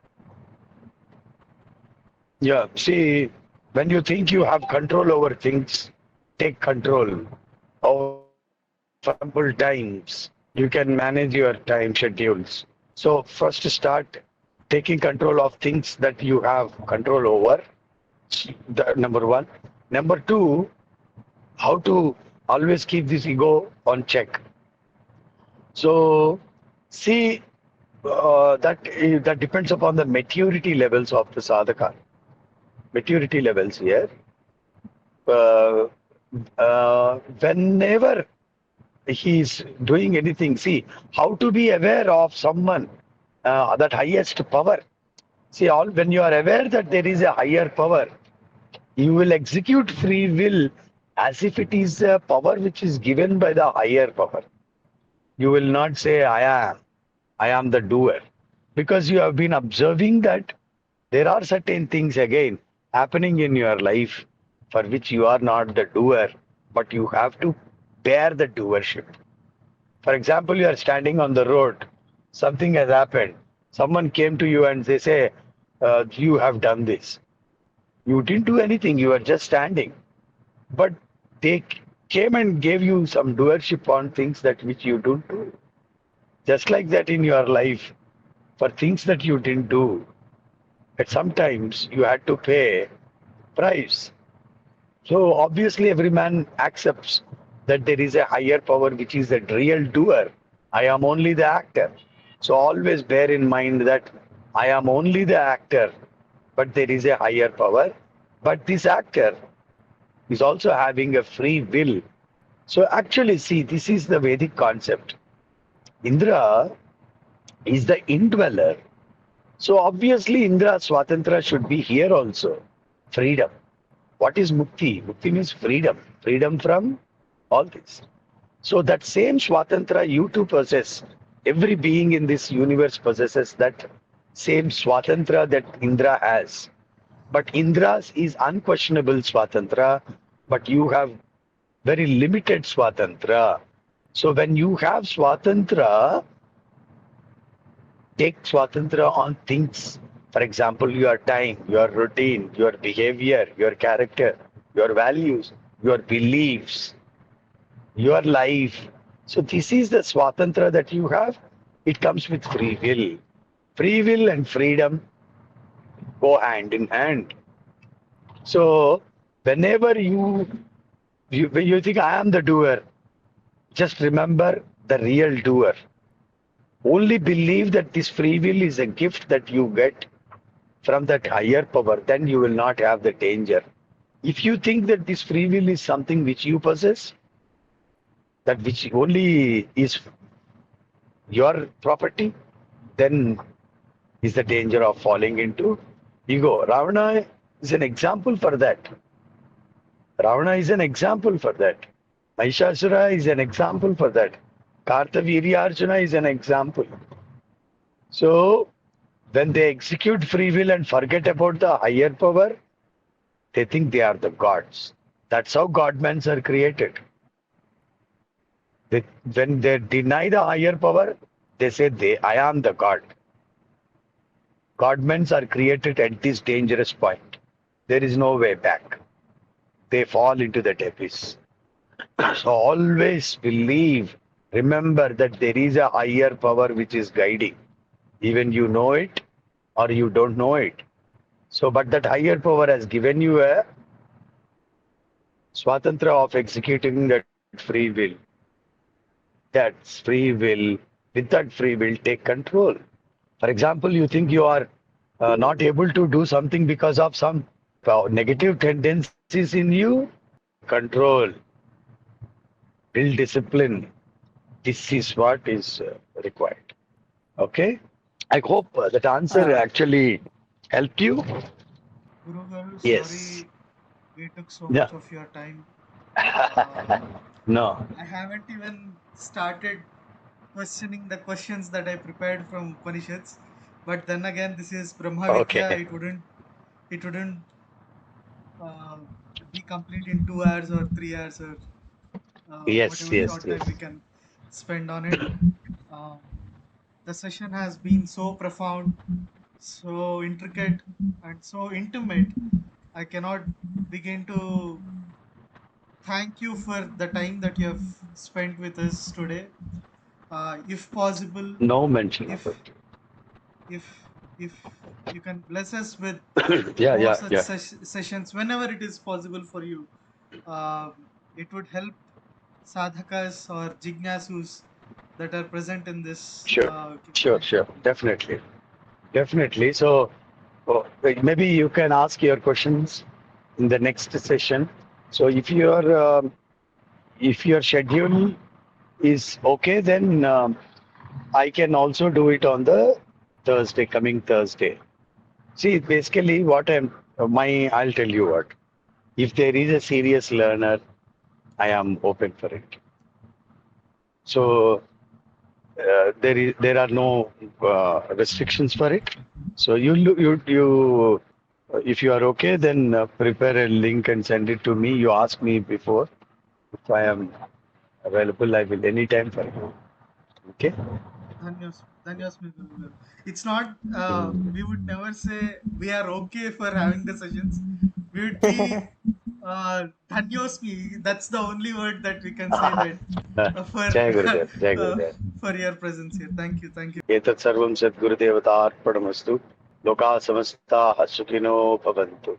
Yeah, see, when you think you have control over things, take control. Over example, times. You can manage your time schedules. So first start taking control of things that you have control over. Number one. Number two, how to always keep this ego on check. So see, that depends upon the maturity levels of the sadhaka. Maturity levels here. Uh, Whenever he's doing anything, see how to be aware of someone, that highest power. See, all when you are aware that there is a higher power, you will execute free will as if it is a power which is given by the higher power. You will not say, I am the doer. Because you have been observing that there are certain things again happening in your life for which you are not the doer, but you have to bear the doership. For example, you are standing on the road, something has happened. Someone came to you and they say, you have done this. You didn't do anything, you were just standing. But they came and gave you some doership on things that which you don't do. Just like that in your life, for things that you didn't do, at sometimes you had to pay price. So obviously every man accepts that there is a higher power which is the real doer. I am only the actor. So always bear in mind that I am only the actor, but there is a higher power. But this actor is also having a free will. So actually, see, this is the Vedic concept. Indra is the indweller. So obviously, Indra Swatantra should be here also. Freedom. What is Mukti? Mukti means freedom. Freedom from all this. So that same Swatantra you too possess. Every being in this universe possesses that same Swatantra that Indra has. But Indra's is unquestionable Swatantra, but you have very limited Swatantra. So when you have Swatantra, take Swatantra on things. For example, your time, your routine, your behavior, your character, your values, your beliefs, your life. So this is the Swatantra that you have. It comes with free will. Free will and freedom go hand in hand. So whenever when you think I am the doer, just remember the real doer. Only believe that this free will is a gift that you get from that higher power, then you will not have the danger. If you think that this free will is something which you possess, that which only is your property, then is the danger of falling into ego. Ravana is an example for that. Ravana is an example for that. Mahishasura is an example for that. Kartavirya is an example. So, when they execute free will and forget about the higher power, they think they are the gods. That's how godmans are created. When they deny the higher power, they say I am the god. Godmans are created at this dangerous point. There is no way back. They fall into that abyss. So always believe, remember that there is a higher power which is guiding. Even you know it or you don't know it. So, but that higher power has given you a swatantra of executing that free will. That's free will. With that free will, take control. For example, you think you are not able to do something because of some negative tendencies in you. Control, build discipline. This is what is required. Okay? I hope that answer actually helped you. Guru Garu, Yes. sorry we took so Yeah. much of your time. No. I haven't even started questioning the questions that I prepared from Upanishads. But then again, this is Brahma Vidya. Okay. It wouldn't uh, be complete in 2 hours or 3 hours or Yes, whatever yes, short yes. time we can spend on it. Um, the session has been so profound, so intricate, and so intimate. I cannot begin to thank you for the time that you have spent with us today. If possible, No mention of if it. if if you can bless us with Yeah, more yeah, such yeah. sessions whenever it is possible for you, it would help sadhakas or jignasus that are present in this Sure, sure, sure. Definitely. Definitely. So maybe you can ask your questions in the next session. So if your schedule is okay, then I can also do it on the coming Thursday. See, basically, I'll tell you what. If there is a serious learner, I am open for it. So there are no restrictions for it. So if you are okay, then prepare a link and send it to me. You ask me before. If I am available, I will anytime for you. Okay. Dhanyas, Guru Garu. It's not, we would never say we are okay for having the sessions. We would be Dhanyosmi. That's the only word that we can say that Jai Gurudev. Jai uh, Gurudev. for your presence here. Thank you. Thank you. एतत् सर्वं सद्गुरुदेवतार्पणमस्तु लोकाः समस्ताः सुखिनो भवन्तु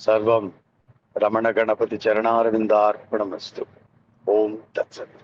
सर्वं रमणगणपतिचरणारविन्दार्पणमस्तु ओम तत्सत्